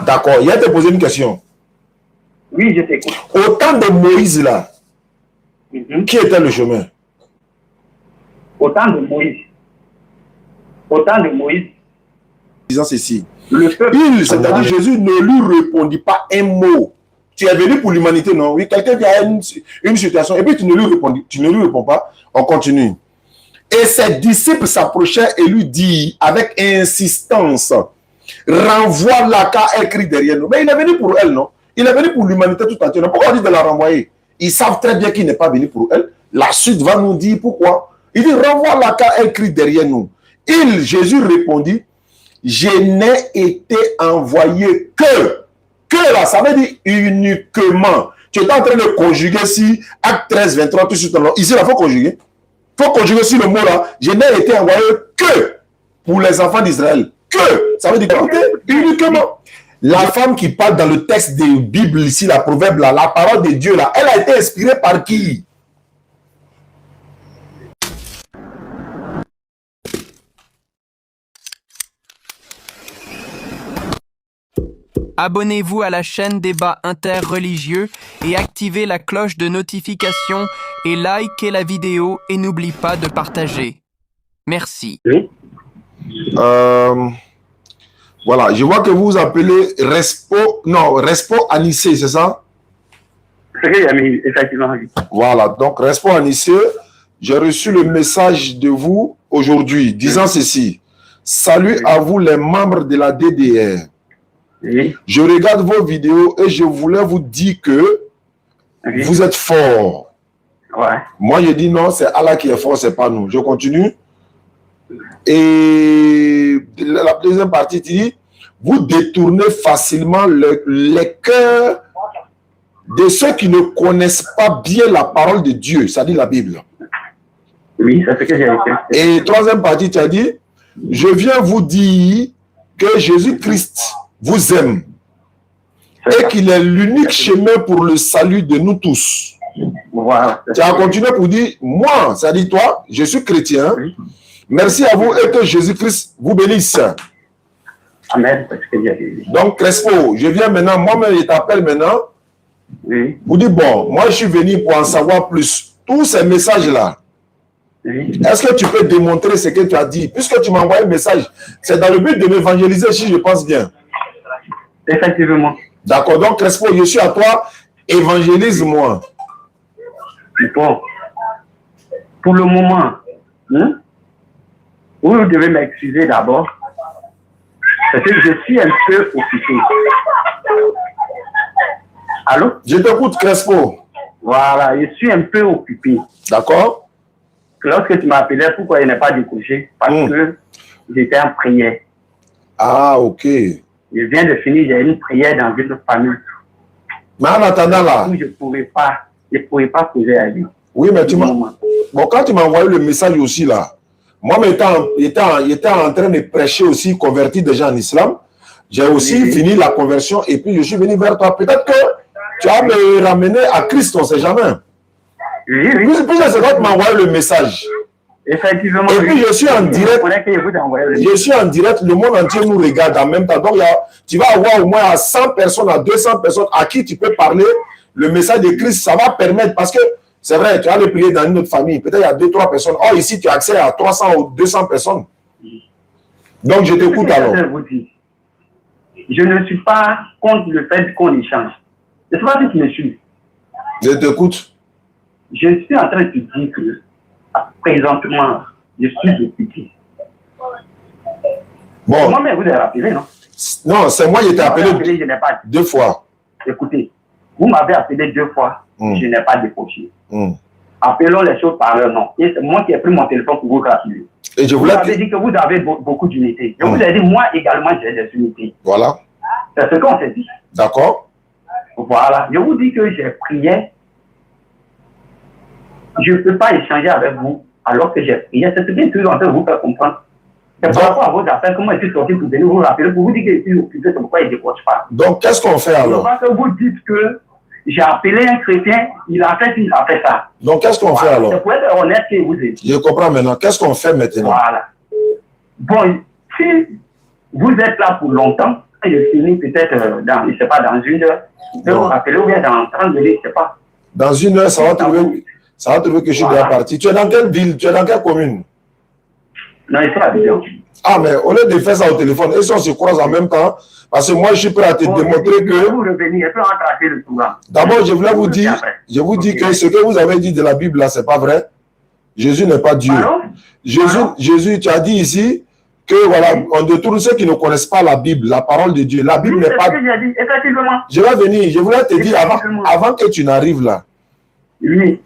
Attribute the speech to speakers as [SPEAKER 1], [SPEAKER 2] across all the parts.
[SPEAKER 1] D'accord, il a te posé une question.
[SPEAKER 2] Oui, je t'écoute.
[SPEAKER 1] Au temps de Moïse, là, qui était le chemin?
[SPEAKER 2] Au temps de Moïse. Au temps de Moïse.
[SPEAKER 1] Disant ceci.
[SPEAKER 2] C'est-à-dire
[SPEAKER 1] Jésus ne lui répondit pas un mot. Tu es venu pour l'humanité, non? Oui, quelqu'un qui a une situation, et puis tu ne lui réponds pas, on continue. Et ses disciples s'approchaient et lui dirent avec insistance, renvoie-la car elle crie derrière nous. Mais il est venu pour elle, non? Il est venu pour l'humanité tout entière. Pourquoi on dit de la renvoyer? Ils savent très bien qu'il n'est pas venu pour elle. La suite va nous dire pourquoi. Il dit, renvoie-la car elle crie derrière nous. Jésus répondit, je n'ai été envoyé que là, ça veut dire uniquement. Tu es en train de conjuguer si acte 13, 23, tout de suite. Ici, il faut conjuguer. Il faut conjuguer sur le mot là. Je n'ai été envoyé que pour les enfants d'Israël. Que. Ça veut dire uniquement. La femme qui parle dans le texte de Bible ici, la proverbe là, la parole de Dieu là, elle a été inspirée par qui?
[SPEAKER 3] Abonnez-vous à la chaîne Débat interreligieux et activez la cloche de notification et likez la vidéo et n'oublie pas de partager. Merci.
[SPEAKER 2] Oui.
[SPEAKER 1] Voilà, je vois que vous vous appelez Respo Anissé, c'est ça?
[SPEAKER 2] C'est ce qu'il a mis, effectivement.
[SPEAKER 1] Voilà, donc Respo Anissé, j'ai reçu le message de vous aujourd'hui disant ceci. Salut à vous les membres de la DDR.
[SPEAKER 2] Oui.
[SPEAKER 1] Je regarde vos vidéos et je voulais vous dire que vous êtes forts.
[SPEAKER 2] Ouais.
[SPEAKER 1] Moi, je dis non, c'est Allah qui est fort, c'est pas nous. Je continue. Et la deuxième partie, tu dis, vous détournez facilement les cœurs de ceux qui ne connaissent pas bien la parole de Dieu, c'est-à-dire la Bible.
[SPEAKER 2] Oui, c'est ce que j'ai fait.
[SPEAKER 1] Et troisième partie, tu as dit, je viens vous dire que Jésus-Christ vous aime et qu'il est l'unique chemin pour le salut de nous tous.
[SPEAKER 2] Voilà.
[SPEAKER 1] Tu as continué pour dire, moi, ça dit toi, je suis chrétien, merci à vous et que Jésus-Christ vous bénisse.
[SPEAKER 2] Amen. C'est ce que j'ai dit.
[SPEAKER 1] Donc, Crespo, je viens maintenant, moi-même, je t'appelle maintenant.
[SPEAKER 2] Oui.
[SPEAKER 1] Vous dites, bon, moi, je suis venu pour en savoir plus. Tous ces messages-là,
[SPEAKER 2] Oui.
[SPEAKER 1] est-ce que tu peux démontrer ce que tu as dit? Puisque tu m'as envoyé un message, c'est dans le but de m'évangéliser, si je pense bien.
[SPEAKER 2] Effectivement.
[SPEAKER 1] D'accord, donc Crespo, je suis à toi, évangélise-moi.
[SPEAKER 2] Bon. Pour le moment, vous devez m'excuser d'abord, parce que je suis un peu occupé. Allô?
[SPEAKER 1] Je t'écoute, Crespo.
[SPEAKER 2] Voilà, je suis un peu occupé.
[SPEAKER 1] D'accord?
[SPEAKER 2] Lorsque tu m'appelais, pourquoi je n'ai pas décroché? Parce que j'étais en prière.
[SPEAKER 1] Ah, ok.
[SPEAKER 2] Je viens de finir, j'ai une prière dans une famille.
[SPEAKER 1] Mais en attendant là...
[SPEAKER 2] Je ne pourrais pas poser à lui.
[SPEAKER 1] Oui, mais tu m'as... Bon, quand tu m'as envoyé le message aussi là, moi, j'étais en train de prêcher aussi, convertir des gens en islam. J'ai aussi fini la conversion et puis je suis venu vers toi. Peut-être que tu vas me ramener à Christ, on ne sait jamais.
[SPEAKER 2] Oui.
[SPEAKER 1] Puis c'est toi qui m'as envoyé le message.
[SPEAKER 2] Effectivement.
[SPEAKER 1] Et puis je suis en direct. Je suis en direct, le monde entier nous regarde en même temps. Donc tu vas avoir au moins à 100 personnes, à 200 personnes à qui tu peux parler le message de Christ. Ça va permettre, parce que c'est vrai, tu vas le prier dans une autre famille. Peut-être il y a 2-3 personnes. Or ici, tu as accès à 300 ou 200 personnes. Donc je t'écoute alors.
[SPEAKER 2] Je ne suis pas contre le fait qu'on échange. Je ne sais pas si tu me suis.
[SPEAKER 1] Je t'écoute.
[SPEAKER 2] Je suis en train de te dire que présentement, je suis occupé.
[SPEAKER 1] Bon.
[SPEAKER 2] Moi-même, vous avez appelé, non?
[SPEAKER 1] Non, c'est moi qui t'ai appelé 2 fois.
[SPEAKER 2] Écoutez, vous m'avez appelé 2 fois, je n'ai pas décroché. Appelons les choses par leur nom. Et c'est moi qui ai pris mon téléphone pour vous rappeler.
[SPEAKER 1] Et je
[SPEAKER 2] vous avez dit que vous avez beaucoup d'unités. Je vous ai dit, moi également, j'ai des unités.
[SPEAKER 1] Voilà.
[SPEAKER 2] C'est ce qu'on s'est dit.
[SPEAKER 1] D'accord.
[SPEAKER 2] Voilà. Je vous dis que j'ai prié. Je ne peux pas échanger avec vous alors que j'ai prié. C'est ce que je suis en train de vous faire comprendre. C'est par rapport à vos affaires, comment je suis sorti pour venir vous rappeler, pour vous dire que je suis occupé, c'est pourquoi il ne décroche pas.
[SPEAKER 1] Donc, qu'est-ce qu'on fait alors?
[SPEAKER 2] Je vois que vous dites que j'ai appelé un chrétien, il a fait ça.
[SPEAKER 1] Donc, qu'est-ce qu'on fait alors?
[SPEAKER 2] C'est pour être honnête que vous êtes.
[SPEAKER 1] Je comprends maintenant. Qu'est-ce qu'on fait maintenant?
[SPEAKER 2] Voilà. Bon, si vous êtes là pour longtemps, de finir peut-être dans, je ne sais pas, dans 1 heure. Je vais vous rappeler, ou bien dans 30 minutes, je ne sais pas.
[SPEAKER 1] Dans 1 heure, ça va trouver que je suis déjà parti. Tu es dans quelle ville? Tu es dans quelle commune?
[SPEAKER 2] Non, il sera vidéo.
[SPEAKER 1] Ah, mais au lieu de faire ça au téléphone, et si on se croise en même temps, parce que moi, je suis prêt à te démontrer que...
[SPEAKER 2] Vous revenir, et puis on va tracer le programme.
[SPEAKER 1] D'abord, je voulais vous dire, que ce que vous avez dit de la Bible, là, c'est pas vrai. Jésus n'est pas Dieu. Jésus, tu as dit ici que, voilà, on détourne ceux qui ne connaissent pas la Bible, la parole de Dieu. La Bible n'est pas...
[SPEAKER 2] Dit, effectivement.
[SPEAKER 1] Je vais venir, je voulais te dire, avant que tu n'arrives là.
[SPEAKER 2] Oui.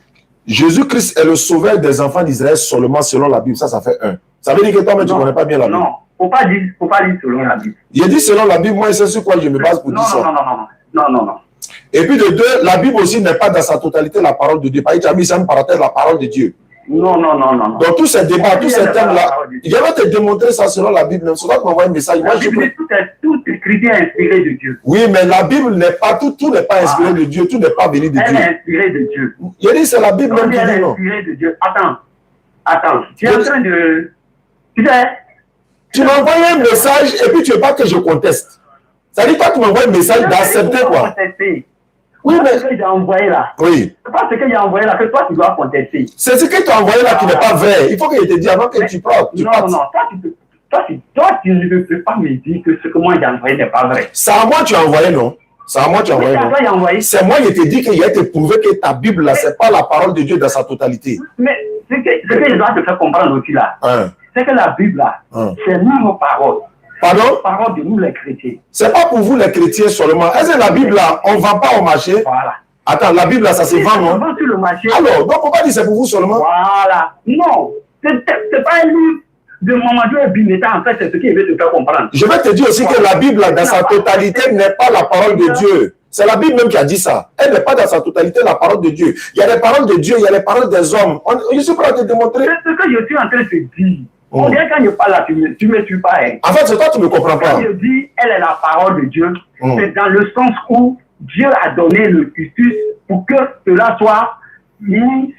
[SPEAKER 1] Jésus-Christ est le sauveur des enfants d'Israël seulement selon la Bible. Ça fait 1. Ça veut dire que toi, mais tu ne connais pas bien la Bible.
[SPEAKER 2] Non, faut pas dire selon la Bible.
[SPEAKER 1] Il a dit selon la Bible, moi, c'est sur quoi je me base pour dire ça.
[SPEAKER 2] Non.
[SPEAKER 1] Et puis de deux, la Bible aussi n'est pas dans sa totalité la parole de Dieu. Parce que tu as mis ça en parenthèse la parole de Dieu.
[SPEAKER 2] Non.
[SPEAKER 1] Dans tous ces débats, tous ces thèmes-là, je vais te démontrer ça selon la Bible. C'est toi qui m'envoie un message. Moi,
[SPEAKER 2] tout écrit est inspiré de Dieu.
[SPEAKER 1] Oui, mais la Bible n'est pas, tout n'est pas inspiré de Dieu, tout n'est pas venu de Dieu.
[SPEAKER 2] Elle est inspirée de Dieu.
[SPEAKER 1] Il a dit c'est la Bible même qui dit non.
[SPEAKER 2] Elle est inspirée de Dieu. Attends. Tu es en train de...
[SPEAKER 1] Tu m'envoies un message et puis tu veux pas que je conteste. Ça dit toi, tu m'envoies un message d'accepter quoi.
[SPEAKER 2] Oui, mais ce que j'ai envoyé là.
[SPEAKER 1] Oui.
[SPEAKER 2] C'est pas ce que j'ai envoyé là que toi tu dois contester.
[SPEAKER 1] C'est ce que tu as envoyé là qui n'est pas vrai. Il faut que je te dise avant que tu partes.
[SPEAKER 2] Non. Toi, tu ne peux pas me dire que ce que moi j'ai envoyé n'est pas vrai.
[SPEAKER 1] C'est à moi que tu as envoyé, non? C'est à moi que tu as envoyé, non? C'est moi qui te dis qu'il a été prouvé que ta Bible là, c'est pas la parole de Dieu dans sa totalité.
[SPEAKER 2] Mais ce que je dois te faire comprendre aussi là, c'est que la Bible là, c'est nos paroles.
[SPEAKER 1] Pardon?
[SPEAKER 2] Parole de nous les chrétiens.
[SPEAKER 1] C'est pas pour vous les chrétiens seulement. Est-ce que la Bible là, on ne vend pas au marché?
[SPEAKER 2] Voilà.
[SPEAKER 1] Attends, la Bible là, ça se vend, non?
[SPEAKER 2] Ça se vend sur le marché.
[SPEAKER 1] Alors, donc pourquoi dire c'est pour vous seulement?
[SPEAKER 2] Voilà. Non. C'est pas un livre de Mamadou Ebimeta, en fait, c'est ce qui veut te faire comprendre.
[SPEAKER 1] Je vais te dire aussi que la Bible là, dans sa totalité, n'est pas la parole de Dieu. C'est la Bible même qui a dit ça. Elle n'est pas dans sa totalité la parole de Dieu. Il y a les paroles de Dieu, il y a les paroles des hommes. Je suis prêt à te démontrer.
[SPEAKER 2] C'est ce que je suis en train de te dire. On dirait quand je parle là, tu me suis pas. Hein.
[SPEAKER 1] En fait, c'est toi qui ne me comprends pas.
[SPEAKER 2] Quand je dis, elle est la parole de Dieu, c'est dans le sens où Dieu a donné le cursus pour que cela soit mis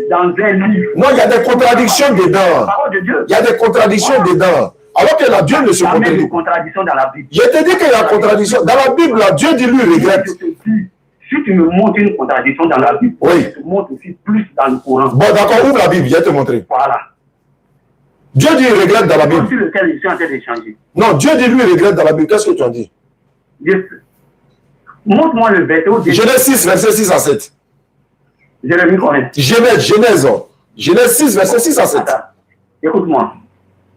[SPEAKER 2] dans un livre.
[SPEAKER 1] Non, il y a des contradictions dedans. Il y a des contradictions dedans. Alors que la Dieu ne se contredit.
[SPEAKER 2] Il y a des contradictions dans la Bible.
[SPEAKER 1] Je te dis qu'il y a des contradictions. Dans la Bible, là, Dieu dit lui regrette.
[SPEAKER 2] Je te dis, si tu me montres une contradiction dans la Bible,
[SPEAKER 1] oui.
[SPEAKER 2] je te montre aussi plus dans le Coran.
[SPEAKER 1] Bon, d'accord, ouvre la Bible, je vais te montrer.
[SPEAKER 2] Voilà.
[SPEAKER 1] Dieu dit regrette dans la Bible.
[SPEAKER 2] Sur lequel je suis en train d'échanger.
[SPEAKER 1] Non, Dieu dit lui regrette dans la Bible. Qu'est-ce que tu en dis?
[SPEAKER 2] Montre-moi le verset.
[SPEAKER 1] Genèse 6, verset 6 à 7.
[SPEAKER 2] Jérémie connaît.
[SPEAKER 1] Genèse 6, verset 6 à 7.
[SPEAKER 2] Écoute-moi.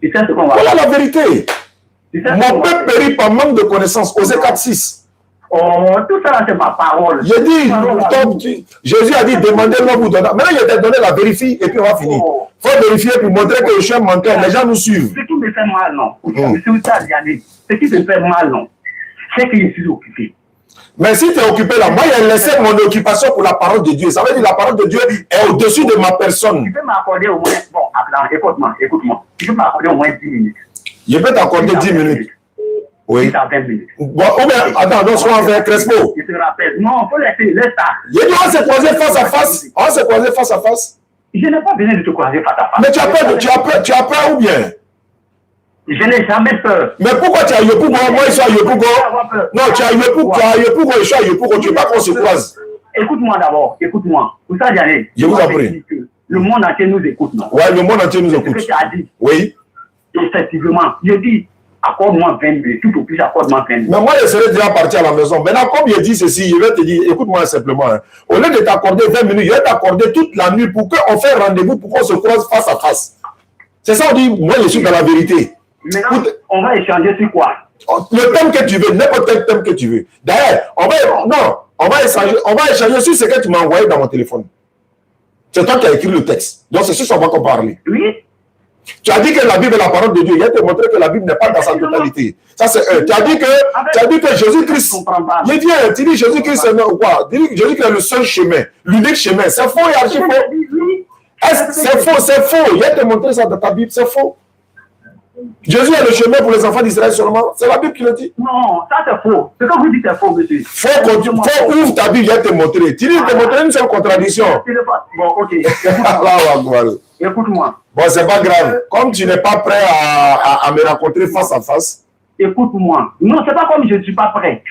[SPEAKER 2] Tu sais ce qu'on va
[SPEAKER 1] faire. Voilà la vérité. Mon peuple périt par manque de connaissance. Osée 4, 6.
[SPEAKER 2] Oh, tout ça, c'est ma parole.
[SPEAKER 1] J'ai dit, Jésus a dit, demandez-moi vous donner. Maintenant, il t'a donné la vérifie et puis on va finir. Il faut vérifier pour montrer que je suis un menteur. Les gens nous suivent.
[SPEAKER 2] Ce qui me fait mal, non. Ce qui me fait mal, non. C'est que je suis occupé.
[SPEAKER 1] Mais si tu es occupé là, moi, j'ai laissé mon occupation pour la parole de Dieu. Ça veut dire que la parole de Dieu est au-dessus de ma personne.
[SPEAKER 2] Tu peux m'accorder au moins, bon, écoute-moi. Tu peux m'accorder au moins 10 minutes.
[SPEAKER 1] Je peux t'accorder 10 minutes. Oui.
[SPEAKER 2] 20 minutes.
[SPEAKER 1] Bon, ou bien, attends, donc, soit on fait Crespo.
[SPEAKER 2] Je te rappelle. Non, il faut laisse ça.
[SPEAKER 1] J'ai dit, on s'est croisé face à face. On s'est croisé face à face.
[SPEAKER 2] Je n'ai pas besoin de te croiser face à face.
[SPEAKER 1] Mais tu as peur ou bien?
[SPEAKER 2] Je n'ai jamais peur.
[SPEAKER 1] Mais pourquoi tu as Yopougo? Moi, je suis à Yopougo. Non, tu as Yopougo, je suis à Yopougo. Tu veux pas qu'on se croise?
[SPEAKER 2] Écoute-moi d'abord, écoute-moi. Pour ça, Diané,
[SPEAKER 1] je vous en prie.
[SPEAKER 2] Le monde entier nous écoute, non?
[SPEAKER 1] Oui, le monde entier nous écoute.
[SPEAKER 2] C'est ce que tu as dit.
[SPEAKER 1] Oui.
[SPEAKER 2] Effectivement. Je dis, accorde-moi 20 minutes, tout au plus, accorde-moi 20 minutes.
[SPEAKER 1] Mais moi, je serais déjà parti à la maison. Maintenant, comme je dis ceci, je vais te dire, écoute-moi simplement. Hein. Au lieu de t'accorder 20 minutes, je vais t'accorder toute la nuit pour qu'on fasse rendez-vous, pour qu'on se croise face à face. C'est ça, on dit, moi, je suis dans la vérité.
[SPEAKER 2] Maintenant, on va échanger sur quoi?
[SPEAKER 1] Le thème que tu veux, n'importe quel thème que tu veux. D'ailleurs, on va échanger sur ce que tu m'as envoyé dans mon téléphone. C'est toi qui as écrit le texte. Donc, c'est sur ça qu'on va parler.
[SPEAKER 2] Oui.
[SPEAKER 1] Tu as dit que la Bible est la parole de Dieu. Il a te montré que la Bible n'est pas dans sa totalité. Ça, c'est un. Tu as dit que Jésus-Christ. Il dit, tu dis Jésus-Christ, c'est quoi? Jésus-Christ est le seul chemin, l'unique chemin. C'est faux, il y a archi faux. C'est faux. Il a te montré ça dans ta Bible, c'est faux. Jésus est le chemin pour les enfants d'Israël seulement. C'est la Bible qui le dit.
[SPEAKER 2] Non, ça c'est faux. Ce que vous dites c'est faux, monsieur.
[SPEAKER 1] Faut ouvre ta Bible, il a te montré. Tu dis, il te montré une seule contradiction.
[SPEAKER 2] Bon, ok. Écoute-moi.
[SPEAKER 1] Bon, c'est pas grave. Comme tu n'es pas prêt à me rencontrer face à face,
[SPEAKER 2] écoute-moi. Non, c'est pas comme je ne suis pas prêt.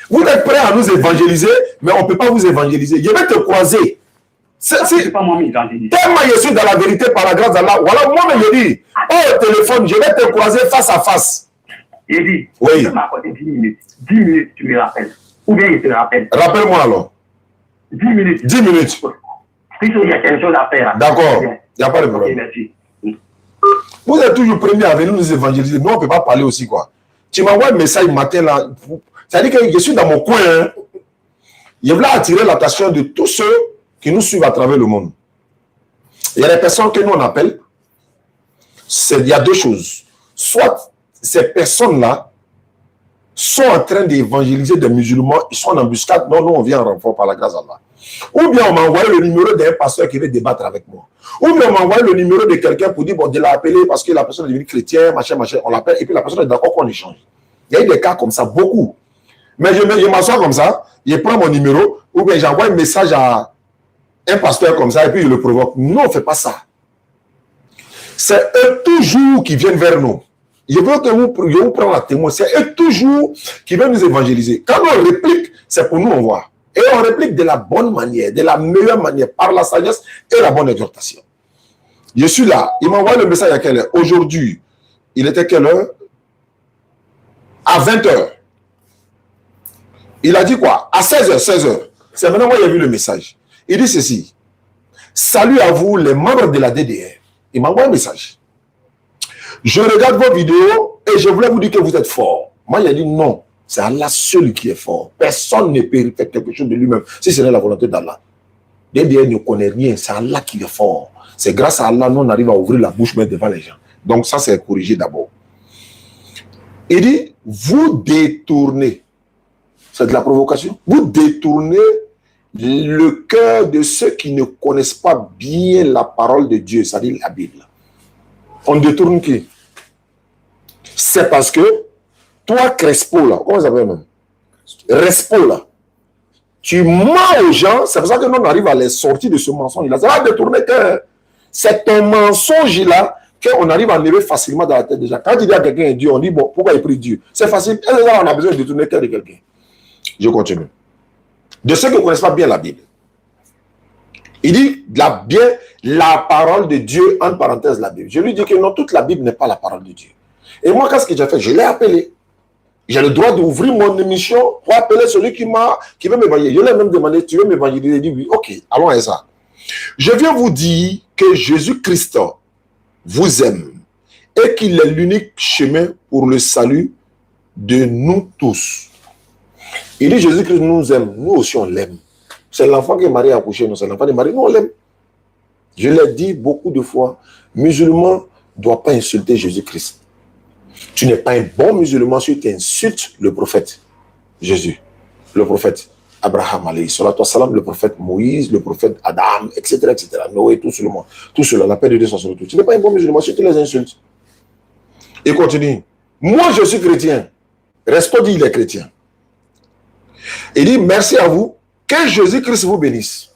[SPEAKER 1] Vous êtes prêt à nous évangéliser, mais on ne peut pas vous évangéliser. Je vais te croiser.
[SPEAKER 2] C'est pas moi m'évangéliser.
[SPEAKER 1] Tellement je suis dans la vérité par la grâce d'Allah. Voilà, moi-même je dis, au téléphone, je vais te croiser face à face.
[SPEAKER 2] Il dit,
[SPEAKER 1] oui.
[SPEAKER 2] Tu peux m'accorder 10 minutes. 10 minutes, tu me rappelles. Ou bien il te rappelle.
[SPEAKER 1] Rappelle-moi alors.
[SPEAKER 2] 10 minutes.
[SPEAKER 1] 10 minutes.
[SPEAKER 2] Il y a quelque chose à faire.
[SPEAKER 1] D'accord. Il n'y a pas de problème.
[SPEAKER 2] Merci.
[SPEAKER 1] Vous êtes toujours premiers à venir nous évangéliser. Nous, on ne peut pas parler aussi, quoi. Tu m'envoies un message matin, là. Ça veut dire que je suis dans mon coin. Hein. Je voulais attirer l'attention de tous ceux qui nous suivent à travers le monde. Il y a des personnes que nous, on appelle. Il y a deux choses. Soit ces personnes-là sont en train d'évangéliser des musulmans, ils sont en embuscade. Non, nous, on vient en renfort par la grâce d'Allah. Ou bien on m'a envoyé le numéro d'un pasteur qui veut débattre avec moi. Ou bien on m'a envoyé le numéro de quelqu'un pour dire, bon, de l'appeler parce que la personne est devenue chrétienne, machin, on l'appelle, et puis la personne est d'accord qu'on échange. Il y a eu des cas comme ça, beaucoup. Mais je m'assois comme ça, je prends mon numéro, ou bien j'envoie un message à un pasteur comme ça, et puis je le provoque. Non, on ne fait pas ça. C'est eux toujours qui viennent vers nous. Je veux que vous preniez la témoin. C'est eux toujours qui viennent nous évangéliser. Quand on réplique, c'est pour nous, on voit. Et on réplique de la bonne manière, de la meilleure manière, par la sagesse et la bonne exhortation. Je suis là. Il m'a envoyé le message à quelle heure? Aujourd'hui, il était quelle heure? À 20h. Il a dit quoi? À 16h, 16h. C'est maintenant moi j'ai vu le message. Il dit ceci. Salut à vous, les membres de la DDR. Il m'a envoyé un message. Je regarde vos vidéos et je voulais vous dire que vous êtes forts. Moi, j'ai dit non. C'est Allah seul qui est fort. Personne ne peut faire quelque chose de lui-même si ce n'est la volonté d'Allah. DDR ne connaît rien. C'est Allah qui est fort. C'est grâce à Allah nous on arrive à ouvrir la bouche même devant les gens. Donc ça, c'est corrigé d'abord. Il dit, vous détournez. C'est de la provocation. Vous détournez le cœur de ceux qui ne connaissent pas bien la parole de Dieu, c'est-à-dire la Bible. On détourne qui? C'est parce que toi, Crespo, là, comment ça s'appelle même? Respo, là, tu mens aux gens, c'est pour ça que nous on arrive à les sortir de ce mensonge-là. Ça va détourner que c'est un mensonge-là qu'on arrive à enlever facilement dans la tête des gens. Quand tu dis à quelqu'un est Dieu, on dit, bon, pourquoi il prie Dieu? C'est facile. Et là, on a besoin de détourner le cœur de quelqu'un. Je continue. De ceux qui ne connaissent pas bien la Bible. Il dit bien la parole de Dieu, entre parenthèses la Bible. Je lui dis que non, toute la Bible n'est pas la parole de Dieu. Et moi, qu'est-ce que j'ai fait? Je l'ai appelé. J'ai le droit d'ouvrir mon émission pour appeler celui qui veut m'évangéliser. Je l'ai même demandé, tu veux m'évangéliser? Il dit oui, ok, allons à ça. Je viens vous dire que Jésus-Christ vous aime et qu'il est l'unique chemin pour le salut de nous tous. Il dit Jésus-Christ nous aime, nous aussi on l'aime. C'est l'enfant que Marie a accouché, non, c'est l'enfant de Marie, nous on l'aime. Je l'ai dit beaucoup de fois, musulman ne doit pas insulter Jésus-Christ. Tu n'es pas un bon musulman si tu insultes le prophète Jésus, le prophète Abraham, alayhi salatu wassalam, le prophète Moïse, le prophète Adam, etc., etc. Noé, tout cela, la paix de Dieu soit sur tout. Tu n'es pas un bon musulman si tu les insultes. Et continue. Moi, je suis chrétien. Resto dit il est chrétien. Il dit merci à vous, que Jésus-Christ vous bénisse.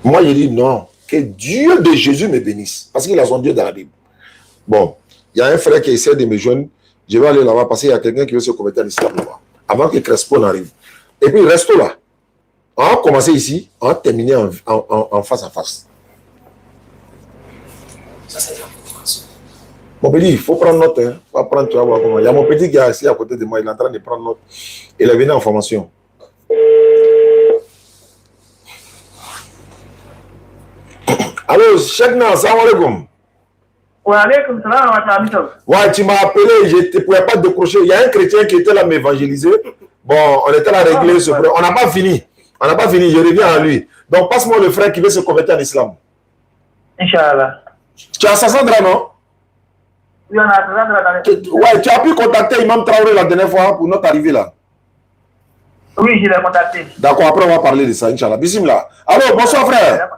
[SPEAKER 1] Moi, je dis non, que Dieu de Jésus me bénisse, parce qu'il a son Dieu dans la Bible. Bon, il y a un frère qui essaie de me joindre, je vais aller là-bas parce qu'il y a quelqu'un qui veut se convertir en islam là-bas, avant que Crespo n'arrive. Et puis, restons là. On va commencer ici, on va terminer en face à face. Ça, c'est la conférence. Mon petit, il faut prendre note. Hein. Faut prendre, tu vas voir comment. Il y a mon petit qui est assis à côté de moi, il est en train de prendre note. Il est venu en formation. Allô, Chekna, salam alaikum.
[SPEAKER 2] Wa alaikum salam wa rahmatullah.
[SPEAKER 1] Ouais, tu m'as appelé, je ne pouvais pas décrocher. Il y a un chrétien qui était là m'évangéliser. Bon, on était là à régler ce problème. On n'a pas fini. On n'a pas fini, je reviens à lui. Donc, passe-moi le frère qui veut se convertir en islam.
[SPEAKER 2] Inch'Allah.
[SPEAKER 1] Tu as Sassandra, non?
[SPEAKER 2] Oui, on a Sassandra.
[SPEAKER 1] Ouais, tu as pu contacter Imam Traoré la dernière fois pour notre arrivée là.
[SPEAKER 2] Oui, je l'ai contacté.
[SPEAKER 1] D'accord, après on va parler de ça, Inch'Allah. Bismillah. Allô, bonsoir frère.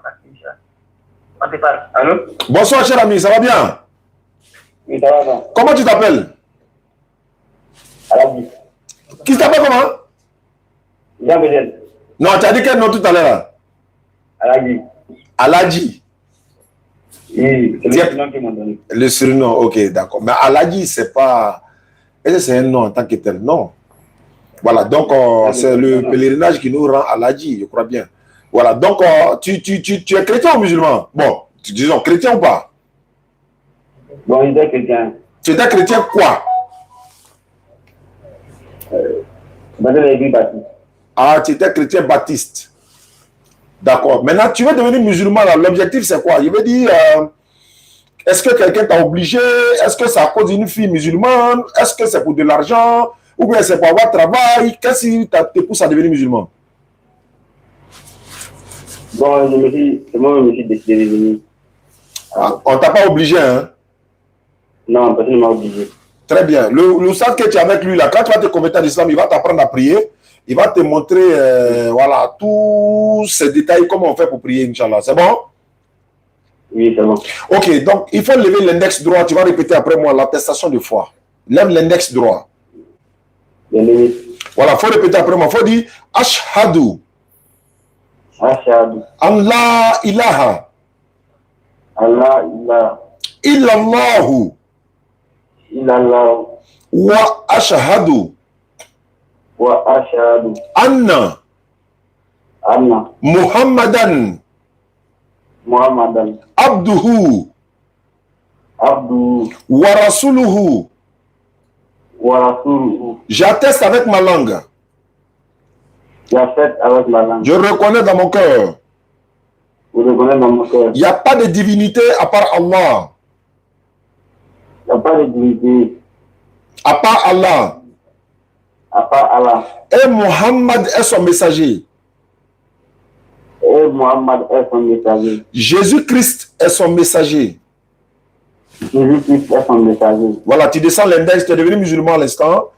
[SPEAKER 2] On te parle. Allô?
[SPEAKER 1] Bonsoir cher ami, ça va bien?
[SPEAKER 2] Oui, ça va bien.
[SPEAKER 1] Comment tu t'appelles?
[SPEAKER 2] Aladji.
[SPEAKER 1] Qui t'appelle comment?
[SPEAKER 2] Jean Bedel.
[SPEAKER 1] Non, tu as dit quel nom tout à l'heure?
[SPEAKER 2] Aladji.
[SPEAKER 1] Aladji.
[SPEAKER 2] Oui, c'est le surnom qu'ils m'ont donné.
[SPEAKER 1] Le surnom, ok, d'accord. Mais Aladji, c'est pas... Est-ce que c'est un nom en tant que tel? Non. Voilà, donc c'est le pèlerinage qui nous rend Aladji, je crois bien. Voilà, donc tu es chrétien ou musulman? Bon, disons, chrétien ou pas?
[SPEAKER 2] Bon, il est chrétien.
[SPEAKER 1] Tu étais chrétien quoi?
[SPEAKER 2] Dans l'église baptiste.
[SPEAKER 1] Ah, tu étais chrétien baptiste. D'accord. Maintenant, tu veux devenir musulman, là. L'objectif, c'est quoi? Il veut dire, est-ce que quelqu'un t'a obligé? Est-ce que c'est à cause d'une fille musulmane? Est-ce que c'est pour de l'argent? Ou bien c'est pour avoir travail? Qu'est-ce qui te pousse à devenir musulman?
[SPEAKER 2] Bon, c'est moi je me suis décidé de venir.
[SPEAKER 1] Ah, on t'a pas obligé, hein?
[SPEAKER 2] Non, personne ne m'a obligé.
[SPEAKER 1] Très bien. Le sac que tu es avec lui, là, quand tu vas te convertir à l'islam, il va t'apprendre à prier. Il va te montrer, voilà, tous ces détails, comment on fait pour prier, Inch'Allah. C'est bon?
[SPEAKER 2] Oui, c'est bon.
[SPEAKER 1] Ok, donc il faut lever l'index droit. Tu vas répéter après moi l'attestation de foi. Lève l'index droit. Voilà, il faut répéter après moi. Il faut dire Ashhadu.
[SPEAKER 2] Ashhadu.
[SPEAKER 1] Allah ilaha.
[SPEAKER 2] Allah ilaha.
[SPEAKER 1] Illallahu.
[SPEAKER 2] Illallah.
[SPEAKER 1] Wa ashhadu.
[SPEAKER 2] Wa ashhadu.
[SPEAKER 1] Anna.
[SPEAKER 2] Anna.
[SPEAKER 1] Muhammadan.
[SPEAKER 2] Muhammadan.
[SPEAKER 1] Abduhu.
[SPEAKER 2] Abdu.
[SPEAKER 1] Wa rasuluhu.
[SPEAKER 2] Wa rasuluhu.
[SPEAKER 1] J'atteste avec ma langue.
[SPEAKER 2] J'atteste avec ma langue.
[SPEAKER 1] Je reconnais dans mon cœur.
[SPEAKER 2] Je reconnais dans mon cœur.
[SPEAKER 1] Il n'y a pas de divinité à part Allah.
[SPEAKER 2] Il n'y a pas de divinité
[SPEAKER 1] À part Allah.
[SPEAKER 2] à part Allah.
[SPEAKER 1] Et Muhammad est son messager.
[SPEAKER 2] Et Muhammad est son messager.
[SPEAKER 1] Jésus-Christ est son messager.
[SPEAKER 2] Jésus-Christ est son messager.
[SPEAKER 1] Voilà, tu descends l'index, tu es devenu musulman à l'instant.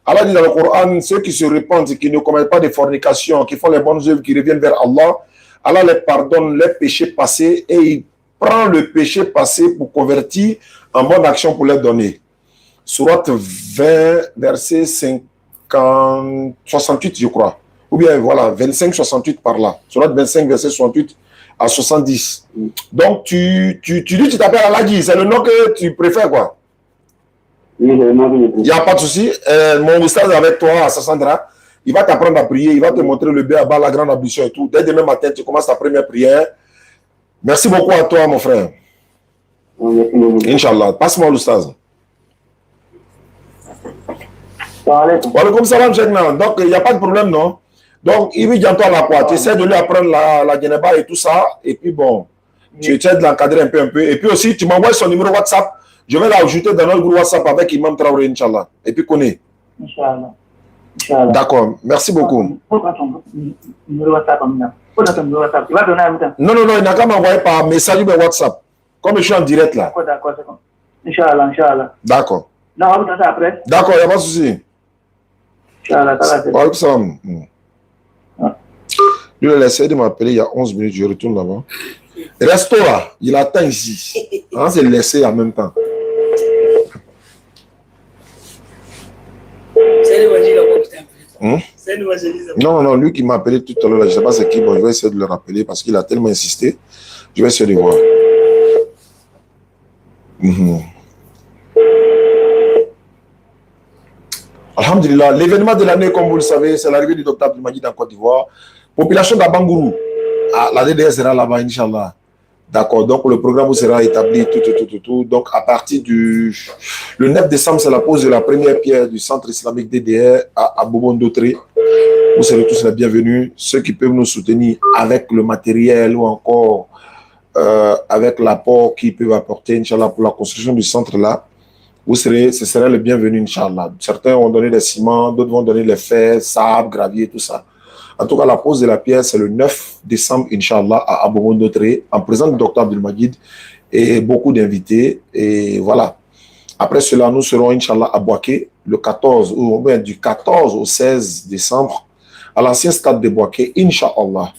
[SPEAKER 1] Allah dit dans le Coran, ceux qui se répandent, qui ne commettent pas de fornication, qui font les bonnes œuvres, qui reviennent vers Allah, Allah les pardonne les péchés passés et il prend le péché passé pour convertir en bonne action pour les donner. Sourate 20, verset 68, je crois. Ou bien, voilà, 25-68 par là. Sourate 25, verset 68 à 70. Donc, tu dis que tu t'appelles Aladji, c'est le nom que tu préfères, quoi.
[SPEAKER 2] Oui, c'est le nom que je préfère.
[SPEAKER 1] Il n'y a pas de souci. Mon oustaz avec toi, à Sassandra, il va t'apprendre à prier, il va te montrer le béaba, la grande ambition et tout. Dès demain matin, tu commences ta première prière. Merci beaucoup à toi, mon frère.
[SPEAKER 2] Merci beaucoup.
[SPEAKER 1] Inch'Allah. Passe-moi l'oustaz.
[SPEAKER 2] Salam.
[SPEAKER 1] Voilà, comme ça, donc il n'y a pas de problème, non? Donc, il veut toi la quoi. Tu essaies de lui apprendre la Geneba et tout ça. Et puis, bon, tu essaies de l'encadrer un peu. Et puis aussi, tu m'envoies son numéro WhatsApp. Je vais l'ajouter dans notre groupe WhatsApp avec Imam Traoré, Inch'Allah. Et puis, connais.
[SPEAKER 2] Inch'Allah.
[SPEAKER 1] D'accord. Merci beaucoup.
[SPEAKER 2] Faut prendre ton numéro WhatsApp en même temps. Faut prendre ton numéro WhatsApp. Tu vas donner en même temps.
[SPEAKER 1] Non, il n'a qu'à m'envoyer par message ou par WhatsApp. Comme je suis en direct là.
[SPEAKER 2] D'accord, c'est bon. Inch'Allah.
[SPEAKER 1] D'accord.
[SPEAKER 2] Non, on va vous donner ça après.
[SPEAKER 1] D'accord, il n'y a pas de souci.
[SPEAKER 2] Inch'Allah, ça va être.
[SPEAKER 1] Wa salam. Lui, il a essayé de m'appeler il y a 11 minutes, je retourne là-bas. Reste là, il attend ici. On s'est laissé en même temps.
[SPEAKER 4] C'est l'évangile qui t'a appelé.
[SPEAKER 1] C'est l'évangile. Non, lui qui m'a appelé tout à l'heure, je ne sais pas c'est qui, bon, je vais essayer de le rappeler parce qu'il a tellement insisté. Je vais essayer de voir. Alhamdulillah, l'événement de l'année, comme vous le savez, c'est l'arrivée du docteur Abdelmajid en Côte d'Ivoire. Population d'Abangourou. La DDR sera là-bas, Inch'Allah. D'accord, donc le programme sera établi, tout. Donc à partir du le 9 décembre, c'est la pose de la première pierre du centre islamique DDR à Bobondotré. Vous serez tous les bienvenus. Ceux qui peuvent nous soutenir avec le matériel ou encore avec l'apport qu'ils peuvent apporter, Inch'Allah, pour la construction du centre là, ce serait le bienvenu, Inch'Allah. Certains vont donner des ciments, d'autres vont donner les fer, sable, gravier, tout ça. En tout cas, la pose de la pierre, c'est le 9 décembre, Inch'Allah, à Abomondotré, en présence du docteur Abdelmajid et beaucoup d'invités. Et voilà. Après cela, nous serons, Inch'Allah, à Boaké, le 14, ou bien du 14 au 16 décembre, à l'ancien stade de Boaké, Inch'Allah.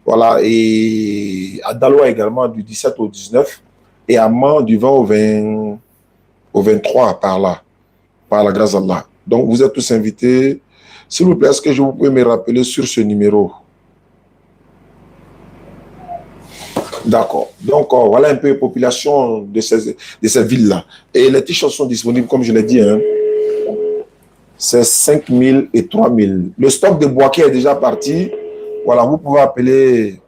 [SPEAKER 1] Voilà. Et à Daloa également, du 17 au 19, et à Man, du 20 au 23, par là, par la grâce d'Allah. Donc, vous êtes tous invités. S'il vous plaît, est-ce que vous pouvez me rappeler sur ce numéro? D'accord. Donc, voilà un peu la population de ces villes-là. Et les t-shirts sont disponibles, comme je l'ai dit, hein, c'est 5 000 et 3 000. Le stock de Boaké est déjà parti. Voilà, vous pouvez appeler.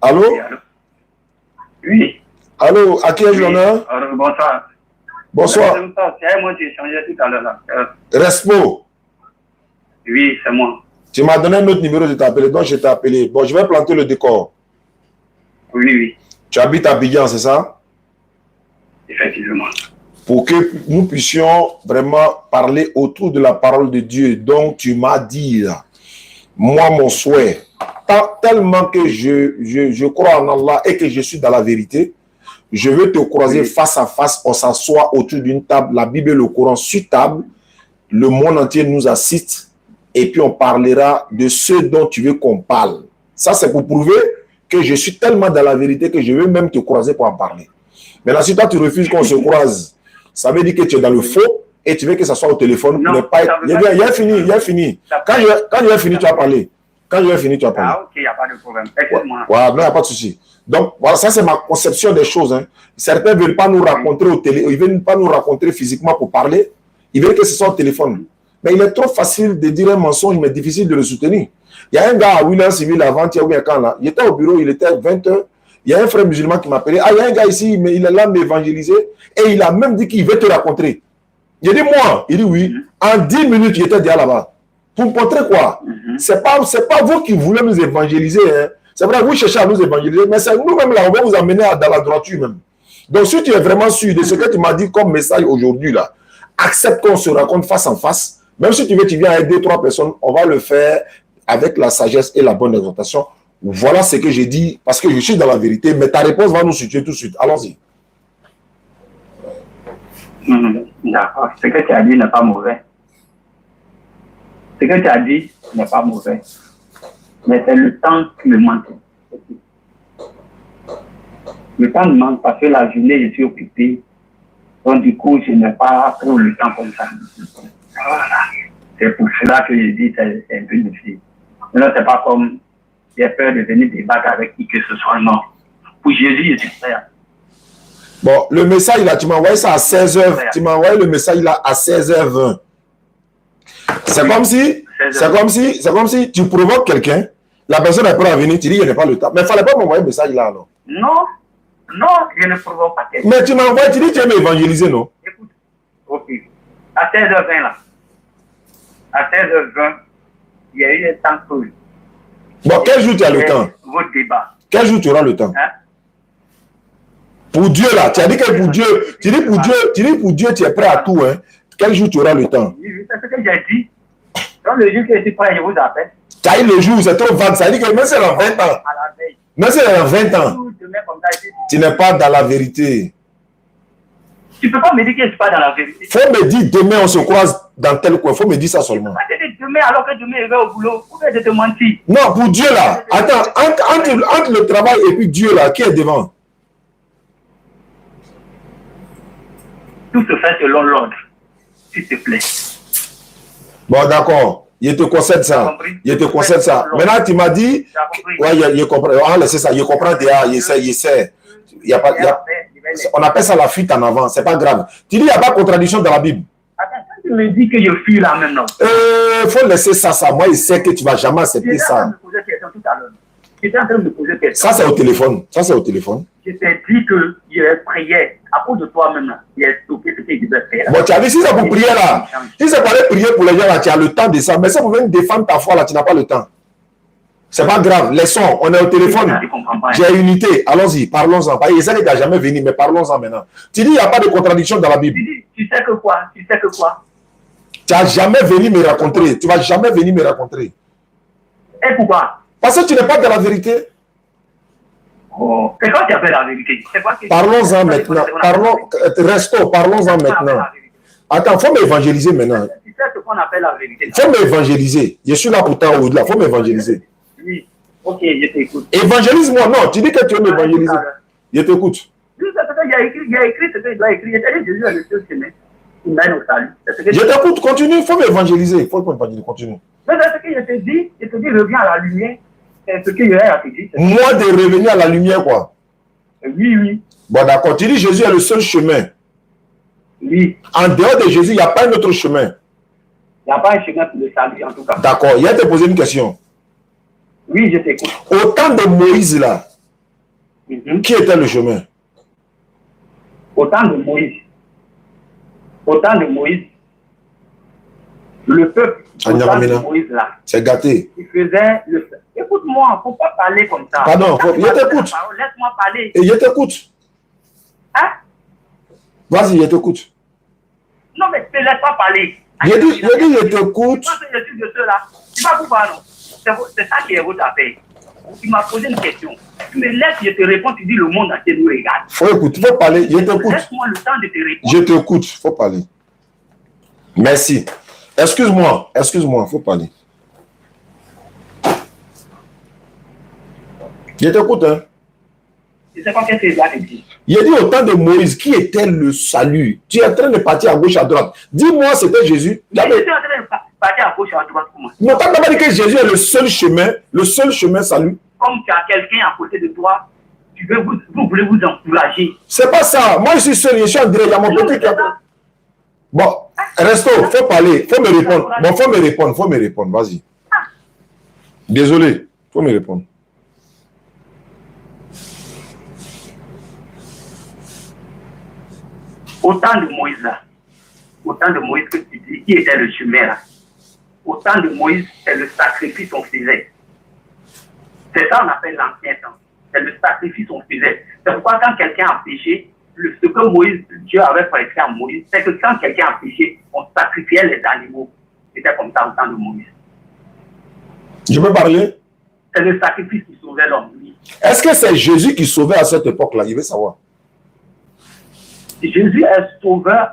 [SPEAKER 1] Allô?
[SPEAKER 2] Oui.
[SPEAKER 1] Allô, à qui est-ce l'honneur?
[SPEAKER 2] Bonsoir.
[SPEAKER 1] Bonsoir.
[SPEAKER 2] C'est moi qui ai changé tout à l'heure.
[SPEAKER 1] Respo.
[SPEAKER 2] Oui, c'est moi.
[SPEAKER 1] Tu m'as donné un autre numéro de t'appeler, donc je t'ai appelé. Bon, je vais planter le décor.
[SPEAKER 2] Oui, oui.
[SPEAKER 1] Tu habites à Abidjan, c'est ça?
[SPEAKER 2] Effectivement.
[SPEAKER 1] Pour que nous puissions vraiment parler autour de la parole de Dieu. Donc, tu m'as dit, là, moi, mon souhait, tellement que je crois en Allah et que je suis dans la vérité, je veux te croiser face à face, on s'assoit autour d'une table, la Bible et le Coran sur table, le monde entier nous assiste, et puis on parlera de ce dont tu veux qu'on parle. Ça, c'est pour prouver que je suis tellement dans la vérité que je veux même te croiser pour en parler. Maintenant, si toi, tu refuses qu'on se croise, ça veut dire que tu es dans le faux et tu veux que ça soit au téléphone.
[SPEAKER 2] Non,
[SPEAKER 1] pas être... Il a fini. Quand il a fini, tu vas parler. Quand il a fini, tu vas parler.
[SPEAKER 2] Ah, ok, il n'y a pas de problème. Excuse-moi.
[SPEAKER 1] Voilà, non, il n'y a pas de souci. Donc, voilà, ça, c'est ma conception des choses. Hein. Certains ne veulent pas nous rencontrer au télé, ils ne veulent pas nous rencontrer physiquement pour parler. Ils veulent que ce soit au téléphone. Mais il est trop facile de dire un mensonge, mais difficile de le soutenir. Il y a un gars à William Civil avant-hier, là, il était au bureau, il était 20 h. Il y a un frère musulman qui m'a appelé. Ah, il y a un gars ici, mais il est là m'évangéliser. Et il a même dit qu'il veut te rencontrer. J'ai dit, moi, il dit oui. En 10 minutes, il était déjà là-bas. Pour me montrer quoi? C'est pas vous qui voulez nous évangéliser. Hein. C'est vrai, vous cherchez à nous évangéliser, mais c'est nous-mêmes là, on va vous amener dans la droiture même. Donc, si tu es vraiment sûr de ce que tu m'as dit comme message aujourd'hui, là, accepte qu'on se rencontre face en face. Même si tu veux, tu viens avec 2-3 personnes, on va le faire avec la sagesse et la bonne exhortation. Voilà ce que j'ai dit, parce que je suis dans la vérité, mais ta réponse va nous situer tout de suite. Allons-y.
[SPEAKER 2] D'accord. Ce que tu as dit n'est pas mauvais. Ce que tu as dit n'est pas mauvais. Mais c'est le temps qui me manque. Le temps me manque parce que la journée, je suis occupé. Donc, du coup, je n'ai pas pris le temps comme ça. Voilà. C'est pour cela que je dis que c'est un peu difficile. Mais non, c'est pas comme j'ai peur de venir débattre avec qui que ce soit. Non. Pour Jésus, je suis prêt.
[SPEAKER 1] Bon, le message là, tu m'as envoyé ça à 16 h. Tu m'as envoyé le message là à 16 h 20. C'est comme si tu provoques quelqu'un, la personne est prête à venir, tu dis qu'il n'y a pas le temps. Mais il ne fallait pas m'envoyer le message là, alors.
[SPEAKER 2] Non, je ne provoque pas quelqu'un.
[SPEAKER 1] Mais tu m'as envoyé, tu dis que tu aimes évangéliser, non?
[SPEAKER 2] Écoute, ok. À 16 h 20 là, à 16 h 20, il y a eu un temps que...
[SPEAKER 1] Bon, quel jour tu as le temps?
[SPEAKER 2] Votre débat.
[SPEAKER 1] Quel jour tu auras le temps?
[SPEAKER 2] Hein?
[SPEAKER 1] Pour Dieu là, tu as dit que pour Dieu, tu dis pour Dieu, tu es prêt à tout, hein? Quel jour tu auras le temps?
[SPEAKER 2] Oui, c'est ce que j'ai dit. Dans le jour que je suis prêt, je vous appelle.
[SPEAKER 1] Tu as eu le jour, c'est trop vague, ça veut dire que même si c'est dans 20 ans.
[SPEAKER 2] À la veille.
[SPEAKER 1] Même si c'est dans 20 ans. Tu n'es pas dans la vérité.
[SPEAKER 2] Tu ne peux pas me dire que je ne suis pas dans la vérité.
[SPEAKER 1] Faut me dire demain on se croise dans tel coin. Faut me dire ça seulement.
[SPEAKER 2] Tu ne peux pas te dire demain alors que demain je vais au boulot. Ou bien de te mentir.
[SPEAKER 1] Non, pour Dieu là. Attends, entre le travail et puis Dieu là, qui est devant?
[SPEAKER 2] Tout se fait selon l'ordre. S'il te plaît.
[SPEAKER 1] Bon, d'accord. Je te concède ça. Je te concède ça. Maintenant, tu m'as dit. Ouais, je comprends. On va laisser ça. Je comprends déjà. Je sais. On appelle ça la fuite en avant. C'est pas grave. Tu dis qu'il n'y a pas de contradiction dans la Bible.
[SPEAKER 2] Attends, quand tu me dis que je fuis là maintenant.
[SPEAKER 1] Faut laisser ça. Moi, je sais que tu ne vas jamais accepter ça. Ça, c'est au téléphone. Ça, c'est au téléphone.
[SPEAKER 2] Je t'ai dit que je priais à cause de toi-même. J'ai stoppé ce que je devais faire.
[SPEAKER 1] Bon, tu as dit, si c'est pour prier là, si c'est pour aller prier pour les gens là, tu as le temps de ça. Mais si vous venez défendre ta foi là, tu n'as pas le temps. C'est pas grave. Laissons, on est au téléphone. J'ai unité. Allons-y, parlons-en. Il sait que tu n'as jamais venu, mais parlons-en maintenant. Tu dis, il n'y a pas de contradiction dans la Bible.
[SPEAKER 2] Tu sais que quoi? Tu
[SPEAKER 1] n'as jamais venu me rencontrer. Tu ne vas jamais venir me rencontrer.
[SPEAKER 2] Et pourquoi?
[SPEAKER 1] Parce que tu n'es pas dans la vérité.
[SPEAKER 2] Oh, c'est quoi qui appelle la vérité?
[SPEAKER 1] Parlons-en maintenant. Parlons-en maintenant. Attends, il faut m'évangéliser maintenant.
[SPEAKER 2] Tu sais ce qu'on appelle la vérité.
[SPEAKER 1] Il faut m'évangéliser. Je suis là pour toi au-delà. Il faut m'évangéliser.
[SPEAKER 2] Oui. Ok, je t'écoute.
[SPEAKER 1] Évangélise-moi. Non, tu dis que tu veux m'évangéliser. Je t'écoute.
[SPEAKER 2] Il a écrit ce qu'il doit écrire. Jésus est le seul chemin qui mène au salut.
[SPEAKER 1] Je t'écoute. Continue. Il faut m'évangéliser. Il faut m'évangéliser. Continue.
[SPEAKER 2] Mais c'est ce que je te dis. Je te dis, reviens à la lumière. C'est ce que je a dit.
[SPEAKER 1] Moi, de revenir à la lumière, quoi.
[SPEAKER 2] Oui, oui.
[SPEAKER 1] Bon, d'accord. Tu dis Jésus est le seul chemin.
[SPEAKER 2] Oui.
[SPEAKER 1] En dehors de Jésus, il n'y a pas un autre chemin.
[SPEAKER 2] Il n'y a pas un chemin pour le salut, en tout cas.
[SPEAKER 1] D'accord. Il a te posé une question.
[SPEAKER 2] Oui, je t'écoute.
[SPEAKER 1] Au temps de Moïse, là, qui était le chemin?
[SPEAKER 2] Au temps de Moïse. Au temps de Moïse, le peuple, au temps de Moïse, là,
[SPEAKER 1] c'est gâté.
[SPEAKER 2] il faisait le... Écoute-moi, il ne faut pas parler comme ça.
[SPEAKER 1] Pardon, je t'écoute.
[SPEAKER 2] Laisse-moi parler.
[SPEAKER 1] Et je t'écoute.
[SPEAKER 2] Hein?
[SPEAKER 1] Vas-y, je t'écoute.
[SPEAKER 2] Non, mais ne laisse pas parler.
[SPEAKER 1] Je dis, je t'écoute.
[SPEAKER 2] Je suis de ceux-là. Tu vas pouvoir, non? C'est ça qui est votre affaire. Tu m'as posé une question. Tu me laisses, je te réponds, tu dis le monde entier nous regarde.
[SPEAKER 1] Faut écouter, faut parler, je t'écoute.
[SPEAKER 2] Laisse-moi le temps de te répondre.
[SPEAKER 1] Je t'écoute, faut parler. Merci. Excuse-moi, faut parler. Je t'écoute, hein.
[SPEAKER 2] Je sais pas qu'est-ce que je dois te dire.
[SPEAKER 1] Il a dit au temps de Moïse, qui était le salut? Tu es en train de partir à gauche, à droite. Dis-moi, c'était Jésus.
[SPEAKER 2] Je suis en train de partir à gauche, à droite, comment?
[SPEAKER 1] Non, tu n'as pas dit que Jésus est le seul chemin salut.
[SPEAKER 2] Comme tu as quelqu'un à côté de toi, vous voulez vous encourager.
[SPEAKER 1] C'est pas ça. Moi, je suis seul, je suis en direct. Il y a mon petit qui a... Bon, Resto, faut parler, faut me répondre. Bon, faut me répondre, vas-y. Désolé, faut me répondre.
[SPEAKER 2] Autant de Moïse là, autant de Moïse que tu dis, qui était le chemin là. Autant de Moïse, c'est le sacrifice qu'on faisait. C'est ça qu'on appelle l'ancien temps. C'est le sacrifice qu'on faisait. C'est pourquoi quand quelqu'un a péché, ce que Moïse, Dieu avait prescrit à Moïse, c'est que quand quelqu'un a péché, on sacrifiait les animaux. C'était comme ça au temps de Moïse.
[SPEAKER 1] Je peux parler?
[SPEAKER 2] C'est le sacrifice qui sauvait l'homme.
[SPEAKER 1] Est-ce que c'est Jésus qui sauvait à cette époque-là? Je veux savoir.
[SPEAKER 2] Jésus est sauveur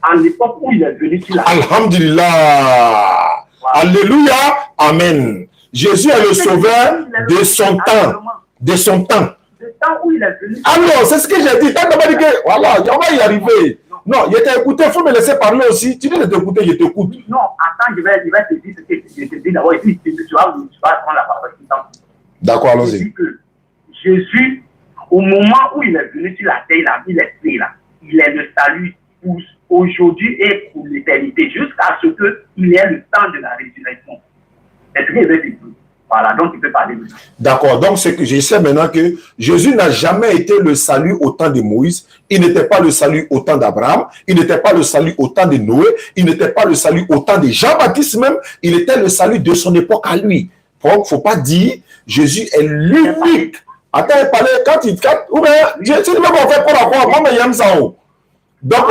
[SPEAKER 2] en l'époque où il est venu sur la terre.
[SPEAKER 1] Alhamdulillah. Voilà. Alléluia. Amen. Jésus est le sauveur de son temps. De son temps.
[SPEAKER 2] Le temps où il est venu.
[SPEAKER 1] Alors, c'est ce que j'ai dit. T'as pas dit que, voilà, on va y arriver. Non, il t'a écouté, il faut me laisser parler aussi. Tu dis de t'écouter, je t'écoute.
[SPEAKER 2] Non, attends, je vais te dire ce que je te dis d'abord. Et puis, tu vas prendre la parole.
[SPEAKER 1] D'accord, allons-y.
[SPEAKER 2] Je dis que Jésus, au moment où il est venu sur la terre, il est pris là. Il est le salut pour aujourd'hui et pour l'éternité, jusqu'à ce qu'il ait le temps de la résurrection. C'est ce que je vais te dire. Voilà, donc tu peux parler de ça.
[SPEAKER 1] D'accord, donc c'est que je sais maintenant que Jésus n'a jamais été le salut au temps de Moïse, il n'était pas le salut au temps d'Abraham, il n'était pas le salut au temps de Noé, il n'était pas le salut au temps de Jean-Baptiste même, il était le salut de son époque à lui. Donc, il ne faut pas dire Jésus est l'unique. Attends, quand il... Ou bien, tu dis même on fait pour la croix, moi, mais j'aime ça. Donc,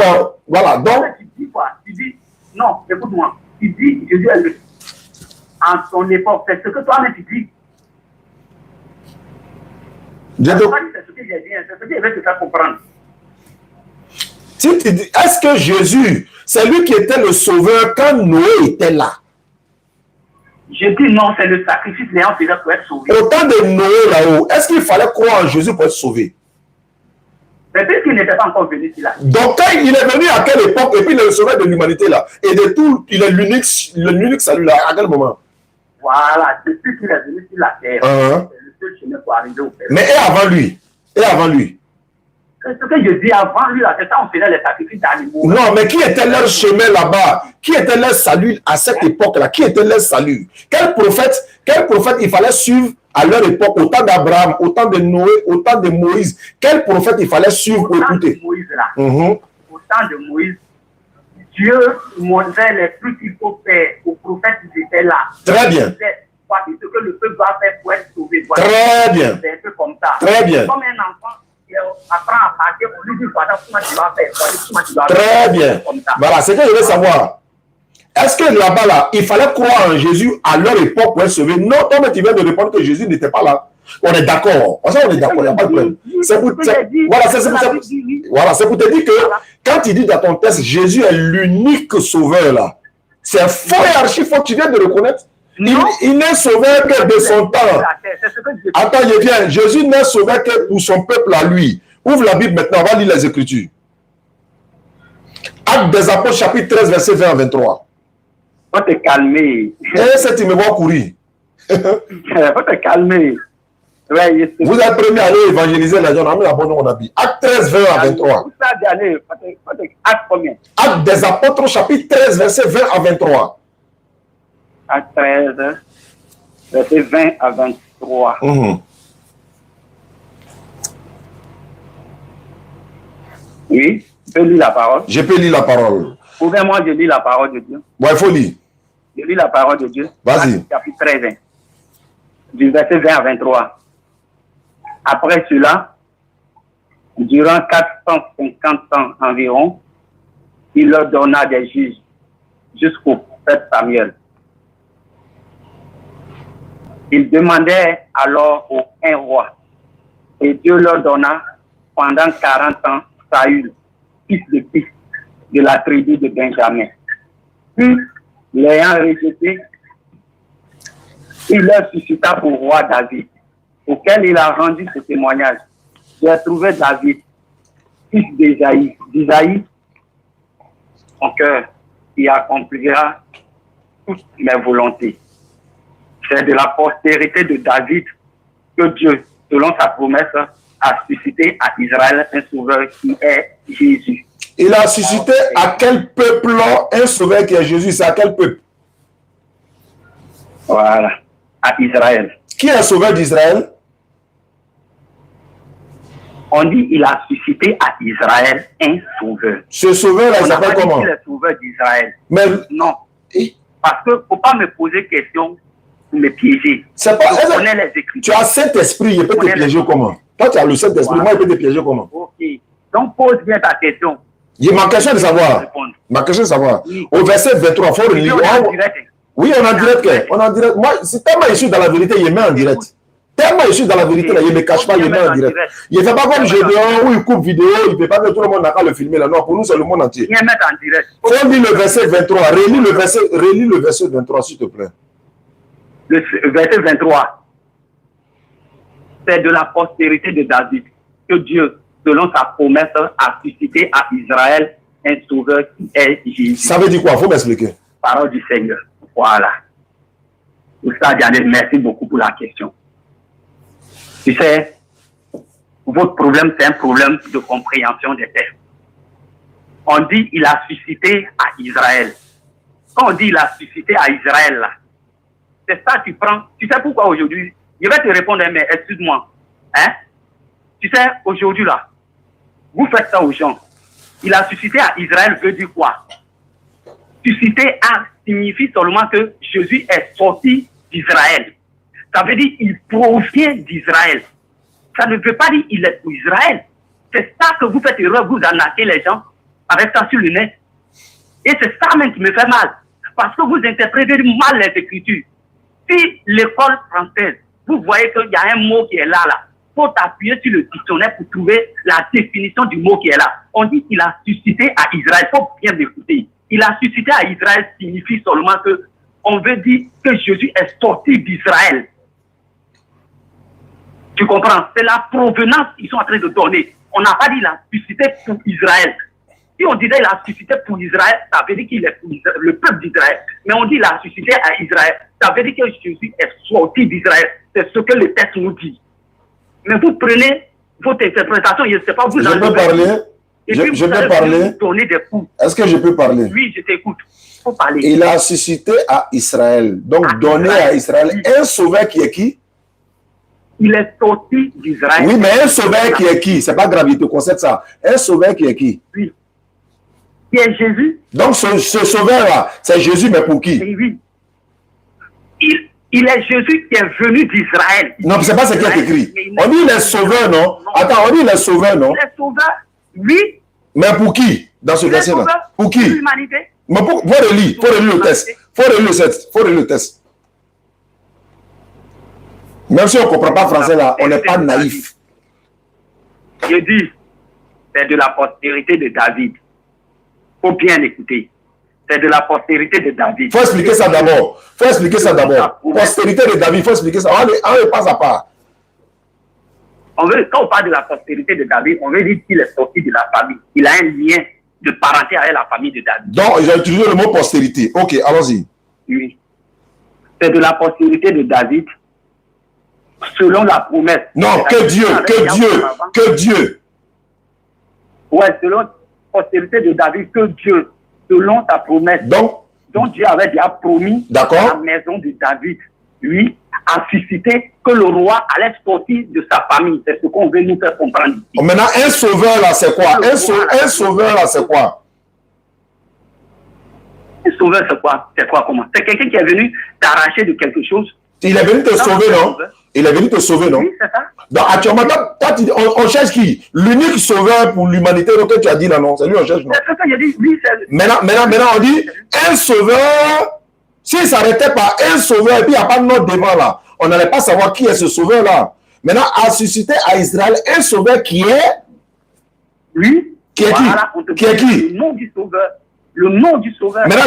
[SPEAKER 1] voilà, donc...
[SPEAKER 2] Tu dis quoi? Tu dis, non, écoute-moi, tu dis Jésus est le... En son époque, c'est ce que toi-même tu dis. C'est ce que j'ai dit, c'est ce que je vais te faire comprendre.
[SPEAKER 1] Si tu dis, est-ce que Jésus, c'est lui qui était le sauveur quand Noé était là?
[SPEAKER 2] Je dis non, c'est le sacrifice néant faisait pour être sauvé.
[SPEAKER 1] Au temps de Noé là-haut, est-ce qu'il fallait croire en Jésus pour être sauvé?
[SPEAKER 2] Mais puisqu'il n'était pas encore venu ici là.
[SPEAKER 1] Donc quand il est venu à quelle époque et puis il est le sauveur de l'humanité là? Et de tout, il est l'unique salut là, à quel moment?
[SPEAKER 2] Voilà, depuis qu'il est venu sur la terre, c'est le seul chemin pour arriver au Père.
[SPEAKER 1] Mais et avant lui?
[SPEAKER 2] C'est ce que je dis avant lui, là, c'est ça, on faisait les sacrifices d'animaux.
[SPEAKER 1] Non, mais qui était leur chemin là-bas? Qui était leur salut à cette époque-là? Qui était leur salut? Quel prophète il fallait suivre à leur époque, au temps d'Abraham, au temps de Noé, au temps de Moïse? Quel prophète il fallait suivre pour écouter?
[SPEAKER 2] Au temps de Moïse, Dieu montrait les trucs qu'il faut faire aux prophètes qui étaient là.
[SPEAKER 1] Très bien.
[SPEAKER 2] Voici ce que le peuple doit faire pour être sauvé.
[SPEAKER 1] Très bien.
[SPEAKER 2] C'est un peu comme ça.
[SPEAKER 1] Très bien.
[SPEAKER 2] Comme un enfant qui apprend à marcher, on lui dit voilà comment tu dois faire.
[SPEAKER 1] Très bien. Voilà, c'est ce que je veux savoir. Est-ce que là-bas, là, il fallait croire en Jésus à leur époque pour être sauvé? Non, toi, mais tu viens de répondre que Jésus n'était pas là. On est d'accord. On est d'accord, il n'y a pas de problème. C'est pour te dire que quand tu dis dans ton texte, Jésus est l'unique sauveur là, c'est faux et archi faux, tu viens de reconnaître. Il n'est sauveur que de son temps. Attends, je viens. Jésus n'est sauveur que pour son peuple à lui. Ouvre la Bible maintenant, on va lire les Écritures. Actes des Apôtres, chapitre 13, verset 20 à 23.
[SPEAKER 2] On te calmer.
[SPEAKER 1] Et c'est tu me vois courir.
[SPEAKER 2] faut te calmer. Ouais,
[SPEAKER 1] Vous êtes premier à aller évangéliser les gens, on a mis la bonne on a dit. Acte 13, 20 à 23.
[SPEAKER 2] Acte combien?
[SPEAKER 1] Acte des apôtres, chapitre 13, verset 20 à 23.
[SPEAKER 2] Acte 13, verset 20 à 23. Oui, tu peux lire la parole.
[SPEAKER 1] Je peux lire la parole.
[SPEAKER 2] Pouvez-moi, je lis la parole de Dieu.
[SPEAKER 1] Ouais, il faut lire.
[SPEAKER 2] Je lis la parole de Dieu.
[SPEAKER 1] Vas-y.
[SPEAKER 2] Chapitre 13, du verset 20 à 23. Après cela, durant 450 ans environ, il leur donna des juges jusqu'au prophète Samuel. Ils demandaient alors un roi. Et Dieu leur donna pendant 40 ans Saül, fils de Kis, de la tribu de Benjamin. Puis, l'ayant rejeté, il leur suscita pour roi David, auquel il a rendu ce témoignage. J'ai trouvé David, fils d'Isaïe, son cœur, qui accomplira toutes mes volontés. C'est de la postérité de David que Dieu, selon sa promesse, a suscité à Israël un sauveur qui est Jésus.
[SPEAKER 1] Il a suscité à quel peuple un sauveur qui est Jésus? C'est à quel peuple?
[SPEAKER 2] Voilà, à Israël.
[SPEAKER 1] Qui est le sauveur d'Israël?
[SPEAKER 2] On dit il a suscité à Israël un sauveur.
[SPEAKER 1] Ce sauveur-là, il s'appelle comment?
[SPEAKER 2] Il est le sauveur d'Israël.
[SPEAKER 1] Mais
[SPEAKER 2] non. Parce que faut pas me poser question pour me piéger.
[SPEAKER 1] C'est pas.
[SPEAKER 2] Je connais les Écritures.
[SPEAKER 1] Tu as Saint-Esprit, il peut te piéger comment? Toi, tu as le Saint-Esprit, moi, il peut te piéger comment?
[SPEAKER 2] Ok. Donc, pose bien ta question.
[SPEAKER 1] Ma question de savoir. Ma question de savoir. Oui. Au verset 23, il faut relire. Oui, on est en direct. On est en direct. Moi, c'est tellement je suis dans la vérité, il met en direct. Tellement je suis dans la vérité, là, il ne me cache pas, il met en direct. Il ne fait pas comme Gédéon où il coupe vidéo, il ne peut pas que tout le monde n'a qu'à le filmer là. Non, pour nous, c'est le monde entier.
[SPEAKER 2] Il met en direct.
[SPEAKER 1] Il faut lire le verset 23. Relis le verset 23, s'il te plaît.
[SPEAKER 2] Le verset 23. C'est de la postérité de David que Dieu, selon sa promesse, a suscité à Israël un sauveur qui est Jésus.
[SPEAKER 1] Ça veut dire quoi? Il faut m'expliquer.
[SPEAKER 2] Parole du Seigneur. Voilà. Oustad Diané, merci beaucoup pour la question. Tu sais, votre problème, c'est un problème de compréhension des textes. On dit il a suscité à Israël. Quand on dit il a suscité à Israël, là, c'est ça tu prends. Tu sais pourquoi aujourd'hui? Je vais te répondre, mais excuse-moi. Hein? Tu sais, aujourd'hui, là, vous faites ça aux gens. Il a suscité à Israël veut dire quoi? Suscité à signifie seulement que Jésus est sorti d'Israël. Ça veut dire qu'il provient d'Israël. Ça ne veut pas dire qu'il est pour Israël. C'est ça que vous faites erreur, vous arnaquez les gens avec ça sur le net. Et c'est ça même qui me fait mal. Parce que vous interprétez mal les Écritures. Si l'école française, vous voyez qu'il y a un mot qui est là, il faut appuyer sur le dictionnaire pour trouver la définition du mot qui est là. On dit qu'il a suscité à Israël. Il faut bien m'écouter. Il a suscité à Israël signifie seulement que on veut dire que Jésus est sorti d'Israël. Tu comprends? C'est la provenance qu'ils sont en train de donner. On n'a pas dit qu'il a suscité pour Israël. Si on disait qu'il a suscité pour Israël, ça veut dire qu'il est pour le peuple d'Israël. Mais on dit qu'il a suscité à Israël, ça veut dire que Jésus est sorti d'Israël. C'est ce que le texte nous dit. Mais vous prenez votre interprétation, je ne sais pas, vous
[SPEAKER 1] je peux parler.
[SPEAKER 2] Et puis
[SPEAKER 1] je peux parler.
[SPEAKER 2] Donner des coups.
[SPEAKER 1] Est-ce que je peux parler?
[SPEAKER 2] Oui, je t'écoute. Il faut parler.
[SPEAKER 1] Il a suscité à Israël. Donc, donné à Israël un sauveur qui est qui?
[SPEAKER 2] Il est sorti d'Israël.
[SPEAKER 1] Oui, mais un sauveur qui est qui? C'est pas grave, il te concède ça. Un sauveur qui est qui?
[SPEAKER 2] Oui. Qui est Jésus.
[SPEAKER 1] Donc, ce sauveur-là, c'est Jésus, mais pour qui?
[SPEAKER 2] Oui. Il est Jésus qui est venu d'Israël.
[SPEAKER 1] Non, c'est pas ce qui est écrit. On dit il est sauveur, non? Attends, on dit il est sauveur, non?
[SPEAKER 2] Il est sauveur, oui.
[SPEAKER 1] Mais pour qui? Dans ce verset-là? Pour qui?
[SPEAKER 2] L'humanité.
[SPEAKER 1] Mais faut relire le texte. Faut relire le texte. Même si on ne comprend pas français là, on n'est pas naïf.
[SPEAKER 2] Je dis, c'est de la postérité de David. Il faut bien écouter. C'est de la postérité de David.
[SPEAKER 1] Il faut expliquer ça d'abord. Postérité de David, il faut expliquer ça. On ne passe à part.
[SPEAKER 2] Quand on parle de la postérité de David, on veut dire qu'il est sorti de la famille. Il a un lien de parenté avec la famille de David.
[SPEAKER 1] Donc, j'ai utilisé le mot postérité. Ok, allons-y.
[SPEAKER 2] Oui. c'est de la postérité de David, selon la promesse.
[SPEAKER 1] Non, que Dieu.
[SPEAKER 2] Ouais, selon la postérité de David, que Dieu, selon ta promesse.
[SPEAKER 1] Donc
[SPEAKER 2] Dieu avait déjà promis la maison de David, lui, a suscité que le roi allait sortir de sa famille. C'est ce qu'on veut nous faire comprendre ici.
[SPEAKER 1] Maintenant, un sauveur là, c'est quoi? Un sauveur là, c'est quoi?
[SPEAKER 2] Un sauveur, c'est quoi? C'est quoi, comment? C'est quelqu'un qui est venu t'arracher de quelque chose.
[SPEAKER 1] Il est venu te sauver, non? Il est venu te sauver, non?
[SPEAKER 2] Oui, c'est ça.
[SPEAKER 1] Donc, actuellement, on cherche qui? L'unique sauveur pour l'humanité, donc tu as dit là, non? C'est lui, on cherche, non?
[SPEAKER 2] C'est ce que j'ai dit, oui, c'est...
[SPEAKER 1] Maintenant, on dit, un sauveur, s'il s'arrêtait par un sauveur, et puis il n'y a pas de nom devant là, on n'allait pas savoir qui est ce sauveur-là. Maintenant, a suscité à Israël un sauveur qui est...
[SPEAKER 2] Oui.
[SPEAKER 1] Qui est
[SPEAKER 2] voilà,
[SPEAKER 1] qui? Qui est qui?
[SPEAKER 2] Le nom du sauveur. Le nom du sauveur.
[SPEAKER 1] Maintenant,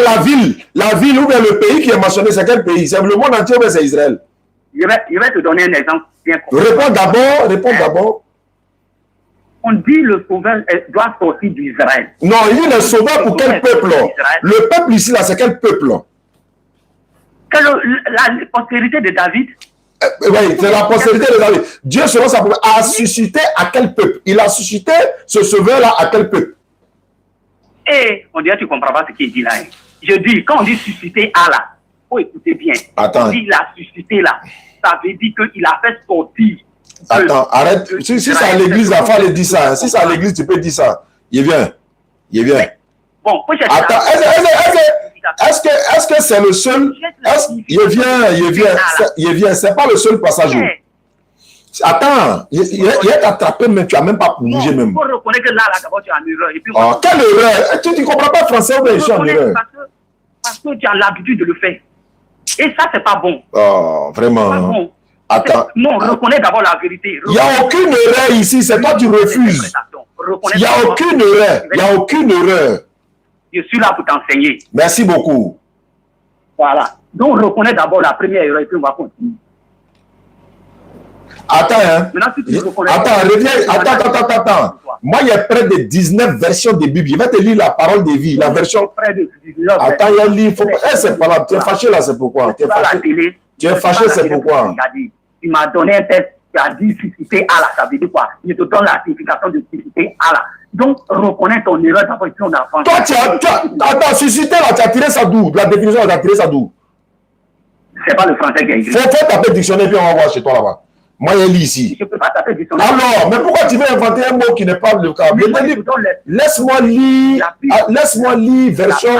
[SPEAKER 1] la ville ou bien le pays qui est mentionné, c'est quel pays? C'est le monde entier ou bien c'est Israël?
[SPEAKER 2] Je vais te donner un exemple bien concret.
[SPEAKER 1] Réponds d'abord.
[SPEAKER 2] On dit le sauveur doit sortir d'Israël.
[SPEAKER 1] Non, il dit le sauveur pour quel peuple? Le peuple ici, là, c'est quel peuple?
[SPEAKER 2] La postérité de David.
[SPEAKER 1] Oui, c'est la postérité de David. Dieu, selon sa promesse, a suscité à quel peuple? Il a suscité ce sauveur-là à quel peuple?
[SPEAKER 2] Et on dirait que tu ne comprends pas ce qu'il dit là. Je dis, quand on dit susciter à là, il faut écouter bien.
[SPEAKER 1] Attends.
[SPEAKER 2] On dit il a suscité là. Ça veut dire qu'il a fait sortir.
[SPEAKER 1] Attends, arrête. Si c'est à l'église, la femme dit ça. Hein. Si c'est à l'église, tu peux dire ça. Il vient.
[SPEAKER 2] Bon,
[SPEAKER 1] attends, est-ce que c'est le seul? Il vient. C'est pas le seul passage. Attends, il est attrapé, mais tu n'as même pas bougé même.
[SPEAKER 2] Il faut reconnaître que là, d'abord, tu as une erreur. Et puis,
[SPEAKER 1] quelle erreur? Tu ne comprends pas français ou bien je suis en erreur?
[SPEAKER 2] Parce que tu as l'habitude de le faire. Et ça, c'est pas bon.
[SPEAKER 1] Oh, vraiment.
[SPEAKER 2] Pas bon.
[SPEAKER 1] Attends.
[SPEAKER 2] Non, reconnais d'abord la vérité.
[SPEAKER 1] Il n'y a aucune erreur ici, c'est toi qui refuses. Il n'y a aucune erreur. Il n'y a aucune erreur.
[SPEAKER 2] Je suis là pour t'enseigner.
[SPEAKER 1] Merci beaucoup.
[SPEAKER 2] Voilà. Donc, reconnais d'abord la première erreur et puis on va continuer.
[SPEAKER 1] Attends, hein.
[SPEAKER 2] Maintenant, si tu reconnais...
[SPEAKER 1] Attends, reviens. Attends. Moi, il y a près de 19 versions de Bible. Je vais te lire la parole de vie. La version...
[SPEAKER 2] Près de 19
[SPEAKER 1] attends, il y a un livre. C'est pas là. Tu es fâché là, c'est pourquoi? Tu es fâché, c'est pourquoi?
[SPEAKER 2] Il m'a donné un texte qui a dit susciter Allah. Ça veut dire quoi? Je te donne la signification de susciter Allah. Donc, reconnais ton erreur d'abord et puis on avance.
[SPEAKER 1] Toi, attends, susciter là, tu as tiré ça d'où? La définition, tu as tiré ça d'où?
[SPEAKER 2] C'est pas le français qui a écrit.
[SPEAKER 1] Faut taper le dictionnaire puis on va voir chez toi là-bas. Moi, il lit ici.
[SPEAKER 2] Je ne peux pas taper le dictionnaire.
[SPEAKER 1] Alors, mais pourquoi tu veux inventer un mot qui n'est pas le cas? Laisse-moi lire version.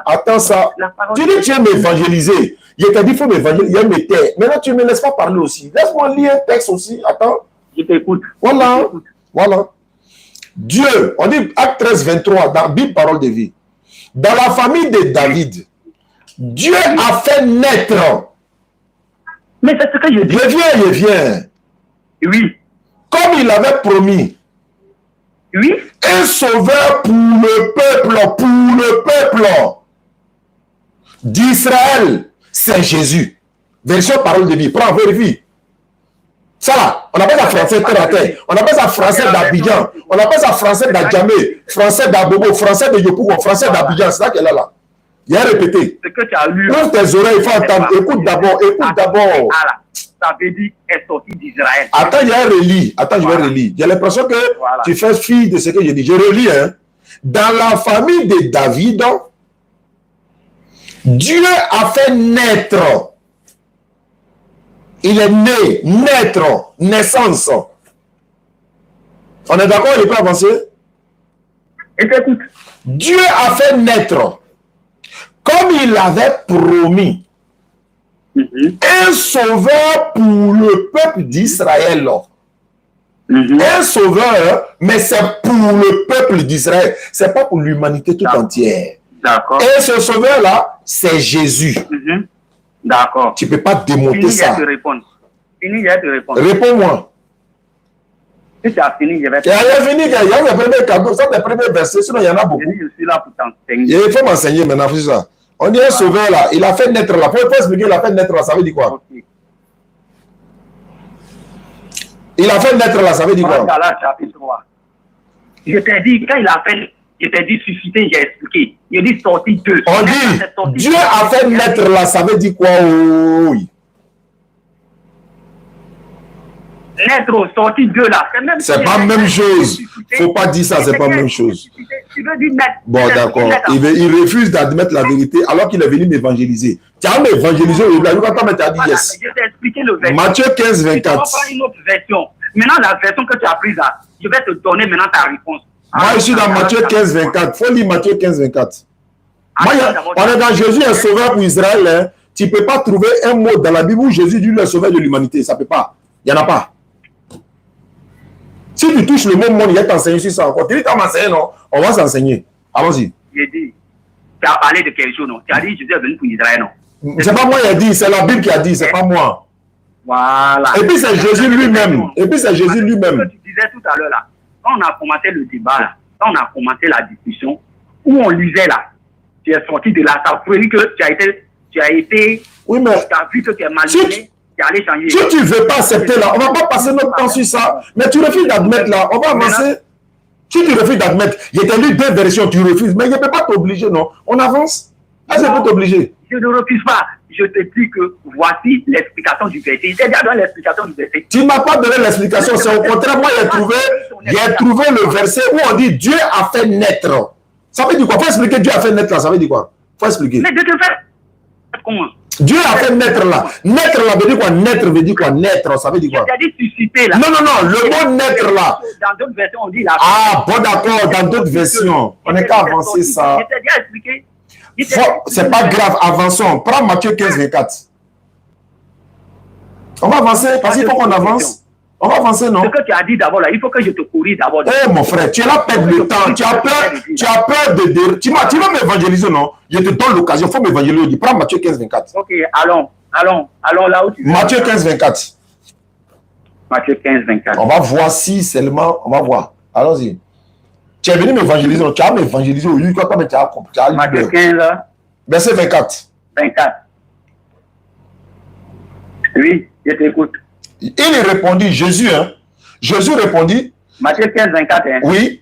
[SPEAKER 1] Attends ça. Tu dis que tu veux m'évangéliser. Je t'ai dit qu'il faut m'évangéliser. Il y a mes terres. Maintenant, tu ne me laisses pas parler aussi. Laisse-moi lire un texte aussi. Attends.
[SPEAKER 2] Je t'écoute.
[SPEAKER 1] Voilà. Dieu, on dit Acte 13, 23, dans Bible, parole de vie. Dans la famille de David, Dieu a fait naître.
[SPEAKER 2] Mais c'est ce que je dis.
[SPEAKER 1] Il vient.
[SPEAKER 2] Oui.
[SPEAKER 1] Comme il avait promis.
[SPEAKER 2] Oui.
[SPEAKER 1] Un sauveur pour le peuple d'Israël, c'est Jésus. Version parole de vie. Prends, vérifie. Ça là, on appelle ça français terre à terre. On appelle ça français d'Abidjan. On appelle ça français d'Adjamé. Français d'Abobo. Français de Yopougon. Français d'Abidjan. C'est là qu'elle est là. Il a répété.
[SPEAKER 2] Ce que tu as lu.
[SPEAKER 1] Ouvre tes oreilles, il faut entendre. Écoute d'abord.
[SPEAKER 2] Ça veut dire est sorti d'Israël.
[SPEAKER 1] Attends, il y a un relis. Attends, je vais relire. J'ai l'impression que tu fais fi de ce que je dis. Je relis, hein. Dans la famille de David, Dieu a fait naître. Il est né, naître, naissance. On est d'accord, il peut avancer?
[SPEAKER 2] Et t'écoute.
[SPEAKER 1] Dieu a fait naître, comme il avait promis, un sauveur pour le peuple d'Israël. Un sauveur, mais c'est pour le peuple d'Israël. C'est pas pour l'humanité tout entière.
[SPEAKER 2] D'accord.
[SPEAKER 1] Et ce sauveur-là, c'est Jésus.
[SPEAKER 2] D'accord.
[SPEAKER 1] Tu ne peux pas démonter ça.
[SPEAKER 2] Fini, je vais te répondre.
[SPEAKER 1] Réponds-moi.
[SPEAKER 2] Si tu as fini, je vais te
[SPEAKER 1] répondre. Il y a fini, il y a les premiers cadeaux, ça, les premiers versets, sinon il y en a beaucoup.
[SPEAKER 2] Je suis là pour t'enseigner.
[SPEAKER 1] Il faut m'enseigner maintenant, c'est ça. On dit un sauveur là, il a fait naître là. Faut expliquer, il a fait naître là, ça veut dire quoi? Okay. Il a fait naître là, ça veut dire quoi?
[SPEAKER 2] Chapitre 3. Je t'ai dit, quand il a fait, Je t'ai dit susciter, j'ai expliqué. Il dit sorti 2.
[SPEAKER 1] On dit, Dieu a fait naître là, ça veut dire quoi? Oui.
[SPEAKER 2] Naître, sorti 2 là.
[SPEAKER 1] C'est pas la même chose. Faut pas dire ça, c'est pas la même chose.
[SPEAKER 2] Tu veux dire naître.
[SPEAKER 1] Bon, d'accord. Il refuse d'admettre la vérité alors qu'il est venu m'évangéliser. Tu as m'évangélisé au début, quand tu as dit yes.
[SPEAKER 2] Je t'ai expliqué le verset.
[SPEAKER 1] Matthieu 15, 24.
[SPEAKER 2] Tu vas prendre une autre version. Maintenant, la version que tu as prise là, je vais te donner maintenant ta réponse.
[SPEAKER 1] Moi, je suis dans Matthieu 15, 24. Il faut lire Matthieu 15, 24. Moi, on est dans Jésus est sauveur pour Israël. Hein. Tu ne peux pas trouver un mot dans la Bible où Jésus dit le sauveur de l'humanité. Ça ne peut pas. Il n'y en a pas. Si tu touches le mot monde, il va t'enseigner sur ça encore. Tu dis, tu vas m'enseigner, non? On va s'enseigner. Allons-y.
[SPEAKER 2] J'ai dit, tu as parlé de quelque chose, non? Tu as dit, Jésus est venu pour Israël, non?
[SPEAKER 1] C'est pas moi qui a dit, c'est la Bible qui a dit, c'est pas moi.
[SPEAKER 2] Voilà.
[SPEAKER 1] Et puis c'est Jésus lui-même. Et puis c'est Jésus lui-même.
[SPEAKER 2] Ce que tu disais tout à l'heure, là, quand on a commencé le débat, là, quand on a commencé la discussion, où on lisait là, tu es sorti de là, ça prouve que tu as été,
[SPEAKER 1] oui, mais
[SPEAKER 2] tu as vu que tu es mal mené.
[SPEAKER 1] Si tu ne veux pas accepter là, on ne va pas passer notre temps sur ça. Mais tu refuses d'admettre là, on va avancer. Si tu refuses d'admettre, il y a lu 2 versions, tu refuses. Mais je ne peux pas t'obliger, non. On avance. Est-ce que je peux t'obliger?
[SPEAKER 2] Je ne refuse pas. Je te dis que voici l'explication du verset. Il t'a déjà donné l'explication du verset.
[SPEAKER 1] Tu ne m'as pas donné l'explication. C'est au contraire, moi j'ai trouvé le verset où on dit Dieu a fait naître. Ça veut dire quoi? Il faut expliquer Dieu a fait naître là. Ça veut dire quoi? Il faut expliquer.
[SPEAKER 2] Mais de te faire comment?
[SPEAKER 1] Dieu a fait naître là. Naître là veut dire quoi? Naître veut dire quoi? Naître, ça veut dire quoi?
[SPEAKER 2] Je t'ai dit susciter là.
[SPEAKER 1] Non, non, non, le mot naître là.
[SPEAKER 2] Dans d'autres versions, on dit là.
[SPEAKER 1] Ah, bon d'accord, dans d'autres versions. On n'est qu'à avancer ça.
[SPEAKER 2] Je t'ai déjà expliqué.
[SPEAKER 1] C'est pas grave, avançons. Prends Matthieu 15, 24. On va avancer, parce qu'il faut qu'on avance. On va avancer, non?
[SPEAKER 2] Ce que tu as dit d'abord là, il faut que je te corrige d'abord.
[SPEAKER 1] Eh mon frère, tu es là perdre le temps. Tu as peur de dire. Tu vas m'évangéliser, non? Je te donne l'occasion, il faut m'évangéliser. Prends Matthieu 15, 24.
[SPEAKER 2] Ok, allons là où tu veux.
[SPEAKER 1] Matthieu 15, 24.
[SPEAKER 2] Matthieu 15, 24.
[SPEAKER 1] On va voir si seulement, on va voir. Allons-y. Tu es venu m'évangéliser, tu as m'évangélisé au lieu quand tu as
[SPEAKER 2] Matthieu 15,
[SPEAKER 1] verset 24.
[SPEAKER 2] 24. Oui, je t'écoute.
[SPEAKER 1] Il répondit, Jésus, hein? Jésus répondit.
[SPEAKER 2] Matthieu 15, 24, hein?
[SPEAKER 1] Oui.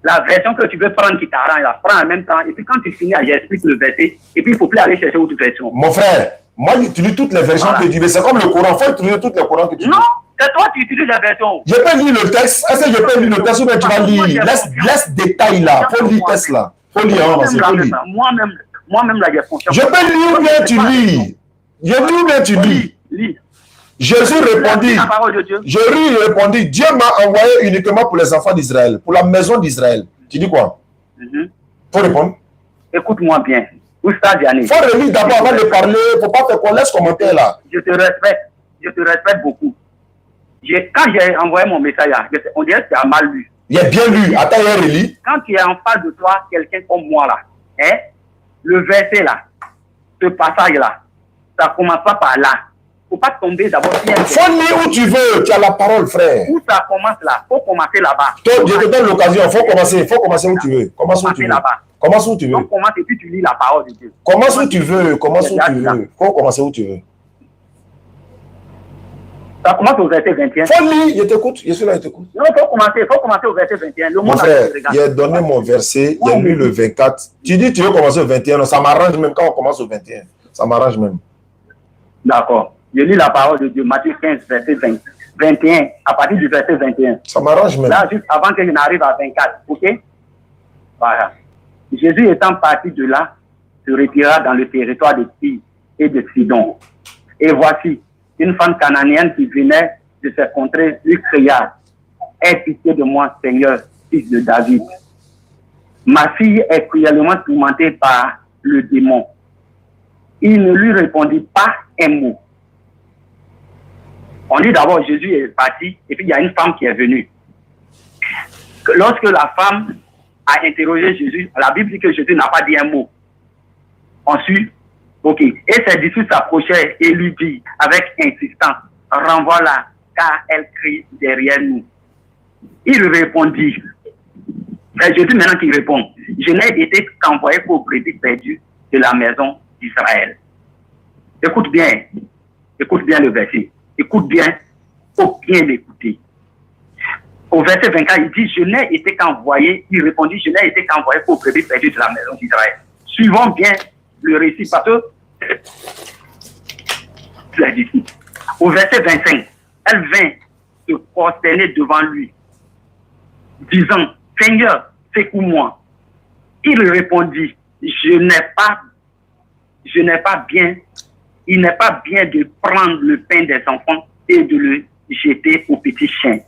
[SPEAKER 2] La version que tu veux prendre qui t'arrange, la prends en même temps. Et puis quand tu finis, j'explique le verset. Et puis il ne faut plus aller chercher autre version.
[SPEAKER 1] Mon frère, moi j'utilise toutes les versions que tu veux. C'est comme le Coran. Il faut utiliser toutes les Corans que tu veux.
[SPEAKER 2] Non, c'est toi qui utilises la version.
[SPEAKER 1] Je peux lire le texte. Est-ce que je peux lire le texte ou bien tu vas lire? Laisse détail là. Il faut lire le texte là. Il faut lire.
[SPEAKER 2] Moi-même, là, j'ai confiance.
[SPEAKER 1] Je peux lire ou bien tu lis? Je lis ou bien tu lis? Jésus répondit, Dieu m'a envoyé uniquement pour les enfants d'Israël, pour la maison d'Israël. Tu dis quoi? Faut répondre.
[SPEAKER 2] Écoute-moi bien.
[SPEAKER 1] Faut relire d'abord avant de parler. Faut pas qu'on laisse commenter là.
[SPEAKER 2] Je te respecte beaucoup. Quand j'ai envoyé mon message, on dirait que tu as mal lu.
[SPEAKER 1] Il est bien lu. Attends, il est relis.
[SPEAKER 2] Quand tu es en face de toi, quelqu'un comme moi là, hein, le verset là, ce passage là, ça commence pas par là. Faut pas tomber d'abord.
[SPEAKER 1] Faut lire où tu veux. Tu as la parole, frère.
[SPEAKER 2] Où ça commence là? Faut commencer là-bas.
[SPEAKER 1] Je te donne l'occasion. Faut commencer où tu veux. Commence où tu veux. Commence où tu veux.
[SPEAKER 2] Donc commence et puis tu lis la parole de Dieu.
[SPEAKER 1] Commence où tu veux. Commence où tu veux. Faut commencer où tu veux.
[SPEAKER 2] Ça commence au verset 21.
[SPEAKER 1] Faut lire. Je t'écoute. Je suis là, je t'écoute.
[SPEAKER 2] Non, faut commencer au verset 21.
[SPEAKER 1] Mon frère, il a donné mon verset. Il a lu le 24. Tu dis tu veux commencer au 21. Non, ça m'arrange même quand on commence au 21. Ça m'arrange même.
[SPEAKER 2] D'accord. Je lis la parole de Dieu, Matthieu 15, verset 21, à partir du verset 21.
[SPEAKER 1] Ça m'arrange même.
[SPEAKER 2] Là, juste avant que je n'arrive à 24, ok? Voilà. Jésus étant parti de là, se retira dans le territoire de Tyr et de Sidon. Et voici, une femme cananéenne qui venait de ces contrées lui cria, « Aie pitié de moi, Seigneur, fils de David. Ma fille est cruellement tourmentée par le démon. » Il ne lui répondit pas un mot. On dit d'abord Jésus est parti et puis il y a une femme qui est venue. Lorsque la femme a interrogé Jésus, la Bible dit que Jésus n'a pas dit un mot. Ensuite, ok. Et ses disciples s'approchaient et lui dit avec insistance, renvoie-la car elle crie derrière nous. Il répondit, c'est Jésus maintenant qui répond, je n'ai été qu'envoyé pour brebis perdues de la maison d'Israël. Écoute bien le verset. Écoute bien, il faut bien l'écouter. Au verset 24, il dit, je n'ai été qu'envoyé. Il répondit, je n'ai été qu'envoyé pour brebis perdues de la maison d'Israël. Suivons bien le récit parce que au verset 25, elle vint se prosterner devant lui, disant, Seigneur, secoue-moi. Il répondit, il n'est pas bien de prendre le pain des enfants et de le jeter aux petits chiens.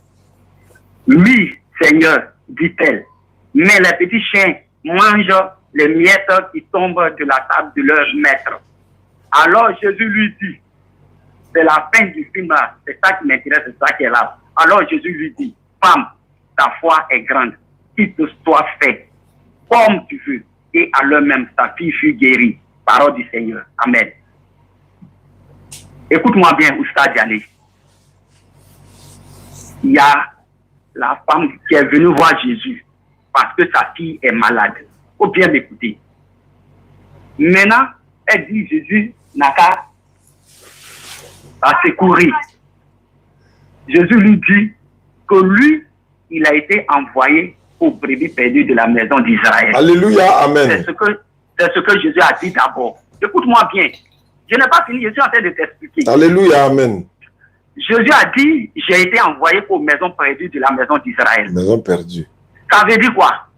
[SPEAKER 2] Oui, Seigneur, dit-elle, mais les petits chiens mangent les miettes qui tombent de la table de leur maître. Alors Jésus lui dit, c'est la fin du film là, c'est ça qui m'intéresse, c'est ça qui est là. Alors Jésus lui dit, femme, ta foi est grande, qu'il te soit fait comme tu veux. Et alors même sa fille fut guérie. Parole du Seigneur. Amen. Écoute-moi bien, Oustad Diané. Il y a la femme qui est venue voir Jésus parce que sa fille est malade. Il faut bien m'écouter. Maintenant, elle dit Jésus n'a qu'à secourir. Jésus lui dit que lui, il a été envoyé aux brebis perdues de la maison d'Israël.
[SPEAKER 1] Alléluia, amen.
[SPEAKER 2] C'est ce que Jésus a dit d'abord. Écoute-moi bien. Je n'ai pas fini, je suis en train de t'expliquer.
[SPEAKER 1] Alléluia, amen.
[SPEAKER 2] Jésus a dit, j'ai été envoyé aux maisons perdues de la maison d'Israël.
[SPEAKER 1] Maison perdue.
[SPEAKER 2] Ça veut dire quoi?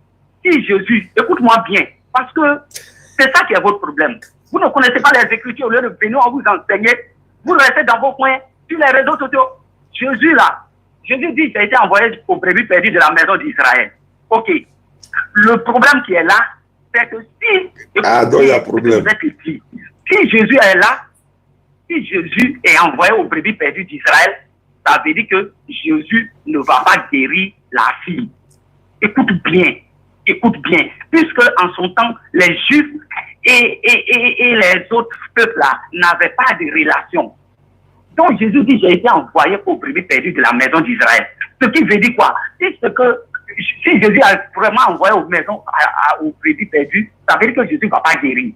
[SPEAKER 2] Si Jésus, écoute-moi bien, parce que c'est ça qui est votre problème. Vous ne connaissez pas les Écritures, au lieu de venir, on vous enseigner. Vous restez dans vos coins, sur les réseaux sociaux. Jésus dit, j'ai été envoyé aux brebis perdues de la maison d'Israël. Ok. Le problème qui est là, c'est que si...
[SPEAKER 1] donc il y a problème.
[SPEAKER 2] Si Jésus est là, si Jésus est envoyé aux brebis perdues d'Israël, ça veut dire que Jésus ne va pas guérir la fille. Écoute bien. Puisque en son temps, les Juifs et les autres peuples-là n'avaient pas de relation. Donc Jésus dit, j'ai été envoyé aux brebis perdues de la maison d'Israël. Ce qui veut dire quoi? Si Jésus a vraiment envoyé aux maisons, aux brebis perdues, ça veut dire que Jésus ne va pas guérir.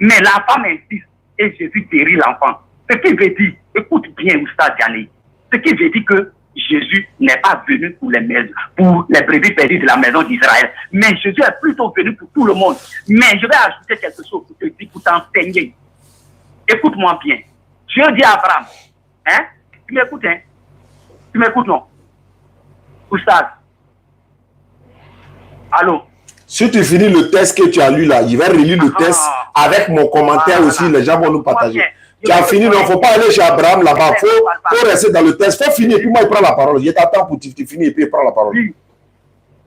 [SPEAKER 2] Mais la femme insiste et Jésus guérit l'enfant. Ce qui veut dire, écoute bien Oustad Diané, ce qui veut dire que Jésus n'est pas venu pour les brebis perdues de la maison d'Israël, mais Jésus est plutôt venu pour tout le monde. Mais je vais ajouter quelque chose pour te dire, pour t'enseigner. Écoute-moi bien. Dieu dit à Abraham, hein? Tu m'écoutes, hein? Tu m'écoutes, non? Oustad. Allô?
[SPEAKER 1] Si tu finis le test que tu as lu là, il va relire le test avec mon commentaire aussi, les gens vont nous partager. Tu as fini, il ne faut pas aller chez Abraham là-bas, il faut rester dans le test, il faut finir, et puis moi il prend la parole. Je t'attends pour tu finis et puis il prend la parole.
[SPEAKER 2] Oui.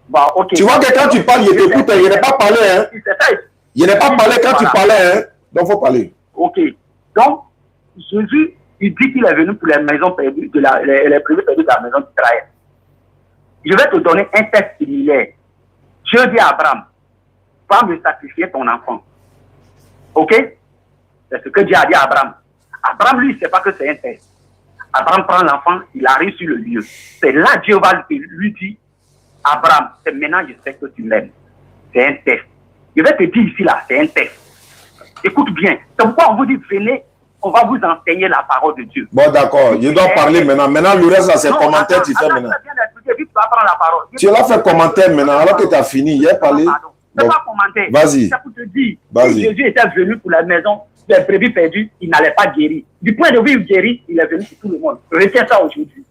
[SPEAKER 2] Bah, okay.
[SPEAKER 1] Tu vois que quand tu parles, il t'écoute, il n'est pas parlé, hein. Il n'est pas parlé quand tu parlais, hein. Donc il faut parler.
[SPEAKER 2] Ok. Donc, Jésus, il dit qu'il est venu pour les maisons perdues, les brebis perdues de la maison d'Israël. Je vais te donner un texte similaire. Dieu dit à Abraham, va me sacrifier ton enfant. Ok? C'est ce que Dieu a dit à Abraham. Abraham, lui, il ne sait pas que c'est un test. Abraham prend l'enfant, il arrive sur le lieu. C'est là Dieu va lui dire, Abraham, c'est maintenant je sais que tu m'aimes. C'est un test. Je vais te dire ici, là, c'est un test. Écoute bien. C'est pourquoi on vous dit, venez, on va vous enseigner la parole de Dieu.
[SPEAKER 1] Bon, d'accord. Je dois parler maintenant. Maintenant, le reste, là, c'est commentaire, tu fais maintenant. Tu l'as fait commentaire maintenant, alors que tu as fini. Il a parlé.
[SPEAKER 2] C'est pas commentaire.
[SPEAKER 1] Vas-y.
[SPEAKER 2] C'est pour te dire, si Jésus était venu pour la maison des brebis perdues, il n'allait pas guérir. Du point de vue guéri, il est venu pour tout le monde. Retiens ça aujourd'hui.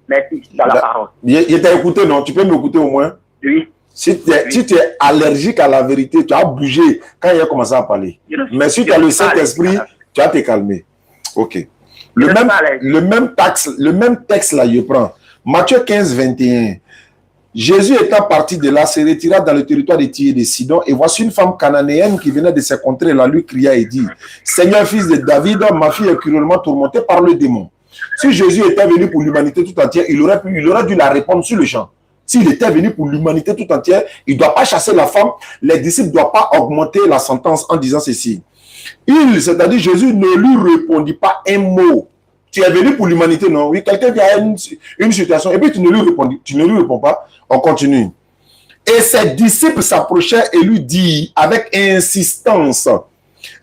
[SPEAKER 2] Merci, dans la parole.
[SPEAKER 1] Il t'a écouté, non? Tu peux m'écouter au moins?
[SPEAKER 2] Oui.
[SPEAKER 1] Si tu es allergique à la vérité, tu as bougé quand il a commencé à parler. Mais si tu as le Saint-Esprit, tu vas te calmer. Ok. Le même texte là, je prends. Matthieu 15, 21. Jésus étant parti de là, se retira dans le territoire de Tyr et de Sidon, et voici une femme cananéenne qui venait de ces contrées là, lui cria et dit, Seigneur, fils de David, ma fille est cruellement tourmentée par le démon. Si Jésus était venu pour l'humanité tout entière, il aurait dû la répondre sur le champ. S'il était venu pour l'humanité tout entière, il ne doit pas chasser la femme, les disciples ne doivent pas augmenter la sentence en disant ceci. C'est-à-dire Jésus ne lui répondit pas un mot. Tu es venu pour l'humanité, non? Oui, quelqu'un qui a une situation, et puis tu ne lui réponds pas, on continue. Et ses disciples s'approchaient et lui disent avec insistance,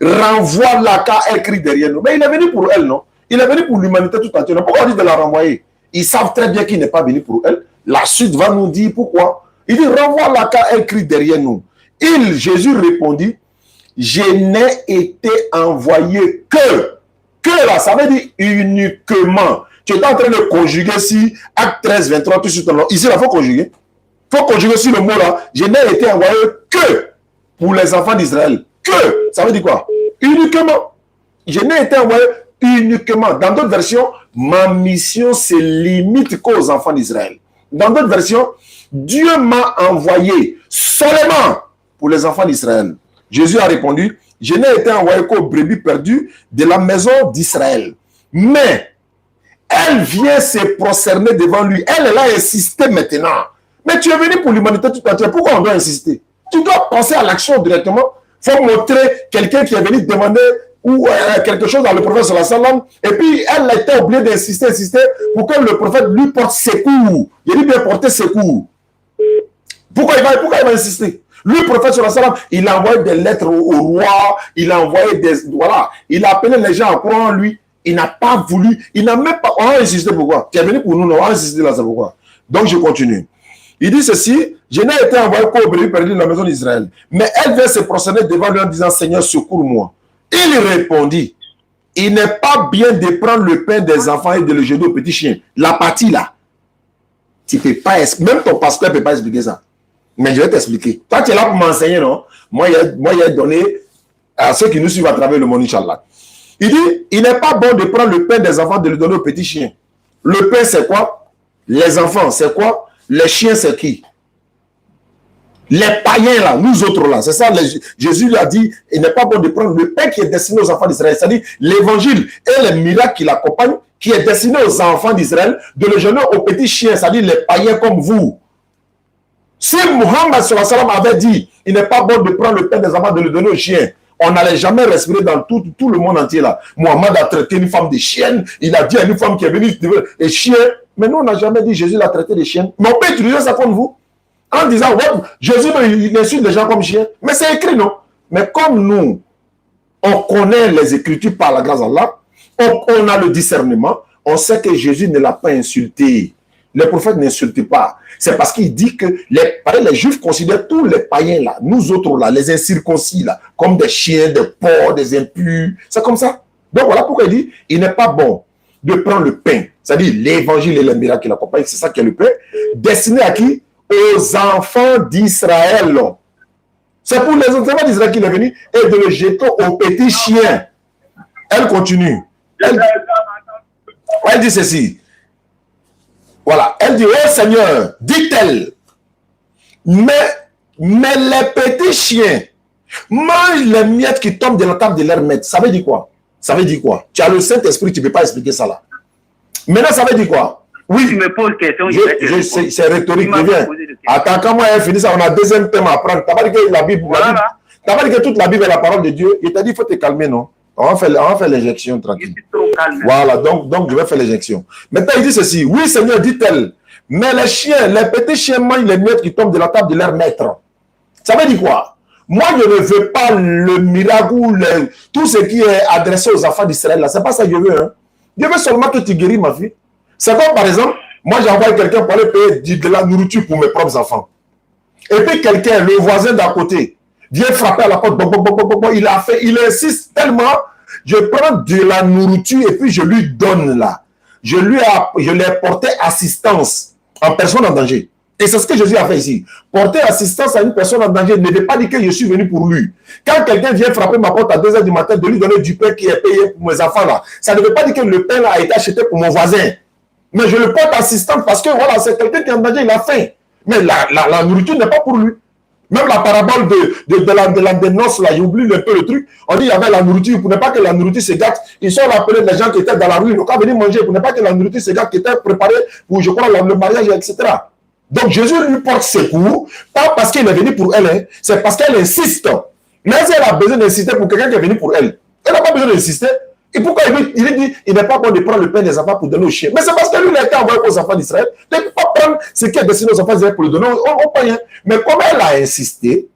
[SPEAKER 1] renvoie-la car elle crie derrière nous. Mais il est venu pour elle, non? Il est venu pour l'humanité tout entière. Pourquoi on dit de la renvoyer? Ils savent très bien qu'il n'est pas venu pour elle. La suite va nous dire pourquoi. Il dit, renvoie la car elle crie derrière nous. Jésus répondit, je n'ai été envoyé que là, ça veut dire uniquement. Tu es en train de conjuguer ici, acte 13, 23, tout sur ton nom. Ici, il faut conjuguer. Il faut conjuguer sur le mot là. Je n'ai été envoyé que pour les enfants d'Israël. Que, ça veut dire quoi? Uniquement. Je n'ai été envoyé uniquement. Dans d'autres versions, ma mission se limite qu'aux enfants d'Israël. Dans d'autres versions, Dieu m'a envoyé seulement pour les enfants d'Israël. Jésus a répondu, je n'ai été envoyé qu'aux brebis perdues de la maison d'Israël. Mais elle vient se prosterner devant lui. Elle a insisté maintenant. Mais tu es venu pour l'humanité tout entière. Pourquoi on doit insister? Tu dois penser à l'action directement. Il faut montrer quelqu'un qui est venu demander ou quelque chose à le prophète sallallahu alayhi wa sallam. Et puis elle a été obligée d'insister pour que le prophète lui porte secours. Il lui bien porter secours. Pourquoi il va insister? Lui, le prophète sallallahu alayhi wa sallam, il a envoyé des lettres au roi. Il a envoyé des... Voilà. Il a appelé les gens à croire en lui. Il n'a pas voulu, il n'a même pas... On a insisté pourquoi? Tu es venu pour nous, on a insisté là, c'est pourquoi. Donc je continue. Il dit ceci, je n'ai été envoyé qu'au brebis perdu de la maison d'Israël. Mais elle vient se prosterner devant lui en disant, Seigneur, secours-moi. Il répondit, il n'est pas bien de prendre le pain des enfants et de le jeter aux petits chiens. La partie là, tu ne peux pas expliquer, même ton pasteur ne peut pas expliquer ça. Mais je vais t'expliquer. Toi, tu es là pour m'enseigner, non? Moi, il a donné à ceux qui nous suivent à travers le monde, Inch'Allah. Il dit, il n'est pas bon de prendre le pain des enfants, de le donner aux petits chiens. Le pain, c'est quoi? Les enfants, c'est quoi? Les chiens, c'est qui? Les païens, là, nous autres, là. C'est ça, Jésus lui a dit, il n'est pas bon de prendre le pain qui est destiné aux enfants d'Israël. C'est-à-dire, l'évangile et les miracles qui l'accompagnent, qui est destiné aux enfants d'Israël, de le donner aux petits chiens, c'est-à-dire les païens comme vous. Si Muhammad sallallahu alayhi wa sallam avait dit, il n'est pas bon de prendre le pain des enfants, de le donner aux chiens, on n'allait jamais respirer dans tout le monde entier là. Muhammad a traité une femme de chienne. Il a dit à une femme qui est venue et chien. Mais nous, on n'a jamais dit Jésus l'a traité de chienne. Mais on peut utiliser ça comme vous. En disant, ouais, Jésus, il insulte les gens comme chiens. Mais c'est écrit, non? Mais comme nous, on connaît les Écritures par la grâce d'Allah, on a le discernement, on sait que Jésus ne l'a pas insulté. Les prophètes n'insultent pas. C'est parce qu'il dit que les Juifs considèrent tous les païens là, nous autres là, les incirconcis là, comme des chiens, des porcs, des impurs. C'est comme ça. Donc voilà pourquoi il dit, il n'est pas bon de prendre le pain, c'est-à-dire l'évangile et les miracles qui l'accompagnent, c'est ça qui est le pain, destiné à qui? Aux enfants d'Israël. C'est pour les enfants d'Israël qu'il est venu et de le jeter aux petits chiens. Elle continue. Elle dit ceci. Voilà, elle dit, oh Seigneur, dit-elle, mais les petits chiens mangent les miettes qui tombent de la table de leur maître. Ça veut dire quoi? Ça veut dire quoi? Tu as le Saint-Esprit, tu ne peux pas expliquer ça là. Maintenant, ça veut dire quoi? Oui,
[SPEAKER 2] tu me poses question,
[SPEAKER 1] c'est rhétorique, reviens. Attends, quand moi j'ai fini ça, on a un deuxième thème à apprendre. Tu n'as pas dit que la Bible, tu n'as pas dit que toute la Bible est la parole de Dieu. Il t'a dit, il faut te calmer, non? On va faire l'injection tranquille. Voilà, donc je vais faire l'injection. Maintenant, il dit ceci. Oui, Seigneur, dit-elle, mais les chiens, les petits chiens mangent les miettes qui tombent de la table de leur maître. Ça veut dire quoi? Moi, je ne veux pas le miracle ou tout ce qui est adressé aux enfants d'Israël. Ce n'est pas ça que je veux. Hein. Je veux seulement que tu guéris ma fille. C'est comme, par exemple, moi, j'envoie quelqu'un pour aller payer de la nourriture pour mes propres enfants. Et puis quelqu'un, le voisin d'à côté, vient frapper à la porte, il insiste tellement, je prends de la nourriture et puis je lui donne là. Je lui ai porté assistance en personne en danger. Et c'est ce que Jésus a fait ici. Porter assistance à une personne en danger ne veut pas dire que je suis venu pour lui. Quand quelqu'un vient frapper ma porte à 2 h du matin, de lui donner du pain qui est payé pour mes enfants là, ça ne veut pas dire que le pain là a été acheté pour mon voisin. Mais je le porte assistance parce que voilà, c'est quelqu'un qui est en danger, il a faim. Mais la nourriture n'est pas pour lui. Même la parabole de noces, là, j'oublie un peu le truc. On dit qu'il y avait la nourriture, pour ne pas que la nourriture se gâte. Ils sont appelés les gens qui étaient dans la rue, ils n'ont qu'à venir manger, pour ne pas que la nourriture se gâte, qui était préparée pour, je crois, le mariage, etc. Donc Jésus lui porte secours, pas parce qu'il est venu pour elle, hein, c'est parce qu'elle insiste. Mais si elle a besoin d'insister pour quelqu'un qui est venu pour elle, elle n'a pas besoin d'insister. Et pourquoi il dit il n'est pas bon de prendre le pain des enfants pour donner aux chiens? Mais c'est parce que lui, il a été envoyé aux enfants d'Israël. Il ne peut pas prendre ce qui est destiné aux enfants d'Israël pour le donner aux païens. Mais comme elle a insisté,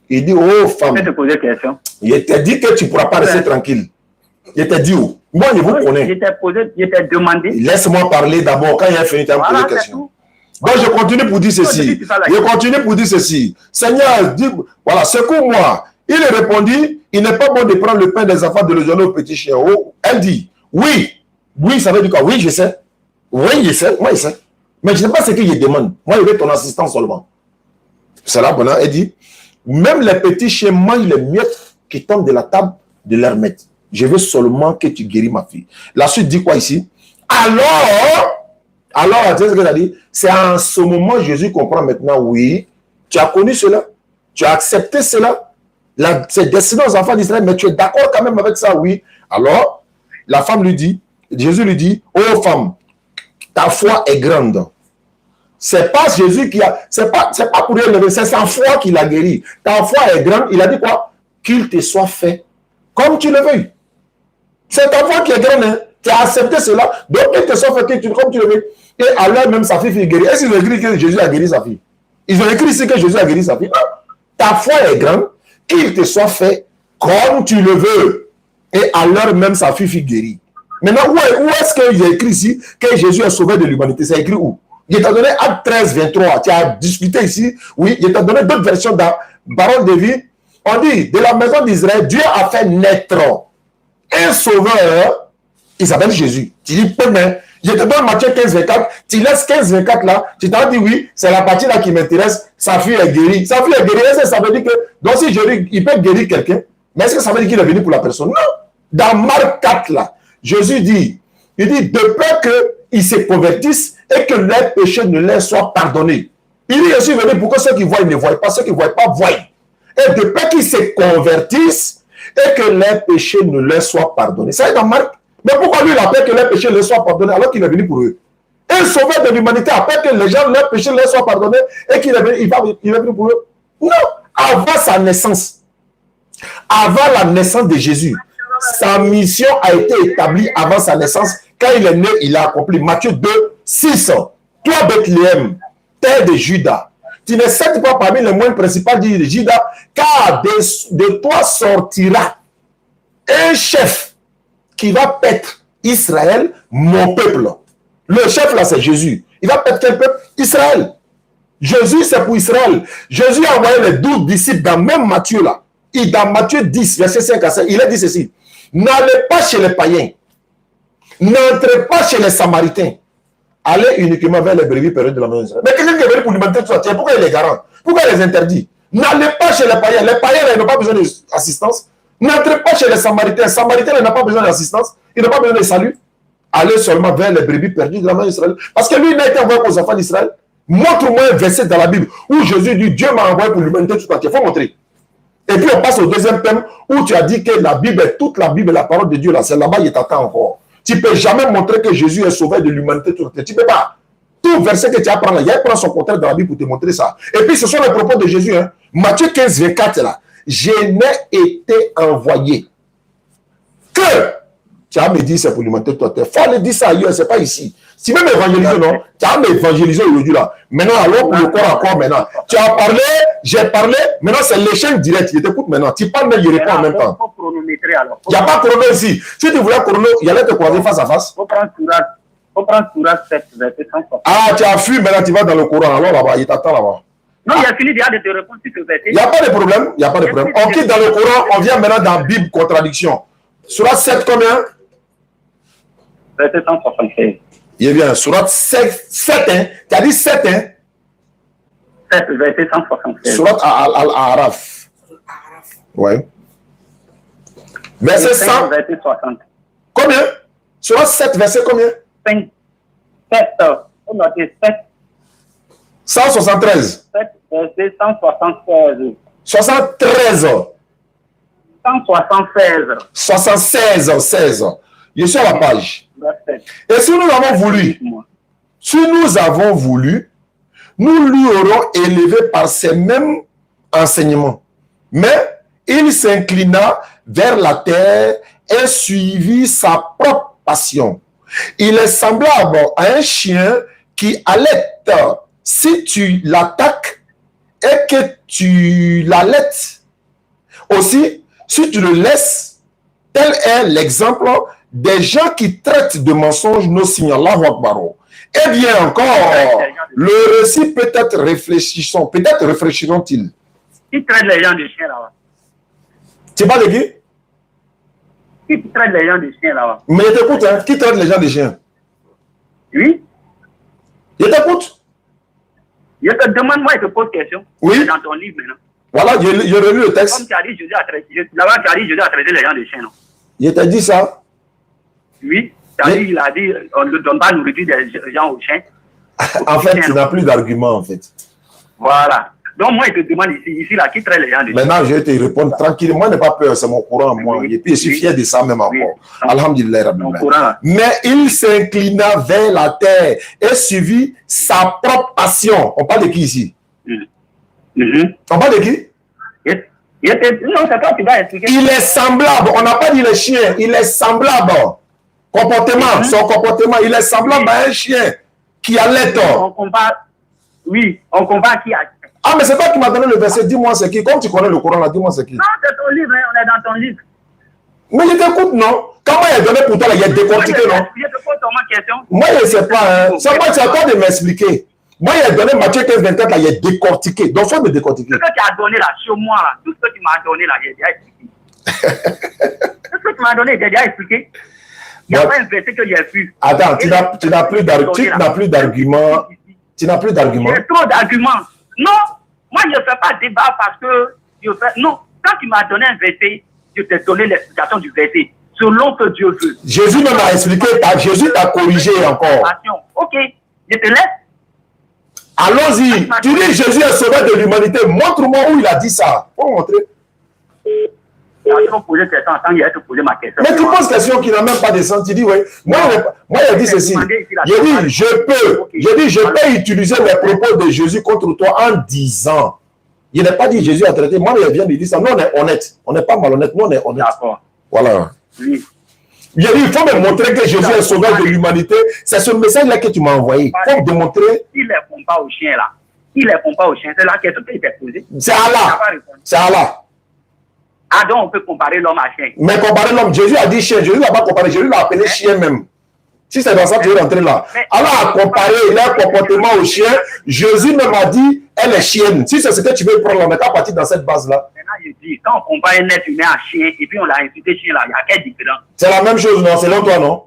[SPEAKER 1] il dit, oh femme,
[SPEAKER 2] je vais te poser une question.
[SPEAKER 1] Il t'a dit que tu ne pourras pas rester tranquille. Il t'a dit où? Moi, je vous connais.
[SPEAKER 2] Je t'ai demandé.
[SPEAKER 1] Laisse-moi parler d'abord. Quand il a fini, tu as posé une question. Donc je continue pour dire ceci. Je continue pour dire ceci. Seigneur, dis, voilà, secoue-moi. Il répondit, il n'est pas bon de prendre le pain des enfants de le donner aux petits chiens. Oh, elle dit, oui. Oui, ça veut dire quoi? Oui, je sais. Oui, je sais. Moi, je sais. Mais je ne sais pas ce qu'il demande. Moi, je veux ton assistance seulement. C'est là, pendant, elle dit, même les petits chiens mangent les miettes qui tombent de la table de leur maître. Je veux seulement que tu guéris ma fille. La suite dit quoi ici? Alors, tu sais ce que ça dit? C'est en ce moment Jésus comprend maintenant, oui, tu as connu cela, tu as accepté cela, c'est destiné aux enfants d'Israël, mais tu es d'accord quand même avec ça, oui. Alors, la femme lui dit, Jésus lui dit, oh femme, ta foi est grande. C'est pas Jésus qui a, c'est pas pour lui lever, c'est sa foi qui l'a guéri. Ta foi est grande, il a dit quoi? Qu'il te soit fait comme tu le veux. C'est ta foi qui est grande, hein? Tu as accepté cela, donc qu'il te soit fait comme tu le veux. Et alors même sa fille est guérie. Est-ce qu'ils ont écrit que Jésus a guéri sa fille? Ils ont écrit ici que Jésus a guéri sa fille. Non. Ta foi est grande, qu'il te soit fait comme tu le veux. Et alors même sa fille fut guérie. Maintenant, où est-ce qu'il y a écrit ici que Jésus est sauvé de l'humanité? C'est écrit où? Il t'a donné Acte 13, 23. Tu as discuté ici. Oui, il t'a donné d'autres versions dans Parole de vie. On dit, de la maison d'Israël, Dieu a fait naître un sauveur. Il s'appelle Jésus. Tu dis, mais je te donne Matthieu 15, 24. Tu laisses 15, 24 là. Tu t'as dit, oui, c'est la partie là qui m'intéresse. Sa fille est guérie. Sa fille est guérie. Est-ce que ça veut dire que, donc si Jésus, il peut guérir quelqu'un, mais est-ce que ça veut dire qu'il est venu pour la personne? Non. Dans Marc 4 là, Jésus dit, il dit, de peur qu'ils se convertissent et que leurs péchés ne leur soient pardonnés. Il dit, je suis venu pour que ceux qui voient, ils ne voient pas, ceux qui ne voient pas, voient. Et de peur qu'ils se convertissent et que leurs péchés ne leur soient pardonnés. Ça est dans Marc. Mais pourquoi lui, il a peur que leurs péchés leur soient pardonnés alors qu'il est venu pour eux? Un sauveur de l'humanité a peur que les gens, leurs péchés leur soient pardonnés et qu'il est venu pour eux? Non. Avant sa naissance, avant la naissance de Jésus, sa mission a été établie avant sa naissance. Quand il est né, il a accompli. Matthieu 2, 6. Toi, Bethléem, terre de Juda, tu ne sais pas parmi les moines principaux de Juda, car de toi sortira un chef qui va paître Israël, mon peuple. Le chef là, c'est Jésus. Il va paître quel peuple? Israël. Jésus, c'est pour Israël. Jésus a envoyé les 12 disciples dans même Matthieu là. Et dans Matthieu 10, verset 5 à 7, il a dit ceci. N'allez pas chez les païens. N'entrez pas chez les Samaritains. Allez uniquement vers les brebis perdus de la maison d'Israël. Mais quelqu'un qui est venu pour lui mentir tout ça, pourquoi il les garant? Pourquoi il les interdit? N'allez pas chez les païens. Les païens, ils n'ont pas besoin d'assistance. N'entrez pas chez les Samaritains. Les Samaritains n'ont pas besoin d'assistance. Ils n'ont pas besoin de salut. Allez seulement vers les brebis perdus de la maison d'Israël. Parce que lui, il n'a été envoyé aux enfants d'Israël. Montre-moi un verset dans la Bible où Jésus dit Dieu m'a envoyé pour l'humanité tout entière. Il faut montrer. Et puis on passe au deuxième thème où tu as dit que la Bible, toute la Bible, la parole de Dieu, là, c'est là-bas, il t'attend encore. Tu ne peux jamais montrer que Jésus est sauvé de l'humanité tout entière. Tu ne peux pas. Tout verset que tu apprends là, il y a prendre son contraire dans la Bible pour te montrer ça. Et puis ce sont les propos de Jésus. Hein. Matthieu 15, 24 là. Je n'ai été envoyé que. Tu as me dit c'est pour l'humanité tout entière. Il faut aller dire ça ailleurs, ce n'est pas ici. Si même évangéliser, non, tu as m'évangélisé aujourd'hui là. Maintenant, alors pour le corps à corps maintenant. Tu as parlé, j'ai parlé, maintenant c'est l'échelle directe. Je t'écoute maintenant. Tu parles, mais il répond en même temps. Il n'y a pas de chrono ici. Si tu voulais chrono, il allait te croiser face à face.
[SPEAKER 2] Faut prendre Surat 7, verset 160.
[SPEAKER 1] Ah, tu as fui, maintenant tu vas dans le Coran. Alors là-bas, il t'attend là-bas.
[SPEAKER 2] Non, il a fini déjà de te répondre sur ce verset.
[SPEAKER 1] Il n'y a pas de problème. Il n'y a pas de problème. On quitte dans le Coran, on vient maintenant dans la Bible, contradiction. Surat 7, combien?
[SPEAKER 2] Verset 176.
[SPEAKER 1] Il est bien. Surat 7, hein? Tu as dit 7, hein?
[SPEAKER 2] 7, verset 176.
[SPEAKER 1] Surat Al-Araf. Ouais. Verset 100.
[SPEAKER 2] Verset 60.
[SPEAKER 1] Combien? Surat 7, verset combien?
[SPEAKER 2] 5. 7. On a dit 7.
[SPEAKER 1] 173.
[SPEAKER 2] 7, verset 176.
[SPEAKER 1] 73.
[SPEAKER 2] 176.
[SPEAKER 1] 76, 16. Je suis à la page. Et si nous avons voulu, nous lui aurons élevé par ces mêmes enseignements. Mais il s'inclina vers la terre et suivit sa propre passion. Il est semblable à un chien qui allait. Si tu l'attaques et que tu l'allaites, aussi, si tu le laisses, tel est l'exemple des gens qui traitent de mensonges nos signes, Allahu Akbar, Eh bien encore, le récit peut-être réfléchissons. Peut-être réfléchiront-ils.
[SPEAKER 2] Qui traite les gens de chiens là-bas?
[SPEAKER 1] Tu parles de qui?
[SPEAKER 2] Qui traite les gens de chiens là-bas?
[SPEAKER 1] Mais je t'écoute, hein? Qui traite les gens des chiens?
[SPEAKER 2] Oui.
[SPEAKER 1] Je t'écoute.
[SPEAKER 2] Je te demande, moi, je te pose question.
[SPEAKER 1] Oui.
[SPEAKER 2] C'est dans ton livre maintenant.
[SPEAKER 1] Voilà, je relis le
[SPEAKER 2] Comme
[SPEAKER 1] texte.
[SPEAKER 2] tu as dit, Jésus a traité, là-bas, tu as dit, Jésus a traité les gens de chiens, non?
[SPEAKER 1] Je t'ai dit ça.
[SPEAKER 2] Oui. Tu as dit, il a dit, on ne donne pas nourriture des gens aux chiens.
[SPEAKER 1] En fait, tu n'as plus d'argument, en fait.
[SPEAKER 2] Voilà. Donc, moi, je te demande ici là, qui traite les gens de chiens?
[SPEAKER 1] Maintenant, je vais te répondre tranquillement. Moi, n'ai pas peur, c'est mon courant, moi.
[SPEAKER 2] Oui.
[SPEAKER 1] Et puis, je suis fier de ça même encore.
[SPEAKER 2] Oui.
[SPEAKER 1] Alhamdulillah, Rabbil
[SPEAKER 2] Mon
[SPEAKER 1] Alamin.
[SPEAKER 2] courant, là.
[SPEAKER 1] Mais il s'inclina vers la terre et suivit sa propre passion. On parle de qui ici? On parle de qui?
[SPEAKER 2] Non, c'est toi qui vas expliquer.
[SPEAKER 1] Il est semblable. On n'a pas dit le chien. Il est semblable. Comportement, son comportement, il est semblable à un chien qui allait tort.
[SPEAKER 2] On compare. Oui, on compare qui a.
[SPEAKER 1] Ah, mais c'est toi qui m'as donné le verset. Dis-moi c'est qui. Comme tu connais le Coran là, dis-moi c'est qui.
[SPEAKER 2] Non, c'est ton livre, hein, on est dans ton livre.
[SPEAKER 1] Mais je t'écoute, non? Quand moi, il est donné pour toi, là, il est décortiqué, non?
[SPEAKER 2] Je te pose seulement question.
[SPEAKER 1] Moi, je ne sais pas. Hein. C'est moi, c'est à toi de m'expliquer. Moi, il a donné Matthieu 15, 24, là, il est décortiqué. Donc, il faut me décortiquer.
[SPEAKER 2] Ce que tu as donné là, sur moi, là, tout ce que tu m'as donné là, j'ai déjà expliqué. Tout ce que tu m'as donné, j'ai déjà expliqué. Il n'y a pas un verset que j'ai vu.
[SPEAKER 1] Attends, tu n'as plus d'argument. Tu n'as plus d'argument.
[SPEAKER 2] J'ai trop d'arguments. Non, moi, je ne fais pas débat parce que je fais. Non, quand tu m'as donné un verset, je t'ai donné l'explication du verset, selon que Dieu veut.
[SPEAKER 1] Jésus même a expliqué, Jésus t'a corrigé encore.
[SPEAKER 2] Ok, je te laisse.
[SPEAKER 1] Allons-y. Tu dis Jésus est sauveur de l'humanité. Montre-moi où il a dit ça. Faut montrer.
[SPEAKER 2] Tu as trop posé question en tant qu'il a te poser ma question.
[SPEAKER 1] Mais tu poses question qui n'a même pas de sens. Tu dis, oui. Moi, il a dit ceci. Je dis, je peux utiliser les propos de Jésus contre toi en disant. Il n'a pas dit Jésus a traité. Moi, il vient de dire ça. Nous, on est honnête. On n'est pas malhonnête. Nous, on est honnête.
[SPEAKER 2] D'accord.
[SPEAKER 1] Voilà.
[SPEAKER 2] Oui.
[SPEAKER 1] Il faut me montrer que Jésus est sauveur de l'humanité. C'est ce message-là que tu m'as envoyé. Il faut me démontrer.
[SPEAKER 2] Il ne répond pas aux chiens là. Il ne répond pas aux chiens. C'est la question qu'il t'a posée.
[SPEAKER 1] C'est Allah. C'est Allah.
[SPEAKER 2] Ah, donc on peut comparer l'homme à chien.
[SPEAKER 1] Mais comparer l'homme, Jésus a dit chien. Jésus n'a pas comparé. Jésus l'a appelé chien même. Si c'est dans ça que tu veux rentrer là. Allah a comparé leur comportement au chien. Jésus même a dit, elle est chienne. Si c'est ce que tu veux prendre, on est à partir dans cette base-là.
[SPEAKER 2] Maintenant, je dis, quand on compare un être humain à chien et puis on l'a insulté chien là, il y a quelle différence?
[SPEAKER 1] C'est la même chose, non? Selon toi, non?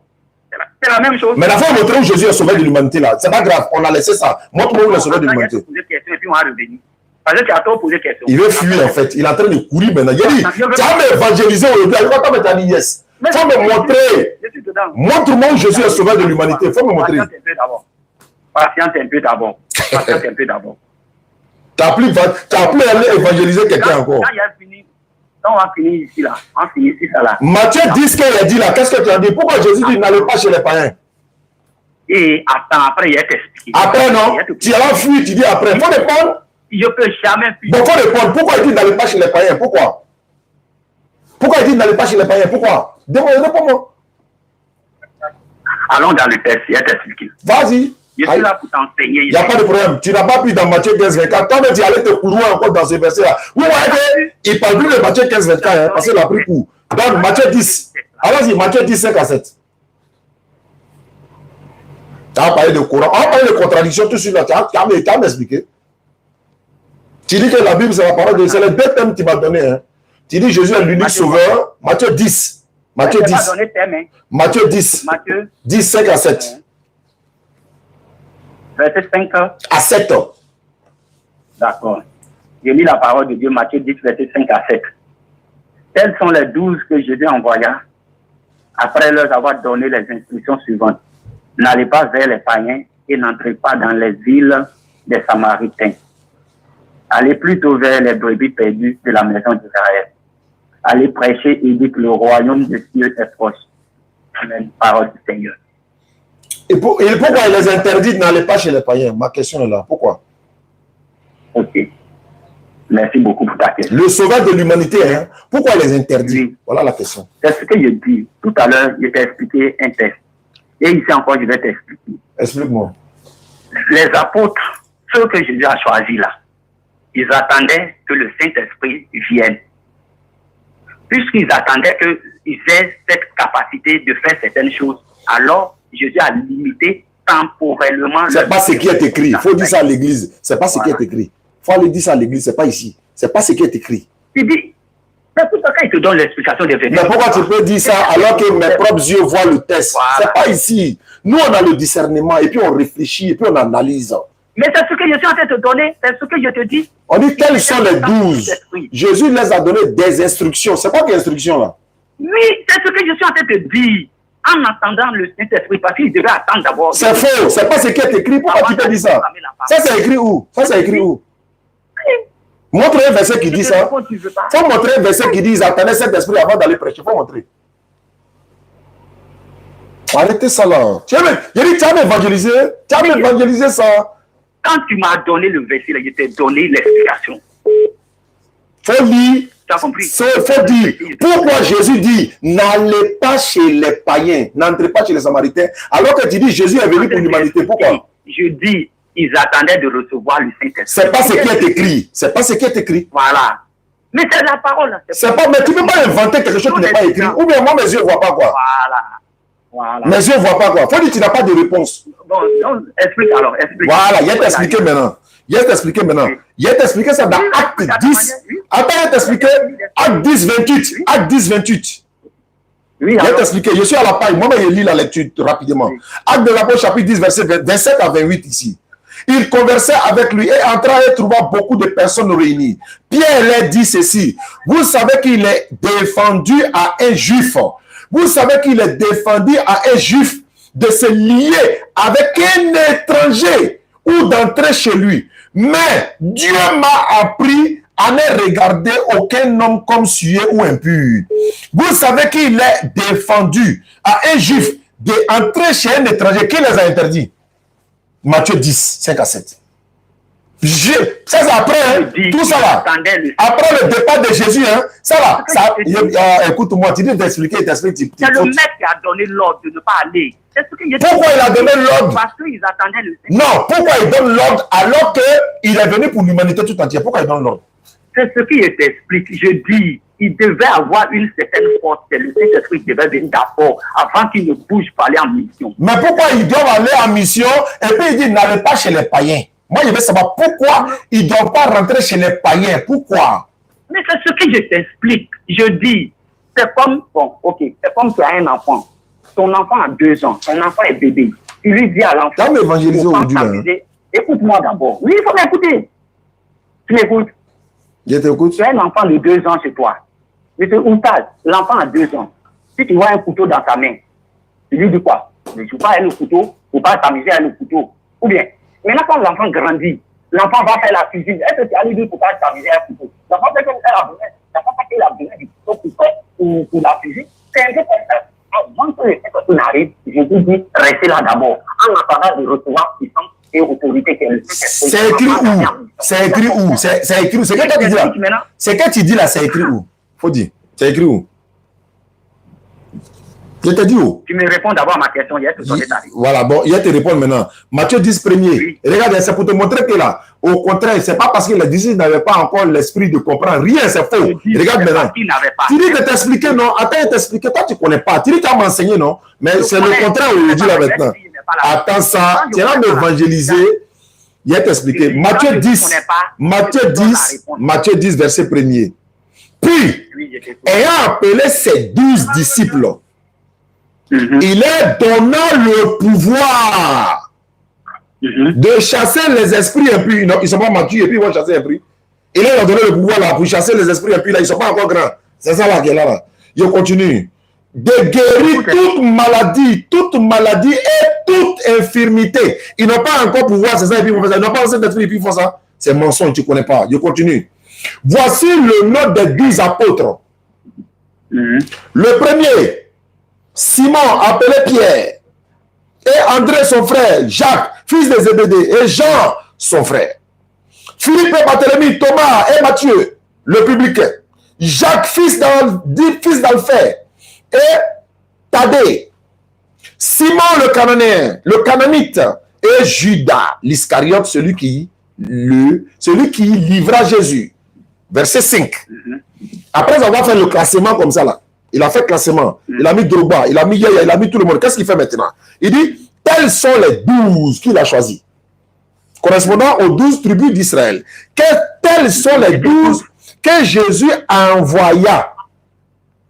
[SPEAKER 2] C'est la même chose.
[SPEAKER 1] Mais la fois, on montre où Jésus est sauveur de l'humanité là. C'est pas grave, on a laissé ça. Montre-moi où il est sauveur de l'humanité.
[SPEAKER 2] Et puis on va revenir. Parce que tu as trop posé question.
[SPEAKER 1] Il veut fuir en fait. Il est en train de courir maintenant. Il dit, tu as m'évangéliser aujourd'hui. Il va pas me dire yes. Il faut me montrer. Montre-moi où Jésus est sauveur de l'humanité. Il faut me montrer.
[SPEAKER 2] Patiente un peu d'abord. Patiente un peu d'abord.
[SPEAKER 1] Tu n'as plus aller évangéliser quelqu'un encore.
[SPEAKER 2] Quand il a fini, on va finir ici là. On finit ici ça là.
[SPEAKER 1] Matthieu 10, qu'il a dit là, qu'est-ce que tu as dit? Pourquoi Jésus dit n'allez pas chez les païens?
[SPEAKER 2] Et attends, après il a expliqué.
[SPEAKER 1] Après non? Tu as fui, tu dis après. Il faut répondre.
[SPEAKER 2] Je ne peux jamais fuir.
[SPEAKER 1] Bon, il faut répondre. Pourquoi il dit n'allez pas chez les païens? Pourquoi? Pourquoi il dit n'allez pas chez les païens? Pourquoi? Réponds-moi.
[SPEAKER 2] Allons dans le texte, il a expliqué.
[SPEAKER 1] Vas-y.
[SPEAKER 2] Je suis là pour t'enseigner.
[SPEAKER 1] Il n'y a pas de problème. Tu n'as pas pu dans Matthieu 15, 24. Toi-même, tu allais te courir encore dans ce verset-là. Oui, il ne parle plus de Matthieu 15, 24, hein, parce qu'il a pris court. Donc, Matthieu 10. Allons-y, Matthieu 10, 5 à 7. Tu as parlé de Coran. On a parlé de contradiction tout de suite là. Tu as m'expliqué. Tu dis que la Bible, c'est la parole de Dieu. C'est les deux thèmes que tu m'as donné. Hein. Tu dis Jésus est l'unique sauveur. Matthieu 10. Matthieu 10. Matthieu 10.
[SPEAKER 2] Matthieu
[SPEAKER 1] 10, 5 à 7.
[SPEAKER 2] Verset 5
[SPEAKER 1] à 7.
[SPEAKER 2] D'accord. J'ai mis la parole de Dieu, Matthieu 10, verset 5 à 7. Tels sont les 12 que Jésus envoya après leur avoir donné les instructions suivantes. N'allez pas vers les païens et n'entrez pas dans les villes des Samaritains. Allez plutôt vers les brebis perdues de la maison d'Israël. Allez prêcher et dites que le royaume de Dieu est proche. Amen. Parole du Seigneur.
[SPEAKER 1] Et pourquoi il les interdit n'allez pas chez les païens? Ma question est là. Pourquoi?
[SPEAKER 2] Ok. Merci beaucoup pour ta question.
[SPEAKER 1] Le sauveur de l'humanité, hein? Pourquoi il les interdit?
[SPEAKER 2] Oui.
[SPEAKER 1] Voilà la question.
[SPEAKER 2] C'est ce que je dis. Tout à l'heure, je t'ai expliqué un texte. Et ici encore, je vais t'expliquer.
[SPEAKER 1] Explique-moi.
[SPEAKER 2] Les apôtres, ceux que Jésus a choisis là, ils attendaient que le Saint-Esprit vienne. Puisqu'ils attendaient qu'ils aient cette capacité de faire certaines choses, alors Jésus a limité temporellement.
[SPEAKER 1] C'est pas ce qui est écrit. Il faut dire ça à l'église. C'est pas ce qui est écrit. Il faut aller dire ça à l'église. C'est pas ici. C'est pas ce qui est écrit.
[SPEAKER 2] Il dit, mais pourquoi il te donne l'explication des vérités?
[SPEAKER 1] Mais pourquoi tu peux dire ça alors que mes propres yeux voient le test? C'est pas ici. Nous, on a le discernement et puis on réfléchit et puis on analyse.
[SPEAKER 2] Mais c'est ce que je suis en train de te donner. C'est ce que je te dis.
[SPEAKER 1] On dit quels sont les 12. Jésus les a donné des instructions. C'est quoi quelle instruction là?
[SPEAKER 2] Oui, c'est ce que je suis en train de te dire. En attendant le Saint-Esprit, parce qu'il devait attendre d'abord.
[SPEAKER 1] C'est faux. C'est pas ce qui est écrit. Pourquoi tu peux dire ça? Ça, c'est écrit où? Ça, c'est écrit où? Montre un verset qui dit ça. Il faut montrer un verset qui dit ils attendaient cet esprit avant d'aller prêcher. Il faut montrer. Arrêtez ça là. Tu as évangélisé. Tu as évangélisé ça.
[SPEAKER 2] Quand tu m'as donné le verset, là, je t'ai donné l'explication.
[SPEAKER 1] Faut lire.
[SPEAKER 2] Tu as compris?
[SPEAKER 1] Faut dire. Pourquoi Jésus dit n'allez pas chez les païens, n'entrez pas chez les Samaritains, alors que tu dis Jésus est venu pour l'humanité. Pourquoi?
[SPEAKER 2] Je dis, ils attendaient de recevoir le Saint-Esprit.
[SPEAKER 1] C'est pas ce qui est écrit. C'est pas ce qui est écrit.
[SPEAKER 2] Voilà. Mais c'est la parole.
[SPEAKER 1] C'est pas, mais tu ne peux pas inventer quelque chose qui n'est pas écrit. Ou bien moi, mes yeux ne voient pas quoi.
[SPEAKER 2] Voilà.
[SPEAKER 1] Mes yeux ne voient pas quoi. Faut dire que tu n'as pas de réponse.
[SPEAKER 2] Bon, explique alors. Explique.
[SPEAKER 1] Voilà, il va t'expliquer maintenant. Il va t'expliquer maintenant. Il va t'expliquer ça dans Acte 10. Attends, il va t'expliquer Acte 10, 28. Acte 10, 28.
[SPEAKER 2] Oui,
[SPEAKER 1] il va t'expliquer. Je suis à la page. Moi-même, je lis la lecture rapidement. Oui. Acte de l'Apôtre, chapitre 10, verset 27 à 28 ici. Il conversait avec lui et entra et trouva beaucoup de personnes réunies. Pierre leur dit ceci. Vous savez qu'il est défendu à un juif. Vous savez qu'il est défendu à un juif de se lier avec un étranger ou d'entrer chez lui. Mais Dieu m'a appris à ne regarder aucun homme comme sujet ou impur. Vous savez qu'il est défendu à un juif d'entrer chez un étranger. Qui les a interdits? Matthieu 10, 5 à 7. Ça c'est après, hein, tout ça là. Après le départ de Jésus, hein, ça là. Écoute-moi, tu dois t'expliquer, t'expliques.
[SPEAKER 2] C'est le maître qui a donné l'ordre de ne pas aller.
[SPEAKER 1] Pourquoi il a donné l'ordre?
[SPEAKER 2] Parce qu'ils attendaient le Seigneur.
[SPEAKER 1] Non, pourquoi il donne l'ordre alors qu'il est venu pour l'humanité tout entière? Pourquoi il donne l'ordre?
[SPEAKER 2] C'est ce qui t'explique. Je dis, il devait avoir une certaine force. C'est le Saint-Esprit qui devait venir d'abord avant qu'il ne bouge pour aller en mission.
[SPEAKER 1] Mais pourquoi ils doivent aller en mission et puis il dit n'allez pas chez les païens? Moi, je veux savoir pourquoi ils ne doivent pas rentrer chez les païens. Pourquoi?
[SPEAKER 2] Mais c'est ce que je t'explique. Je dis, c'est comme, bon, ok, c'est comme tu as un enfant. Ton enfant a 2 ans. Ton enfant est bébé. Tu lui dis à l'enfant.
[SPEAKER 1] Tu vas m'évangéliser aujourd'hui. Hein?
[SPEAKER 2] Écoute-moi d'abord. Oui, il faut m'écouter. Tu m'écoutes?
[SPEAKER 1] Je t'écoute.
[SPEAKER 2] Tu as un enfant de 2 ans chez toi. Mais tu parles. L'enfant a 2 ans. Si tu vois un couteau dans ta main, tu lui dis quoi? Ne joue pas avec le couteau, ou pas t'amuser avec le couteau. Ou bien, maintenant quand l'enfant grandit, l'enfant va faire la cuisine. Est-ce que tu as lui dit pour pas t'amuser avec le couteau? L'enfant fait comme ça, l'enfant fait qu'il a besoin du couteau pour la cuisine. C'est un peu comme ça. Avant que le Saint-Esprit n'arrive, je vous dis, restez là d'abord. En attendant de recevoir puissance et autorité.
[SPEAKER 1] C'est écrit où? C'est écrit où? C'est écrit où? C'est que tu dis là? C'est que tu dis là, c'est écrit où? Faut dire. C'est écrit où? Je te dis où?
[SPEAKER 2] Tu me réponds d'abord à ma question.
[SPEAKER 1] Voilà, bon, il te répondre maintenant. Matthieu 10, premier. Oui. Regarde, c'est pour te montrer que là, au contraire, c'est pas parce que les disciples n'avaient pas encore l'esprit de comprendre. Rien, c'est faux. Regarde maintenant. Tu dis de t'expliquer, non? Attends, de t'expliquer. Toi, tu ne connais pas. Tu dis que tu vas m'enseigner, non? Mais c'est le contraire où je dis là maintenant. Attends ça. Tu vas m'évangéliser. Il va t'expliquer. Matthieu 10. Matthieu 10, verset premier. Puis, ayant appelé ses 12 disciples, il est donnant le pouvoir de chasser les esprits impurs. Ils ne sont pas matures et puis ils vont chasser les esprits. Il leur a donné le pouvoir là pour chasser les esprits impurs. Là, ils ne sont pas encore grands. C'est ça là qui est là. Je continue. De guérir toute maladie et toute infirmité. Ils n'ont pas encore pouvoir, c'est ça, et puis ils vont faire ça. Ils n'ont pas cet esprit et puis ils font ça. C'est mensonge, tu ne connais pas. Je continue. Voici le nom des 12 apôtres. Le premier, Simon, appelé Pierre, et André, son frère, Jacques, fils de Zébédée, et Jean, son frère. Philippe et Barthélemy, Thomas et Matthieu, le publicain. Jacques, fils d'Alphée, et Thaddée. Simon, le Cananéen, et Judas, l'Iscariote, celui qui livra Jésus. Verset 5. Après avoir fait le classement comme ça là, il a fait classement, il a mis Drogba, il a mis Yaya, il a mis tout le monde. Qu'est-ce qu'il fait maintenant? Il dit, tel tels sont les 12 qu'il a choisis, correspondant aux 12 tribus d'Israël. Tels sont les 12 que Jésus envoya.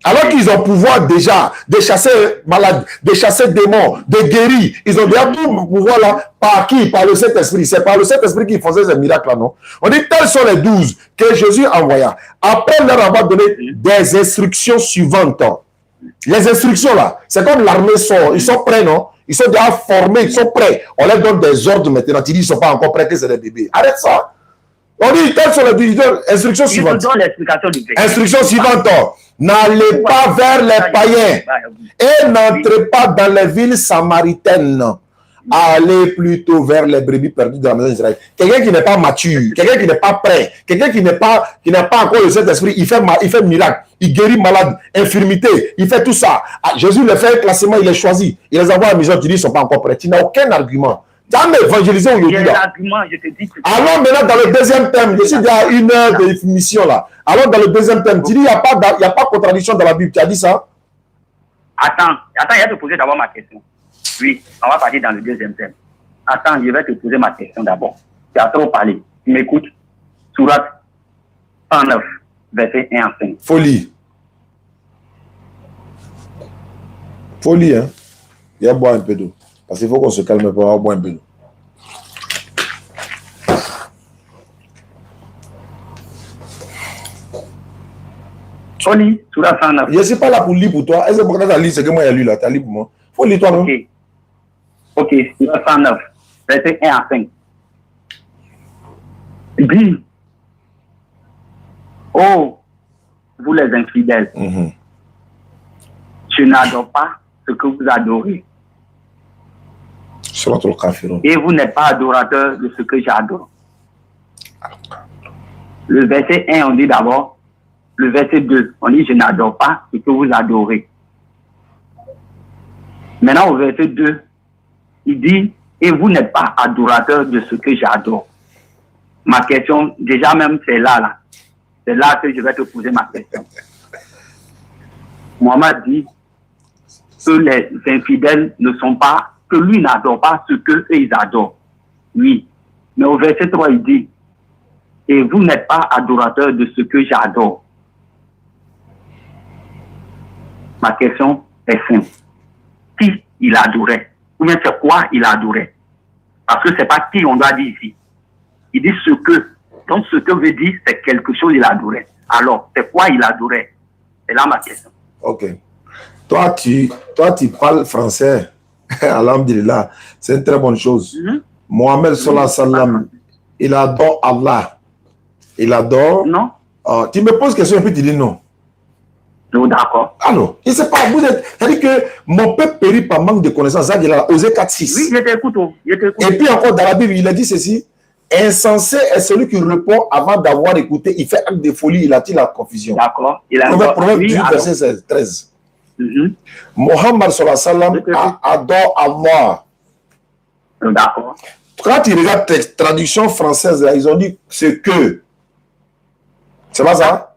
[SPEAKER 1] Alors qu'ils ont pouvoir déjà de chasser malades, de chasser démons, de guérir. Ils ont déjà tout le pouvoir là. Par qui? Par le Saint-Esprit. C'est par le Saint-Esprit qu'ils faisaient ces miracles là, non? On dit tels sont les 12 que Jésus envoya. Après leur avoir donné des instructions suivantes. Les instructions là, c'est comme l'armée sort. Ils sont prêts, non? Ils sont déjà formés, ils sont prêts. On leur donne des ordres maintenant. Tu dis ils ne sont pas encore prêts, que c'est des bébés. Arrête ça. On dit telles sont les 12 instructions suivantes. Instruction suivante. N'allez pas vers les païens et n'entrez pas dans les villes samaritaines. Allez plutôt vers les brebis perdues de la maison d'Israël. Quelqu'un qui n'est pas mature, quelqu'un qui n'est pas prêt, quelqu'un qui n'a pas encore le Saint-Esprit, il fait miracle, il guérit malade, infirmité, il fait tout ça. Jésus le fait un classement, il les choisit. Il les envoie à la maison, tu dis ils ne sont pas encore prêts. Tu n'as aucun argument. Tu as évangélisé aujourd'hui là. Allons maintenant dans le deuxième thème. Je suis déjà à 1 heure de mission là. Allons dans le deuxième thème. Tu dis il n'y a pas de contradiction dans la Bible. Tu as dit ça?
[SPEAKER 2] Attends, il va te poser d'abord ma question. Oui, on va partir dans le deuxième thème. Attends, je vais te poser ma question d'abord. Tu as trop parlé. Tu m'écoutes? Sourate 109, verset 1 à 5.
[SPEAKER 1] Folie. Folie, hein? Il y a boire un peu d'eau. Parce qu'il faut qu'on se calme pour avoir boire un peu d'eau.
[SPEAKER 2] Folie, Sourate 109.
[SPEAKER 1] Je ne suis pas là pour lire pour toi. Est-ce que tu as lu ce que moi j'ai lu là? Tu as lu pour moi? Faut lire toi, non?
[SPEAKER 2] Ok, Sourate 109, verset 1 à 5. Dis, oh, vous les infidèles, je n'adore pas ce que vous adorez. Et vous n'êtes pas adorateur de ce que j'adore. Le verset 1, on dit d'abord, le verset 2, on dit je n'adore pas ce que vous adorez. Maintenant, au verset 2, il dit, et vous n'êtes pas adorateur de ce que j'adore. Ma question, déjà même, c'est là. C'est là que je vais te poser ma question. Mohammed dit que les infidèles ne sont pas, que lui n'adore pas ce qu'eux ils adorent. Oui. Mais au verset 3, il dit, et vous n'êtes pas adorateur de ce que j'adore. Ma question est simple. Qui il adorait? Ou bien c'est quoi il adorait? Parce que c'est pas qui on doit dire ici. Il dit ce que. Donc ce que veut dire, c'est quelque chose il adorait. Alors, c'est quoi il adorait? C'est là ma question.
[SPEAKER 1] Ok. Toi, tu parles français. Alhamdulillah. C'est une très bonne chose. Mohammed sallallahu alayhi wa sallam, il adore Allah. Il adore.
[SPEAKER 2] Non.
[SPEAKER 1] Tu me poses question et puis tu dis non.
[SPEAKER 2] D'accord.
[SPEAKER 1] Alors, il ne sait pas, vous êtes. C'est-à-dire que mon peuple périt par manque de connaissances. Il a osé 4-6.
[SPEAKER 2] Oui, je t'écoute.
[SPEAKER 1] Et puis encore dans la Bible, il a dit ceci. Insensé est celui qui répond avant d'avoir écouté. Il fait acte de folie, il attire la confusion.
[SPEAKER 2] D'accord.
[SPEAKER 1] Proverbe 18, verset 13. Mohammed sallallahu alayhi wa sallam adore Allah.
[SPEAKER 2] D'accord.
[SPEAKER 1] Quand tu regardes la traduction française, là, ils ont dit ce que. C'est pas ça?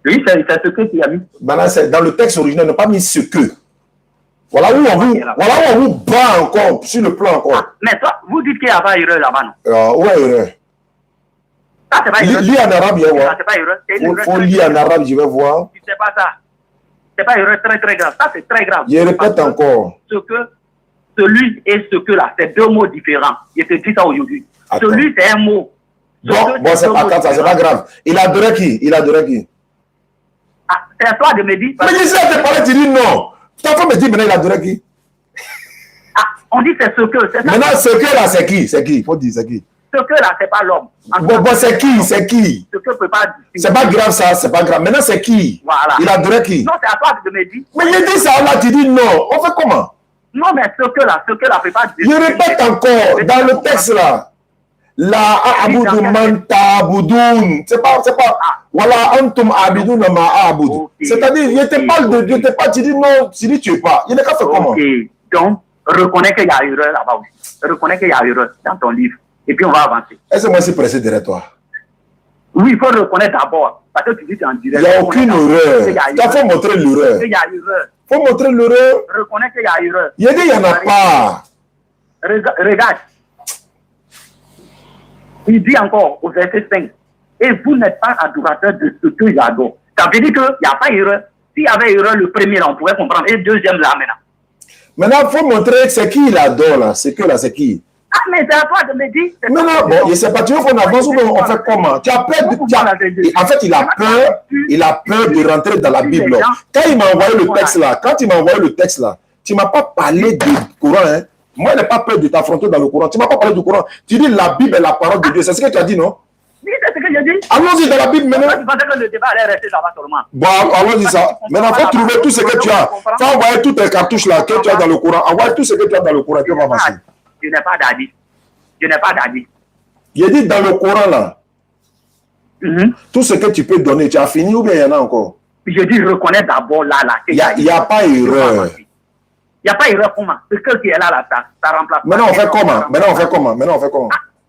[SPEAKER 2] Oui, c'est ce que tu as mis.
[SPEAKER 1] Maintenant, dans le texte original, ils n'ont pas mis ce que. Voilà où on vous bat encore, sur le plan encore.
[SPEAKER 2] Mais toi, vous dites qu'il n'y a pas erreur là-bas, non?
[SPEAKER 1] Ouais, erreur.
[SPEAKER 2] Ça, c'est pas erreur.
[SPEAKER 1] Lis en arabe, je vais voir.
[SPEAKER 2] C'est pas erreur.
[SPEAKER 1] Il faut lire en arabe, je vais voir.
[SPEAKER 2] C'est pas ça. C'est pas erreur très très grave. Ça, c'est très grave.
[SPEAKER 1] Je répète encore.
[SPEAKER 2] Ce que, celui et ce que là, c'est deux mots différents. Je te dis ça aujourd'hui. Celui, c'est un mot.
[SPEAKER 1] Bon, attends, ça, c'est pas grave. Il adorait qui?
[SPEAKER 2] C'est à toi de me dire.
[SPEAKER 1] Mais je sais, te parler, tu dis non. Ta femme me dit maintenant, il adorait qui?
[SPEAKER 2] On dit c'est ce que.
[SPEAKER 1] Maintenant, ce que là, c'est qui? Il faut dire, c'est qui?
[SPEAKER 2] Ce que là, c'est pas l'homme.
[SPEAKER 1] Bon, c'est qui?
[SPEAKER 2] Ce que peut pas.
[SPEAKER 1] C'est pas grave ça, c'est pas grave. Maintenant, c'est qui?
[SPEAKER 2] Voilà.
[SPEAKER 1] Il adorait qui?
[SPEAKER 2] Non, c'est à toi de me dire.
[SPEAKER 1] Mais il dit ça là, tu dis non. On fait comment?
[SPEAKER 2] Non, mais ce que là peut pas dire.
[SPEAKER 1] Je répète encore, dans le texte là. La abudu man ta'budun. C'est pas. Voilà, antum abidun ma abud. C'est-à-dire, je te parle de Dieu, tu dis non, tu dis tu es pas. Il n'est qu'à faire comment?
[SPEAKER 2] Donc, reconnais qu'il y a erreur là-bas aussi. Reconnais qu'il y a erreur dans ton livre. Et puis on va avancer.
[SPEAKER 1] Est-ce que moi je suis pressé derrière toi?
[SPEAKER 2] Oui, il faut reconnaître d'abord. Parce que tu dis que tu es en direct.
[SPEAKER 1] Il n'y a aucune erreur. Il faut montrer l'erreur.
[SPEAKER 2] Il y a erreur.
[SPEAKER 1] Il faut montrer l'erreur.
[SPEAKER 2] Reconnais qu'il y a erreur.
[SPEAKER 1] Il dit il n'y en a pas.
[SPEAKER 2] Regarde. Il dit encore au verset 5, et vous n'êtes pas adorateur de ce que j'adore. Ça veut dire qu'il n'y a pas erreur. S'il y avait erreur, le premier, là, on pourrait comprendre. Et le deuxième, là, maintenant.
[SPEAKER 1] Maintenant, il faut montrer c'est qui il adore, là. C'est que là, c'est qui?
[SPEAKER 2] Ah, mais c'est à toi de me dire.
[SPEAKER 1] Non, bon, je ne sais pas, tu veux qu'on avance ou on fait comment? Tu as peur en fait, il a peur de rentrer dans la Bible. Quand il m'a envoyé le texte là, tu ne m'as pas parlé du Coran, hein. Moi, je n'ai pas peur de t'affronter dans le Coran. Tu ne m'as pas parlé du Coran. Tu dis la Bible est la parole de Dieu. C'est ce que tu as dit, non?
[SPEAKER 2] Oui, c'est ce que j'ai dit.
[SPEAKER 1] Allons-y dans la Bible maintenant.
[SPEAKER 2] Tu pensais que le débat allait rester là-bas seulement.
[SPEAKER 1] Bon, allons-y ça. Maintenant, il faut trouver tout ce que tu as. Il faut envoyer toutes tes cartouches là que tu as dans le Coran. Envoie tout ce que tu as dans le Coran et puis on va avancer.
[SPEAKER 2] Je n'ai pas d'adi. Je n'ai pas d'adi.
[SPEAKER 1] Il dit dans le Coran là, tout ce que tu peux donner, tu as fini ou bien il y en a encore?
[SPEAKER 2] Je dis, reconnais d'abord là.
[SPEAKER 1] Il n'y a pas erreur.
[SPEAKER 2] Il n'y a pas erreur pour moi. Ce qui est là, ça remplace.
[SPEAKER 1] Maintenant, on fait comment?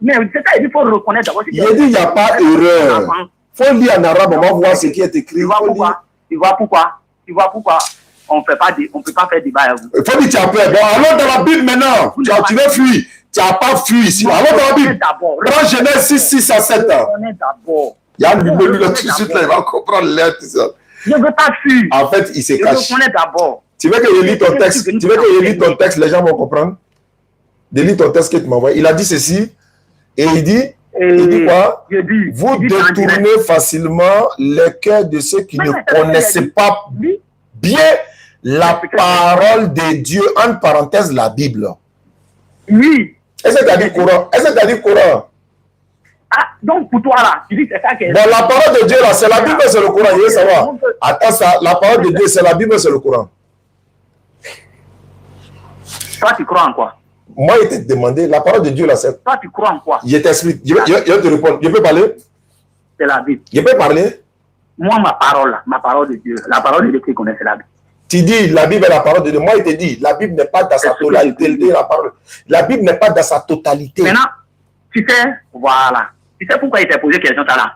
[SPEAKER 2] Mais c'est ça, il faut reconnaître d'abord.
[SPEAKER 1] Il dit, il n'y a pas erreur. Il faut lire en arabe, on va voir ce qui est écrit.
[SPEAKER 2] Tu vois pourquoi on ne peut pas faire débat avec vous.
[SPEAKER 1] Il faut dire, tu as peur. Bon, allons dans la Bible maintenant. Tu veux fuir. Tu n'as pas fui ici. Allons dans la Bible. Prends Genèse 6, 6 à 7 ans. Il y a le Bible là tout de suite, là, il va comprendre l'air, tout ça.
[SPEAKER 2] Je ne veux pas fuir.
[SPEAKER 1] En fait, il se cache.
[SPEAKER 2] Je reconnais d'abord.
[SPEAKER 1] Tu veux que je lis ton texte? Tu veux que je lis ton texte? Les gens vont comprendre. De lire ton texte que tu m'envoies. Il a dit ceci. Et il dit quoi? Vous détournez facilement le cœur de ceux qui ne connaissent pas bien la parole de Dieu. Entre parenthèses, la Bible.
[SPEAKER 2] Oui.
[SPEAKER 1] Est-ce que tu as dit Coran?
[SPEAKER 2] Ah, donc pour toi là, tu dis que c'est ça qui est...
[SPEAKER 1] Bon, la parole de Dieu là, c'est la Bible, c'est le Coran. Je veux savoir. Attends ça, la parole de Dieu, c'est la Bible, c'est le Coran.
[SPEAKER 2] Toi, tu crois en quoi?
[SPEAKER 1] Moi, il t'a demandé, la parole de Dieu là, c'est...
[SPEAKER 2] Toi, tu crois en quoi?
[SPEAKER 1] Je t'explique. Je vais te répondre. Je peux parler?
[SPEAKER 2] C'est la Bible.
[SPEAKER 1] Je peux parler?
[SPEAKER 2] Moi, ma parole de Dieu, la parole de Dieu qui connaît, c'est la Bible.
[SPEAKER 1] Tu dis, la Bible est la parole de Dieu. Moi, il te dit, la Bible n'est pas dans sa totalité. La Bible n'est pas dans sa totalité.
[SPEAKER 2] Maintenant, tu sais, voilà. Tu sais pourquoi il t'a posé question ça là?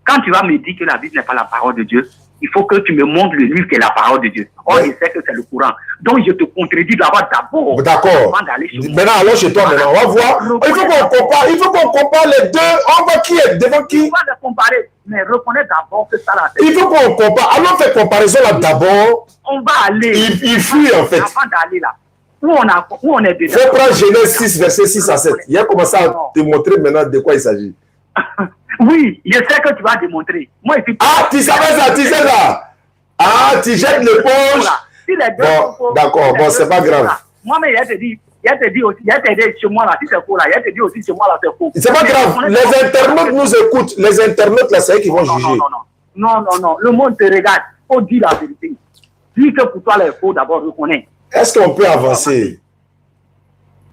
[SPEAKER 2] Quand tu vas me dire que la Bible n'est pas la parole de Dieu, il faut que tu me montres le livre qui est la parole de Dieu. Or, il sait que c'est le Coran. Donc, je te contredis d'abord.
[SPEAKER 1] D'accord. Maintenant, allons chez toi, maintenant. On va voir. Il faut qu'on compare les deux. On voit qui est devant qui.
[SPEAKER 2] On va les comparer. Mais reconnais d'abord que ça là.
[SPEAKER 1] Il faut qu'on compare. Allons faire comparaison là d'abord.
[SPEAKER 2] On va aller.
[SPEAKER 1] Il fuit en fait.
[SPEAKER 2] Avant d'aller là. Où on est dedans.
[SPEAKER 1] Il faut prendre Genèse 6, verset 6 à 7. Il a commencé à te montrer maintenant de quoi il s'agit.
[SPEAKER 2] Oui, je sais que tu vas démontrer. Moi,
[SPEAKER 1] tu savais ça, tu sais ça. Tu jettes l'éponge. Bon, d'accord, bon, c'est pas grave.
[SPEAKER 2] Moi, mais il te dit aussi, il te dit chez moi là, si c'est faux là, il te dit aussi chez moi là, c'est faux.
[SPEAKER 1] C'est pas grave, les internautes nous écoutent, les internautes là, c'est eux qui vont juger.
[SPEAKER 2] Non, le monde te regarde, il faut dire la vérité. Dis que pour toi, il faut d'abord reconnaître.
[SPEAKER 1] Est-ce qu'on peut avancer?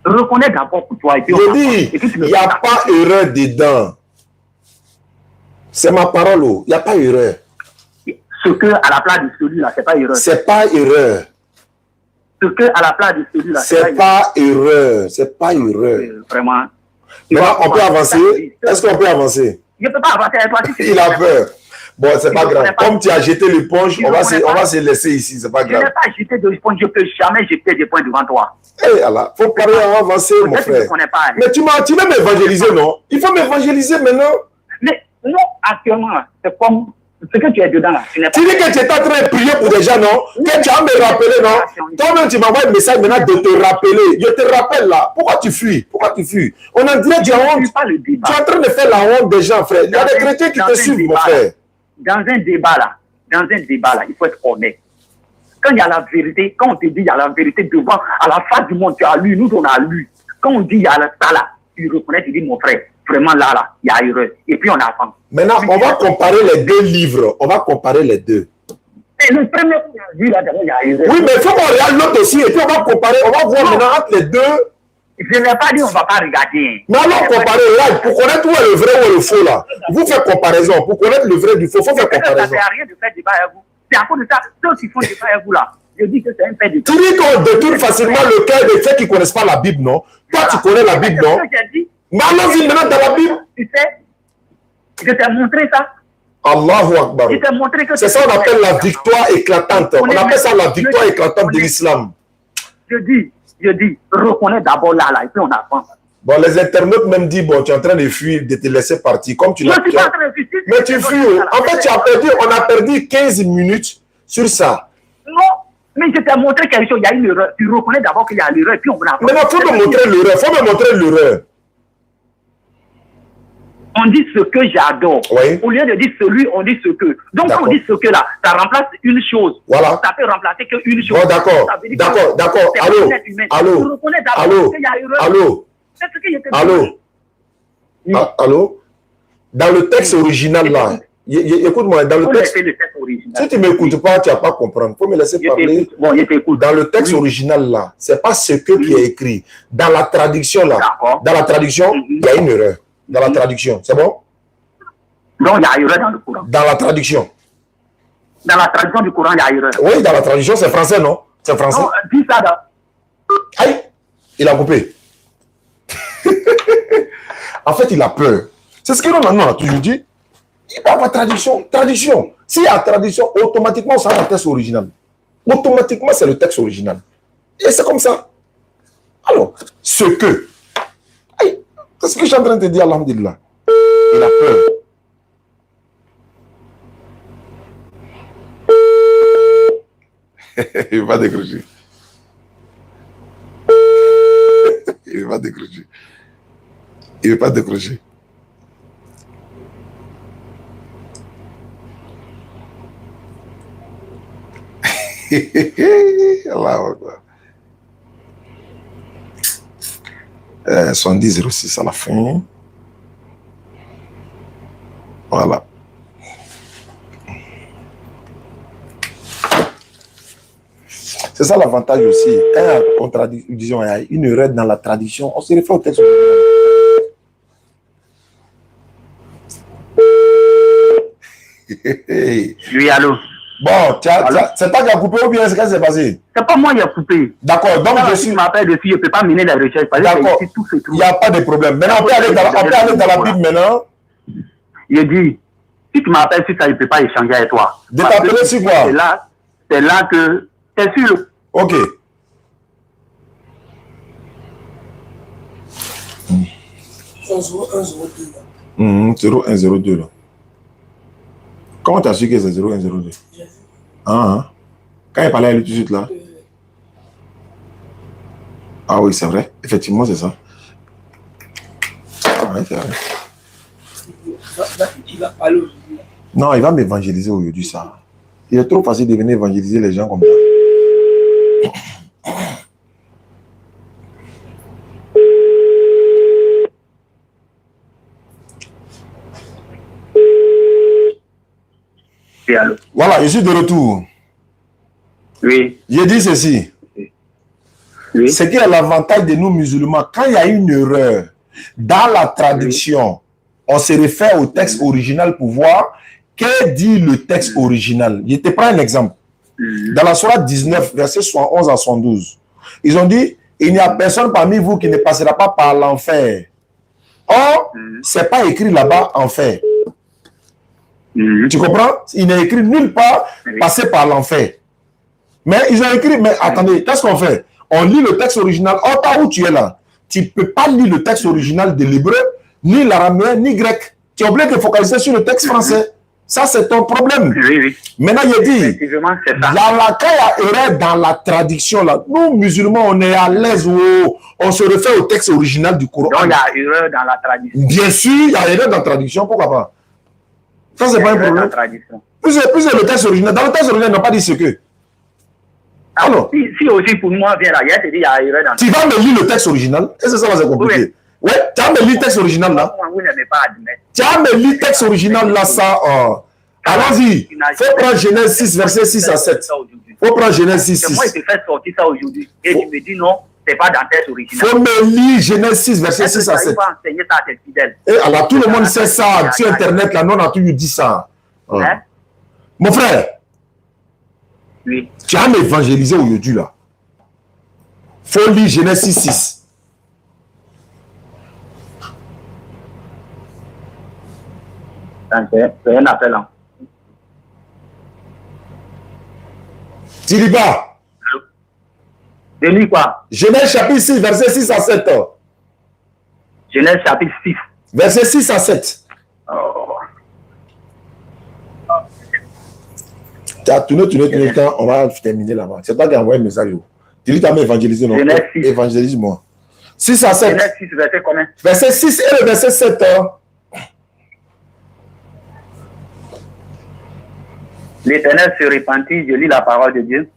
[SPEAKER 2] Reconnais d'abord pour toi.
[SPEAKER 1] Je dis, il n'y a pas erreur dedans. C'est ma parole, il n'y a pas erreur.
[SPEAKER 2] Ce que à la place de celui-là, c'est pas erreur.
[SPEAKER 1] C'est pas erreur.
[SPEAKER 2] Ce que à la place de celui-là,
[SPEAKER 1] c'est pas erreur. C'est pas erreur.
[SPEAKER 2] Vraiment.
[SPEAKER 1] Maintenant, on peut avancer. Est-ce qu'on peut avancer?
[SPEAKER 2] Je ne peux pas avancer avec toi.
[SPEAKER 1] Il a peur. Bon, c'est pas grave. Comme tu as jeté l'éponge, on va se laisser ici. C'est pas grave.
[SPEAKER 2] Je n'ai pas jeté de l'éponge. Je ne peux jamais jeter des points devant toi.
[SPEAKER 1] Eh Allah, faut parler à avancer, mon frère. Mais tu veux m'évangéliser, non? Il faut m'évangéliser maintenant.
[SPEAKER 2] Mais non, actuellement, c'est comme ce que tu es dedans là.
[SPEAKER 1] Tu dis que tu es en train de prier pour des gens, non? Que tu vas me rappeler, non? Toi-même, tu m'envoies un message maintenant de te rappeler. Je te rappelle là. Pourquoi tu fuis? On en dirait tu as honte. Tu es en train de faire la honte des gens, frère. Il y a des chrétiens qui te suivent, mon frère.
[SPEAKER 2] Dans un débat là, il faut être honnête. Quand il y a la vérité, quand on te dit il y a la vérité devant, à la face du monde, tu as lu, nous on a lu. Quand on dit il y a ça là, tu reconnais, tu dis mon frère, vraiment là, il y a erreur. Et puis on avance.
[SPEAKER 1] Maintenant, on va comparer les deux livres. On va comparer les deux.
[SPEAKER 2] Et le premier qu'on a vu là, d'abord, il y a erreur.
[SPEAKER 1] Oui, mais il faut qu'on regarde l'autre aussi. Et puis on va comparer, on va voir maintenant entre les deux.
[SPEAKER 2] Je n'ai pas dit on ne va pas regarder.
[SPEAKER 1] Mais allons comparer là, pour connaître où est le vrai ou le faux là. Vous faites comparaison. Pour connaître le vrai du faux, il faut faire comparaison.
[SPEAKER 2] Ça ne sert à rien de faire débat avec vous. C'est à cause de ça, ceux qui font débat avec vous là, je dis que c'est un fait de...
[SPEAKER 1] Tu dis qu'on détourne facilement le cœur de ceux qui ne connaissent pas la Bible, non? Toi, tu connais la Bible, non? Mais allons-y maintenant dans la Bible.
[SPEAKER 2] Tu sais, je t'ai montré ça.
[SPEAKER 1] Allahu Akbar.
[SPEAKER 2] Je t'ai montré que...
[SPEAKER 1] C'est ça qu'on appelle la victoire éclatante. On appelle ça la victoire éclatante de l'islam.
[SPEAKER 2] Je dis, Je dis, reconnais d'abord là, et puis on avance.
[SPEAKER 1] Bon, les internautes même disent, bon, tu es en train de fuir, de te laisser partir. Comme tu
[SPEAKER 2] Je
[SPEAKER 1] l'as
[SPEAKER 2] suis pas en train de fuir.
[SPEAKER 1] Mais tu fuis. En fait, on a perdu 15 minutes sur ça.
[SPEAKER 2] Non, mais je t'ai montré quelque chose, il y a une erreur. Tu reconnais d'abord qu'il y a l'erreur, et puis on avance.
[SPEAKER 1] Maintenant, il faut me montrer l'erreur. Il faut me montrer l'erreur.
[SPEAKER 2] On dit ce que j'adore.
[SPEAKER 1] Oui.
[SPEAKER 2] Au lieu de dire celui, on dit ce que. Donc, quand on dit ce que là, ça remplace une chose.
[SPEAKER 1] Voilà.
[SPEAKER 2] Ça peut remplacer qu'une chose.
[SPEAKER 1] Bon, d'accord. D'accord. Allô.
[SPEAKER 2] Tu reconnais d'abord qu'il y a erreur.
[SPEAKER 1] Allô.
[SPEAKER 2] C'est ce que je te dis.
[SPEAKER 1] Allô. Allô. Dans le texte original là, écoute-moi, dans le texte. Si tu ne m'écoutes pas, tu ne vas pas comprendre. Il faut me laisser parler.
[SPEAKER 2] Bon, je t'écoute.
[SPEAKER 1] Dans le texte original là, ce n'est pas ce que qui est écrit. Dans la traduction là, dans la traduction, il y a une erreur. Dans la traduction, c'est bon?
[SPEAKER 2] Donc, il y a erreur dans le Coran.
[SPEAKER 1] Dans la traduction.
[SPEAKER 2] Dans la traduction du Coran, il y a erreur.
[SPEAKER 1] Oui, dans la traduction, c'est français, non? C'est français.
[SPEAKER 2] Non, dis ça là.
[SPEAKER 1] Aïe, il a coupé. En fait, il a peur. C'est ce que l'on a toujours dit. Il va avoir traduction. Traduction. S'il y a traduction, automatiquement, ça va le texte original. Automatiquement, c'est le texte original. Et c'est comme ça. Alors, ce que. Aïe, c'est ce que je suis en train de te dire, alhamdulillah. Il a peur. Il va décrocher. Il va décrocher. Il ne veut pas décrocher. Allah Akbar. 7006 à la fin. Voilà. C'est ça l'avantage aussi. Quand disons, il y a une erreur dans la tradition, on se réfère au texte.
[SPEAKER 2] Oui, allô.
[SPEAKER 1] Bon, c'est pas qui a coupé ou bien c'est qu'est-ce qui s'est passé?
[SPEAKER 2] C'est pas moi qui a coupé.
[SPEAKER 1] D'accord, donc je suis.
[SPEAKER 2] Si tu m'appelles dessus, je ne peux pas mener la recherche.
[SPEAKER 1] D'accord, il n'y a pas de problème. Maintenant, on peut aller dans la Bible maintenant.
[SPEAKER 2] Je dis, si tu m'appelles sur ça, je ne peux pas échanger avec toi.
[SPEAKER 1] De t'appeler sur quoi?
[SPEAKER 2] C'est là que. C'est sûr.
[SPEAKER 1] Ok. Mmh, 0102 là. Comment tu as su que c'est 0102? Ah, quand il parlait à lui tout de suite là? Ah oui, c'est vrai. Effectivement, c'est ça. Ouais, c'est vrai.
[SPEAKER 4] Il va parler aujourd'hui.
[SPEAKER 1] Non, il va m'évangéliser aujourd'hui, ça. Il est trop facile de venir évangéliser les gens comme ça. Voilà, je suis de retour.
[SPEAKER 2] Oui.
[SPEAKER 1] J'ai dit ceci.
[SPEAKER 2] Oui.
[SPEAKER 1] C'est qu'il y a l'avantage de nous musulmans. Quand il y a une erreur dans la traduction, on se réfère au texte original pour voir qu'est dit le texte original. Je te prends un exemple. Dans la sourate 19, verset 71 à 112, ils ont dit, il n'y a personne parmi vous qui ne passera pas par l'enfer. Or, ce n'est pas écrit là-bas enfer. Tu comprends? Il n'est écrit nulle part passer par l'enfer. Mais ils ont écrit, mais attendez, qu'est-ce qu'on fait? On lit le texte original. Or, là où tu es là, tu ne peux pas lire le texte original de l'hébreu, ni l'araméen, ni grec. Tu es obligé de focaliser sur le texte français. Ça, c'est ton problème.
[SPEAKER 2] Oui, oui.
[SPEAKER 1] Maintenant, il dit,
[SPEAKER 2] effectivement, c'est ça.
[SPEAKER 1] quand il y a erreur dans la traduction, là, nous, musulmans, on est à l'aise, on se réfère au texte original du Coran.
[SPEAKER 2] Donc, il y a erreur dans la tradition.
[SPEAKER 1] Bien sûr, il y a erreur dans la traduction, pourquoi pas? Ça, c'est pas un problème. Plus le texte original. Dans le texte original, ils n'ont pas dit ce que. Alors,
[SPEAKER 2] si aussi pour moi, vient là, il te dit, il y a erreur dans la
[SPEAKER 1] tu vas me lire le texte original. Et c'est ça, c'est compliqué. Oui. Ouais, tu vas me lire le texte original là.
[SPEAKER 2] Vous n'aimez pas admettre.
[SPEAKER 1] Tu vas me lire le texte original là, ça. Allons-y. Il faut prendre Genèse 6, verset 6 à 7. Il faut prendre Genèse 6, 6.
[SPEAKER 2] Moi, je te fais sortir ça aujourd'hui. Et tu me dis non, c'est pas dans le texte original.
[SPEAKER 1] Il faut me lire Genèse 6, verset 6 à 7.
[SPEAKER 2] Tu vas enseigner ça à tes fidèles.
[SPEAKER 1] Et alors, tout le monde sait ça. Sur Internet, là, nous, on a toujours dit ça.
[SPEAKER 2] Hein?
[SPEAKER 1] Mon frère,
[SPEAKER 2] oui.
[SPEAKER 1] Tu vas m'évangéliser aujourd'hui, là. Faut lire Genèse 6, 6.
[SPEAKER 2] C'est un appel. Hein.
[SPEAKER 1] Tiliba.
[SPEAKER 2] Je lis quoi?
[SPEAKER 1] Genèse chapitre 6, verset 6 à 7.
[SPEAKER 2] Genèse chapitre 6.
[SPEAKER 1] Verset 6 à 7.
[SPEAKER 2] Oh.
[SPEAKER 1] Tu as tourné, quand on va terminer là-bas. C'est toi qui as envoyé un message. Tu dis que tu as évangélisé, non?
[SPEAKER 2] Genèse 6.
[SPEAKER 1] Évangélise-moi. 6 à 7.
[SPEAKER 2] Genèse 6, verset combien?
[SPEAKER 1] Verset 6 et le verset 7.
[SPEAKER 2] L'Éternel se repentit, je lis la parole de Dieu.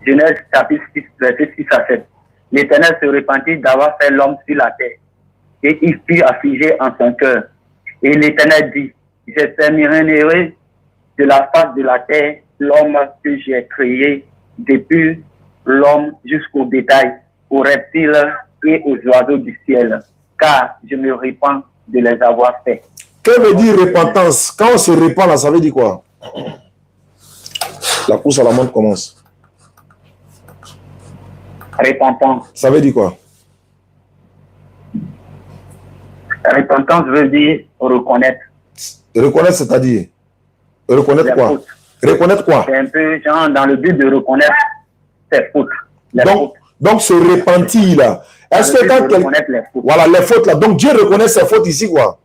[SPEAKER 2] Genèse chapitre 6, verset 6 à 7. L'Éternel se repentit d'avoir fait l'homme sur la terre, et il fut affligé en son cœur. Et l'Éternel dit, j'exterminerai de la face de la terre l'homme que j'ai créé, depuis l'homme jusqu'au bétail, aux reptiles et aux oiseaux du ciel, car je me repens de les avoir faits.
[SPEAKER 1] Que veut dire repentance? Quand on se repent là, ça veut dire quoi? La course à la montre commence.
[SPEAKER 2] Repentance.
[SPEAKER 1] Ça veut dire quoi?
[SPEAKER 2] Repentance veut dire reconnaître.
[SPEAKER 1] Reconnaître, c'est-à-dire? Reconnaître quoi?
[SPEAKER 2] Fautes.
[SPEAKER 1] Reconnaître quoi?
[SPEAKER 2] C'est un peu genre dans le but de reconnaître ses fautes.
[SPEAKER 1] Donc se repentir là. Est-ce que quand quelqu'un... Voilà, les fautes là. Donc Dieu reconnaît ses fautes ici quoi?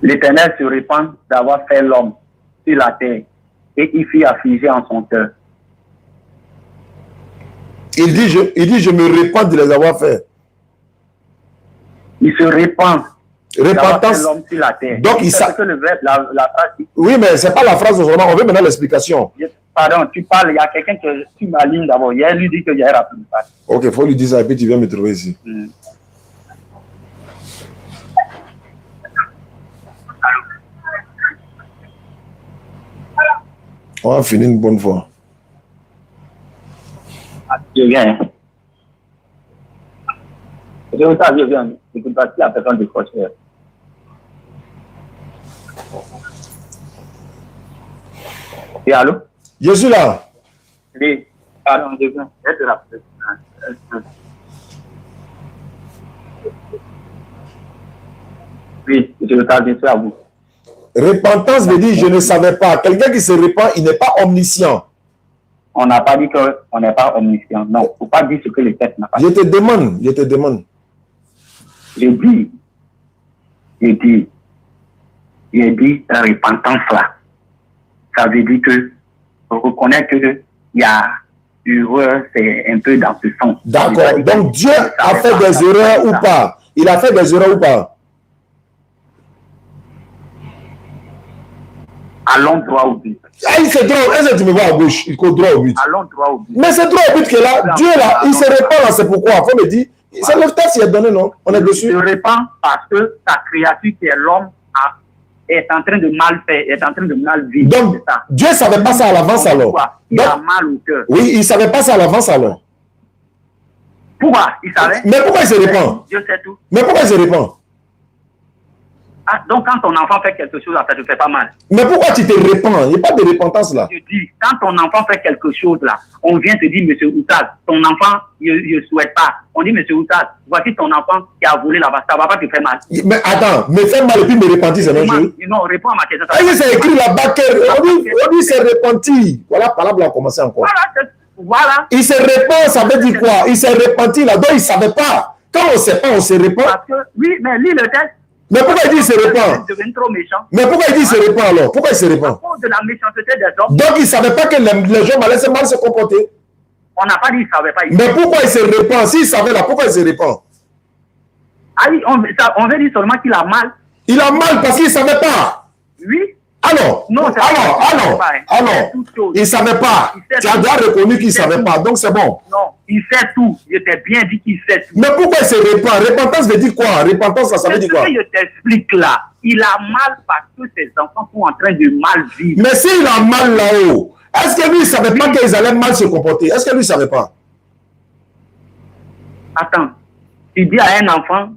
[SPEAKER 2] L'Éternel se repent d'avoir fait l'homme sur la terre et il fut affligé en son cœur.
[SPEAKER 1] Il dit, je me repens de les avoir fait.
[SPEAKER 2] Il se repent.
[SPEAKER 1] Repentance.
[SPEAKER 2] L'homme sur la terre.
[SPEAKER 1] Donc,
[SPEAKER 2] que le verbe, la phrase dit.
[SPEAKER 1] Oui, mais ce n'est pas la phrase seulement. On veut maintenant l'explication.
[SPEAKER 2] Pardon, tu parles, il y a quelqu'un qui m'aligne d'abord. Il lui dit que j'ai rappelé ça.
[SPEAKER 1] Ok, il faut lui dire ça et puis tu viens me trouver ici. On va finir une bonne fois.
[SPEAKER 2] Je viens. Je viens. Je peux passer la personne de Crocheur. Et allô?
[SPEAKER 1] Je suis là.
[SPEAKER 2] Oui. Pardon, je viens. Je te rappelle. Oui, je le parle bien sûr à vous.
[SPEAKER 1] Repentance veut dire je ne savais pas. Quelqu'un qui se repent, il n'est pas omniscient.
[SPEAKER 2] On n'a pas dit qu'on n'est pas omniscient. Non, il ne faut pas dire ce que le texte n'a pas dit.
[SPEAKER 1] Je te demande.
[SPEAKER 2] J'ai dit repentance là. Ça veut dire que on reconnaît qu'il y a erreur, c'est un peu dans ce sens.
[SPEAKER 1] D'accord. Donc Dieu a fait des erreurs ou pas? Il a fait des erreurs ou pas?
[SPEAKER 2] Allons droit au but.
[SPEAKER 1] Est-ce que tu me vois à gauche? Il court droit au but.
[SPEAKER 2] Allons droit au but.
[SPEAKER 1] Mais c'est droit au but que là, Dieu là, il se répand là, c'est pourquoi? Il faut me dire, c'est le texte qui est donné, non? On est dessus.
[SPEAKER 2] Il se répand parce que sa créature qui est l'homme est en train de mal faire, est en train de mal vivre.
[SPEAKER 1] Donc, Dieu ne savait pas ça à l'avance alors.
[SPEAKER 2] Il a mal au cœur.
[SPEAKER 1] Oui, il ne savait pas ça à l'avance alors.
[SPEAKER 2] Pourquoi? Il savait.
[SPEAKER 1] Mais pourquoi il se répand?
[SPEAKER 2] Dieu sait tout.
[SPEAKER 1] Mais pourquoi il se répand?
[SPEAKER 2] Ah, donc quand ton enfant fait quelque chose, ça ne te fait pas mal.
[SPEAKER 1] Mais pourquoi tu te répands? Il n'y a pas de repentance là.
[SPEAKER 2] Je dis, quand ton enfant fait quelque chose là, on vient te dire, monsieur Outaz, ton enfant, il ne souhaite pas. On dit, monsieur Outaz, voici ton enfant qui a volé là-bas, ça ne va pas te faire mal.
[SPEAKER 1] Mais attends, me faire mal et puis me repentir, c'est la même chose.
[SPEAKER 2] Non, réponds à ma question.
[SPEAKER 1] Est-ce que c'est écrit là-bas on dit c'est repenti? Voilà, par là, on a commencé encore.
[SPEAKER 2] Voilà.
[SPEAKER 1] Il se répand, ça veut dire quoi? Il s'est repenti là, donc il ne savait pas. Quand on ne sait pas, on se répand.
[SPEAKER 2] Parce que, oui, mais lis le texte.
[SPEAKER 1] Mais pourquoi il dit il se répand?
[SPEAKER 2] Trop méchant.
[SPEAKER 1] Mais pourquoi il dit il se répand alors? Pourquoi il se répand?
[SPEAKER 2] À cause de la méchanceté des hommes.
[SPEAKER 1] Donc il ne savait pas que les gens allaient mal se comporter.
[SPEAKER 2] On n'a pas dit qu'il ne savait pas.
[SPEAKER 1] Mais pourquoi il se répand? S'il savait là, pourquoi il se répand?
[SPEAKER 2] Ah oui, on veut dire seulement qu'il a mal.
[SPEAKER 1] Il a mal parce qu'il ne savait pas.
[SPEAKER 2] Oui.
[SPEAKER 1] Alors,
[SPEAKER 2] non,
[SPEAKER 1] il ne savait pas. Tu as déjà reconnu qu'il ne savait pas, donc c'est bon.
[SPEAKER 2] Non, il sait tout. Je t'ai bien dit qu'il sait tout.
[SPEAKER 1] Mais pourquoi il se répand? Repentance veut dire quoi? Repentance, ça veut dire quoi?
[SPEAKER 2] Ce que je t'explique là, il a mal parce que ses enfants sont en train de mal vivre.
[SPEAKER 1] Mais s'il a mal là-haut, est-ce que lui, il ne savait pas qu'ils allaient mal se comporter? Est-ce que lui, il ne savait pas?
[SPEAKER 2] Attends, tu dis à un enfant,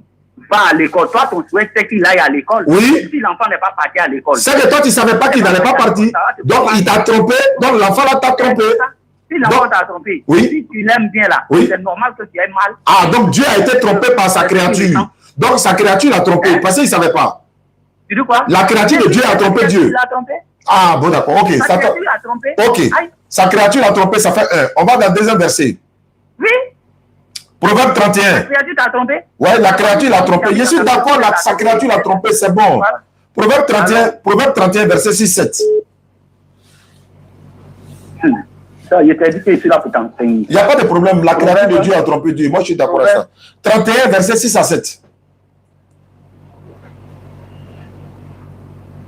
[SPEAKER 2] va à l'école. Toi, ton souhait, c'est qu'il aille à l'école.
[SPEAKER 1] Oui.
[SPEAKER 2] Si l'enfant n'est pas parti à l'école.
[SPEAKER 1] C'est que toi, tu ne savais pas qu'il n'allait pas partir. Donc, il t'a trompé. Donc, l'enfant là t'a trompé.
[SPEAKER 2] Si l'enfant t'a trompé,
[SPEAKER 1] oui.
[SPEAKER 2] Si tu l'aimes bien là,
[SPEAKER 1] oui.
[SPEAKER 2] C'est normal que tu aies mal.
[SPEAKER 1] Ah, donc Dieu a été trompé par sa créature. Donc, sa créature l'a trompé parce qu'il ne savait pas.
[SPEAKER 2] Tu dis quoi?
[SPEAKER 1] La créature de Dieu a trompé Dieu.
[SPEAKER 2] Il a trompé.
[SPEAKER 1] Ah, bon, d'accord. Ok.
[SPEAKER 2] La créature l'a trompé.
[SPEAKER 1] Ok. Sa créature l'a trompé, ça fait 1. On va dans le deuxième verset.
[SPEAKER 2] Oui.
[SPEAKER 1] Proverbe 31.
[SPEAKER 2] La créature t'a trompé?
[SPEAKER 1] Ouais, la créature l'a trompé. Je suis d'accord, sa créature l'a trompé, c'est bon.
[SPEAKER 2] Voilà.
[SPEAKER 1] Proverbe 31, verset 6-7.
[SPEAKER 2] Ça, je t'ai dit que je suis là pour t'enseigner.
[SPEAKER 1] Il n'y a pas de problème. La créature de Dieu a trompé Dieu. Moi, je suis d'accord avec ça. 31, verset 6 à 7.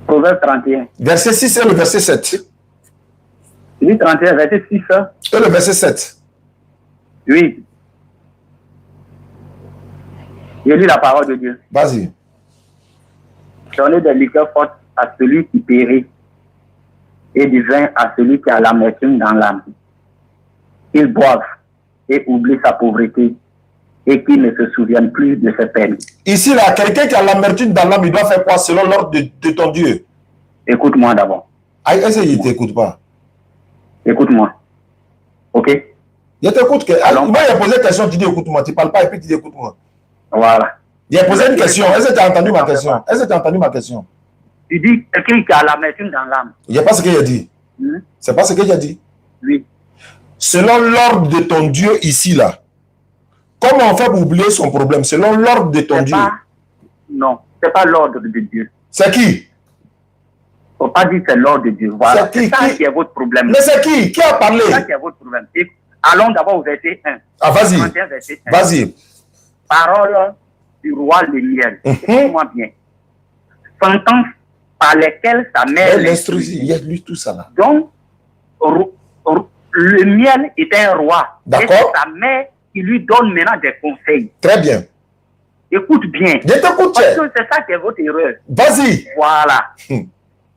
[SPEAKER 2] Proverbe 31.
[SPEAKER 1] Verset 6 et le verset 7.
[SPEAKER 2] Il dit 31, verset 6.
[SPEAKER 1] Et le verset 7.
[SPEAKER 2] Oui. Je lis la parole de Dieu.
[SPEAKER 1] Vas-y.
[SPEAKER 2] Donnez des liqueurs fortes à celui qui périt et du vin à celui qui a l'amertume dans l'âme. Qu'il boive et oublie sa pauvreté et qu'il ne se souvienne plus de ses peines.
[SPEAKER 1] Ici, là, quelqu'un qui a l'amertume dans l'âme, il doit faire quoi selon l'ordre de ton Dieu?
[SPEAKER 2] Écoute-moi d'abord.
[SPEAKER 1] Ah, est-ce qu'il ne t'écoute pas?
[SPEAKER 2] Écoute-moi. Ok?
[SPEAKER 1] Je t'écoute. Moi, il a posé une question, tu dis écoute-moi. Tu ne parles pas et puis tu dis écoute-moi.
[SPEAKER 2] Voilà.
[SPEAKER 1] Il a posé une question. Est-ce que tu as entendu ma question? Est-ce que tu as entendu ma question?
[SPEAKER 2] Il dit quelqu'un qui a l'amertume dans l'âme.
[SPEAKER 1] Il n'y a pas ce qu'il a dit. C'est pas ce qu'il a dit.
[SPEAKER 2] Oui.
[SPEAKER 1] Selon l'ordre de ton Dieu ici, là, comment on fait pour oublier son problème? Selon l'ordre de ton Dieu.
[SPEAKER 2] Non, ce n'est pas l'ordre de Dieu.
[SPEAKER 1] C'est qui?
[SPEAKER 2] Il ne faut pas dire que c'est l'ordre de Dieu. Voilà. C'est ça qui est votre problème.
[SPEAKER 1] Mais c'est qui? Qui a parlé?
[SPEAKER 2] C'est ça qui est votre problème. Et allons d'abord au verset 1.
[SPEAKER 1] Ah, vas-y. Vas-y.
[SPEAKER 2] Parole du roi Lémiel. Écoute-moi bien. Sentence par lesquelles sa mère
[SPEAKER 1] l'instruisit. Il y a lu tout ça là.
[SPEAKER 2] Donc, le miel est un roi.
[SPEAKER 1] D'accord.
[SPEAKER 2] Et c'est sa mère qui lui donne maintenant des conseils.
[SPEAKER 1] Très bien.
[SPEAKER 2] Écoute bien.
[SPEAKER 1] Je t'écoute.
[SPEAKER 2] Parce que c'est ça qui est votre erreur.
[SPEAKER 1] Vas-y.
[SPEAKER 2] Voilà.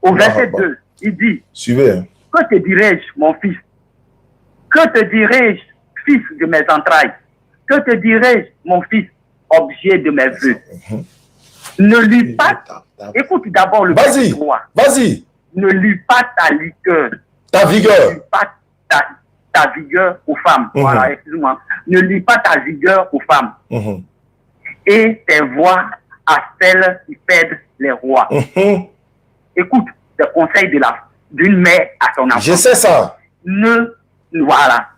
[SPEAKER 2] Au verset 2, il dit,
[SPEAKER 1] suivez. Hein.
[SPEAKER 2] Que te dirais-je, mon fils? Que te dirais-je, fils de mes entrailles? Que te dirais-je, mon fils, objet de mes vœux? Ne lis pas. Écoute d'abord le verset 3.
[SPEAKER 1] Vas-y.
[SPEAKER 2] Ne lis pas ta liqueur.
[SPEAKER 1] Ta vigueur.
[SPEAKER 2] Ne lis pas ta vigueur aux femmes. Voilà, excuse-moi. Ne lis pas ta vigueur aux femmes. Et tes voix à celles qui pèdent les rois. Écoute les conseils d'une mère à son enfant.
[SPEAKER 1] Je sais ça.
[SPEAKER 2] Voilà.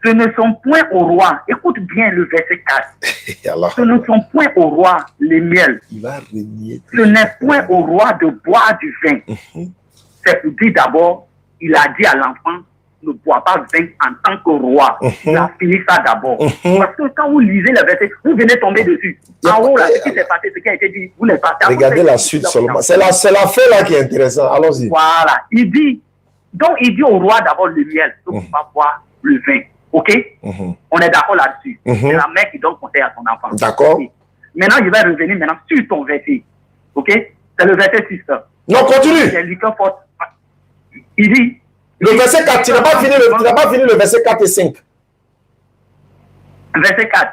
[SPEAKER 2] Ce ne sont point au roi. Écoute bien le verset 4. Ce ne sont point au roi les miels.
[SPEAKER 1] Il va régner.
[SPEAKER 2] Ce n'est point au roi de boire du vin. C'est pour dire d'abord, il a dit à l'enfant, ne bois pas vin en tant que roi. Il a fini ça d'abord. Parce que quand vous lisez le verset, vous venez tomber dessus. En haut, là, ce qui s'est passé, ce qui a été dit, vous n'êtes pas.
[SPEAKER 1] Regardez la suite seulement. C'est la fin là qui est intéressante. Allons-y.
[SPEAKER 2] Voilà. Il dit au roi d'abord le miel, ne faut pas boire le vin. Ok? On est d'accord là-dessus. C'est la mère qui donne conseil à son enfant.
[SPEAKER 1] D'accord.
[SPEAKER 2] Maintenant, je vais revenir maintenant sur ton verset. Ok? C'est le verset 6.
[SPEAKER 1] Non, continue.
[SPEAKER 2] Il dit.
[SPEAKER 1] Le verset 4, tu n'as pas fini le verset 4 et 5.
[SPEAKER 2] Verset 4.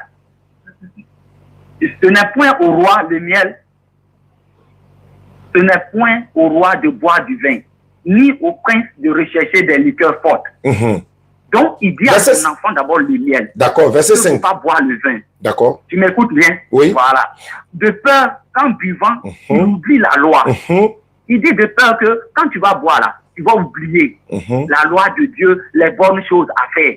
[SPEAKER 2] Ce n'est point au roi le miel, ce n'est point au roi de boire du vin, ni au prince de rechercher des liqueurs fortes. Donc, il dit à son enfant d'abord le miel.
[SPEAKER 1] D'accord, verset 5.
[SPEAKER 2] Il ne faut pas boire le vin.
[SPEAKER 1] D'accord.
[SPEAKER 2] Tu m'écoutes bien?
[SPEAKER 1] Oui.
[SPEAKER 2] Voilà. De peur qu'en buvant, il oublie la loi. Il dit de peur que quand tu vas boire là, tu vas oublier la loi de Dieu, les bonnes choses à faire.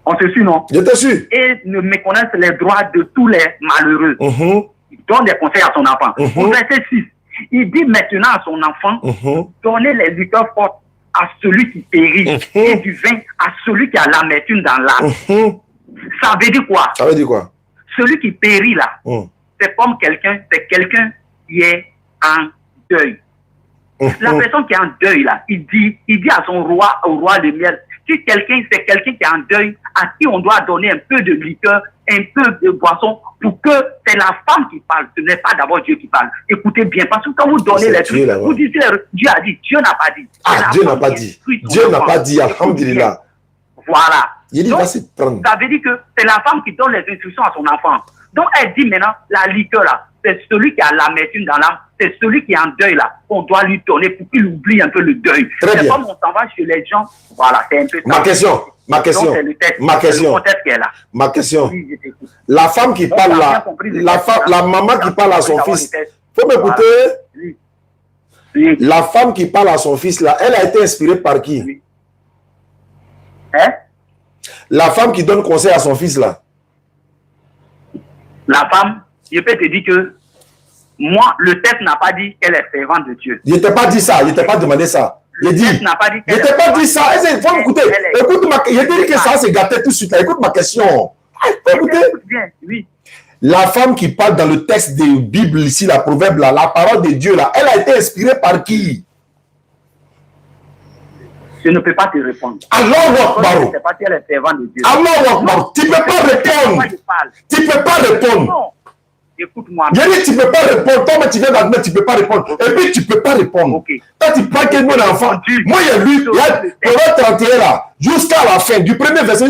[SPEAKER 2] On se suit, non?
[SPEAKER 1] Je te suis.
[SPEAKER 2] Et ne méconnaissent les droits de tous les malheureux. Il donne des conseils à son enfant. Au verset 6, il dit maintenant à son enfant, donnez les liqueurs fortes à celui qui périt et du vin à celui qui a l'amertume dans l'âme. Ça veut dire quoi?
[SPEAKER 1] Ça veut dire quoi?
[SPEAKER 2] Celui qui périt là, c'est comme quelqu'un qui est en deuil. La personne qui est en deuil là, il dit à son roi, au roi de miel, si c'est quelqu'un qui est en deuil, à qui on doit donner un peu de liqueur, un peu de boisson, pour que c'est la femme qui parle, ce n'est pas d'abord Dieu qui parle. Écoutez bien, parce que quand vous donnez les trucs, vous dites Dieu a dit, Dieu n'a pas dit.
[SPEAKER 1] Ah, Dieu n'a pas dit. Dieu n'a pas dit, alhamdulillah.
[SPEAKER 2] Voilà.
[SPEAKER 1] Il dit,
[SPEAKER 2] donc,
[SPEAKER 1] va se prendre.
[SPEAKER 2] Ça veut dire que c'est la femme qui donne les instructions à son enfant. Donc elle dit maintenant, la liqueur là, c'est celui qui a l'amertume dans l'âme, c'est celui qui est en deuil là, qu'on doit lui donner pour qu'il oublie un peu le deuil. C'est comme on s'en va chez les gens, voilà, c'est un peu ça.
[SPEAKER 1] Ma question. La femme qui parle là, la maman qui parle à son fils, faut m'écouter. La femme qui parle à son fils là, elle a été inspirée par qui?
[SPEAKER 2] Hein?
[SPEAKER 1] La femme qui donne conseil à son fils là.
[SPEAKER 2] La femme, je peux te dire que moi, le texte n'a pas dit qu'elle est servante de Dieu.
[SPEAKER 1] Je ne t'ai pas dit ça, je ne t'ai pas demandé ça. Je dis,
[SPEAKER 2] texte n'a pas dit
[SPEAKER 1] je ne t'ai pas dit ça. Il faut m'écouter. Écoute ma question. Je t'ai dit que ça c'est gâté tout de suite. Là. Écoute ma question. Écoutez.
[SPEAKER 2] Bien, oui.
[SPEAKER 1] La femme qui parle dans le texte de Bible ici, la proverbe là, la parole de Dieu là, elle a été inspirée par qui?
[SPEAKER 2] Je ne peux pas te répondre.
[SPEAKER 1] Alors,
[SPEAKER 2] je ne sais pas si elle est servante de Dieu.
[SPEAKER 1] Alors, tu ne peux pas répondre. Tu ne peux pas répondre.
[SPEAKER 2] Non. Écoute-moi.
[SPEAKER 1] Je dis, tu ne peux pas répondre. Toi, mais tu viens d'admettre, tu ne peux pas répondre. Et puis, tu ne peux pas répondre.
[SPEAKER 2] Okay.
[SPEAKER 1] Toi, tu prends que mon enfant. Moi, j'ai lu, il y a le 31 là, jusqu'à la fin, du premier verset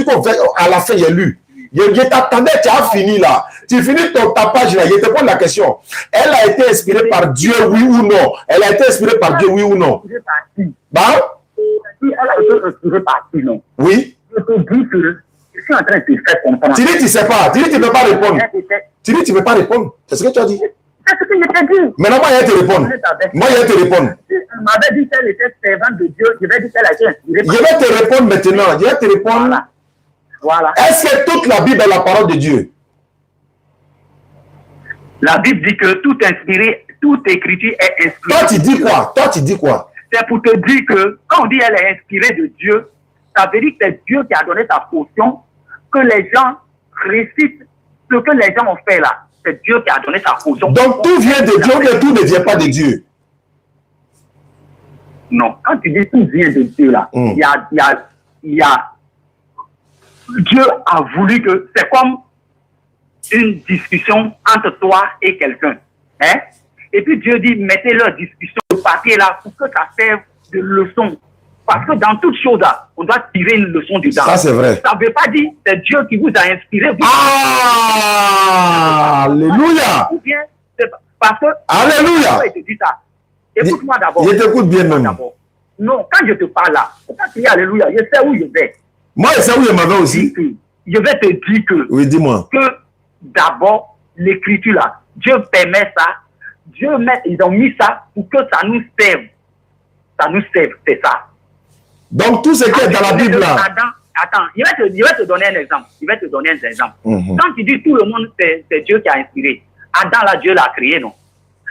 [SPEAKER 1] à la fin, j'ai lu. Je t'attendais, tu as fini là. Tu finis ton tapage là, je te pose la question. Elle a été inspirée par Dieu, oui ou non? Elle a été inspirée par Dieu, oui ou non? Bah?
[SPEAKER 2] Si elle a été inspirée par qui, non?
[SPEAKER 1] Oui.
[SPEAKER 2] Je te dis que je suis en train de te faire comprendre.
[SPEAKER 1] Tu dis que tu ne sais pas. Tu dis que tu ne peux pas répondre. Tu dis que tu ne peux pas répondre. C'est ce que tu as dit.
[SPEAKER 2] C'est ce que je t'ai dit.
[SPEAKER 1] Maintenant, moi, je vais te répondre. Moi, je vais te répondre.
[SPEAKER 2] Si elle m'avait dit qu'elle était servante de Dieu, je vais dire qu'elle a été inspirée par
[SPEAKER 1] Dieu. Je vais te répondre maintenant. Je vais te répondre.
[SPEAKER 2] Voilà.
[SPEAKER 1] Est-ce que toute la Bible est la parole de Dieu?
[SPEAKER 2] La Bible dit que tout inspiré, toute écriture est inspirée.
[SPEAKER 1] Toi, tu dis quoi? Toi, tu dis quoi?
[SPEAKER 2] C'est pour te dire que quand on dit elle est inspirée de Dieu, ça veut dire que c'est Dieu qui a donné sa portion, que les gens récitent ce que les gens ont fait là. C'est Dieu qui a donné sa portion.
[SPEAKER 1] Donc tout vient de Dieu, mais tout ne vient pas de Dieu.
[SPEAKER 2] Non, quand tu dis tout vient de Dieu là, il y a Dieu a voulu que c'est comme une discussion entre toi et quelqu'un. Hein? Et puis Dieu dit, mettez leur discussion au papier là pour que ça serve de leçon. Parce que dans toute chose là, on doit tirer une leçon dedans.
[SPEAKER 1] Ça c'est vrai.
[SPEAKER 2] Ça ne veut pas dire c'est Dieu qui vous a inspiré.
[SPEAKER 1] Alléluia.
[SPEAKER 2] Ou bien, parce que
[SPEAKER 1] Alléluia.
[SPEAKER 2] Je te dis ça. Écoute-moi d'abord.
[SPEAKER 1] Je t'écoute bien même.
[SPEAKER 2] Non, quand je te parle là, quand tu dis Alléluia, je sais où je vais.
[SPEAKER 1] Moi, je sais où je m'en vais aussi.
[SPEAKER 2] Je vais te dire que,
[SPEAKER 1] oui, dis-moi.
[SPEAKER 2] Que d'abord, l'écriture là, Dieu permet ça. Ils ont mis ça pour que ça nous serve. Ça nous serve, c'est ça.
[SPEAKER 1] Donc, tout ce qui est dans la Bible là.
[SPEAKER 2] Attends, je vais te donner un exemple. Quand tu dis tout le monde, c'est Dieu qui a inspiré. Adam là, Dieu l'a créé, non?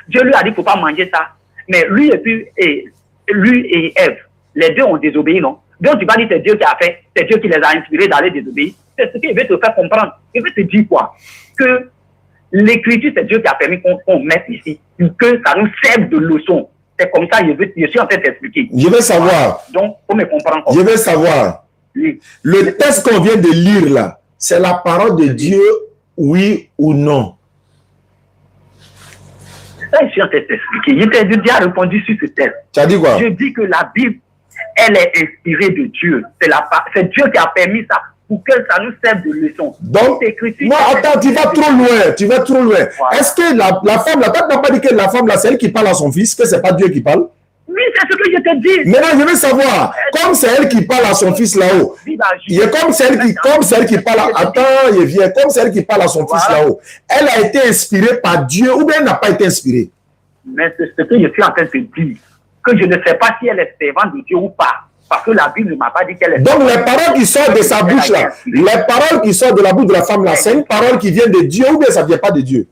[SPEAKER 2] Dieu lui a dit, il ne faut pas manger ça. Mais lui et Ève, les deux ont désobéi, non? Donc, tu vas dire c'est Dieu qui a fait, c'est Dieu qui les a inspirés d'aller désobéir. C'est ce qu'il veut te faire comprendre. Il veut te dire quoi? Que l'écriture, c'est Dieu qui a permis qu'on mette ici, que ça nous serve de leçon. C'est comme ça, je suis en train de t'expliquer.
[SPEAKER 1] Je veux savoir.
[SPEAKER 2] Donc, il faut me comprendre.
[SPEAKER 1] Je veux savoir. Oui. Le texte qu'on vient de lire là, c'est la parole de Dieu, oui ou non?
[SPEAKER 2] Ça, je suis en train de t'expliquer. Je t'ai déjà répondu sur ce texte.
[SPEAKER 1] Tu as dit quoi?
[SPEAKER 2] Je dis que la Bible, elle est inspirée de Dieu. C'est Dieu qui a permis ça pour que ça nous serve de leçon.
[SPEAKER 1] Donc, non, attends, tu vas trop loin. Tu vas trop loin. Voilà. Est-ce que la femme, là, tu n'as pas dit que la femme, là, c'est elle qui parle à son fils, que ce n'est pas Dieu qui parle?
[SPEAKER 2] Oui, c'est ce que je te dis.
[SPEAKER 1] Maintenant, je veux savoir, comme c'est elle qui parle à son fils là-haut, comme c'est elle qui parle, attends, je viens, comme c'est elle qui parle à son fils là-haut, elle a été inspirée par Dieu ou bien elle n'a pas été inspirée?
[SPEAKER 2] Mais c'est ce que je suis en train de te dire, que je ne sais pas si elle est servante de Dieu ou pas. Parce que la Bible ne m'a pas dit qu'elle est.
[SPEAKER 1] Donc les paroles qui sortent de sa bouche là, les paroles qui sortent de la bouche de la femme là, c'est une parole qui vient de Dieu ou bien ça ne vient pas de Dieu?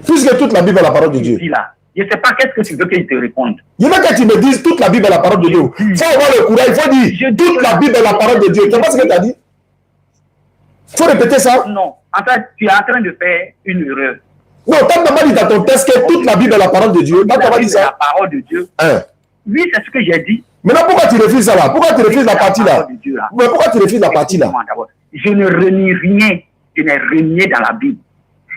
[SPEAKER 1] Puisque toute la Bible est la parole de Dieu.
[SPEAKER 2] Je ne sais pas qu'est-ce que tu veux qu'il te réponde.
[SPEAKER 1] Il y en a que tu me dises toute la Bible est la parole de Dieu. Il faut avoir le courage, il faut dire toute la Bible est la parole de Dieu. Tu vois ce que tu as dit? Il faut répéter ça?
[SPEAKER 2] Non, en fait, tu es en train de faire une erreur.
[SPEAKER 1] Non, tu n'as pas dit dans ton texte que toute la Bible est la parole de Dieu. Tu n'as pas dit ça?
[SPEAKER 2] La parole de Dieu.
[SPEAKER 1] Hein?
[SPEAKER 2] Oui, c'est ce que j'ai dit.
[SPEAKER 1] Maintenant, pourquoi tu refuses ça là? Pourquoi tu refuses la partie là? Mais pourquoi tu refuses la partie là?
[SPEAKER 2] Je ne renie rien. Je n'ai renié dans la Bible.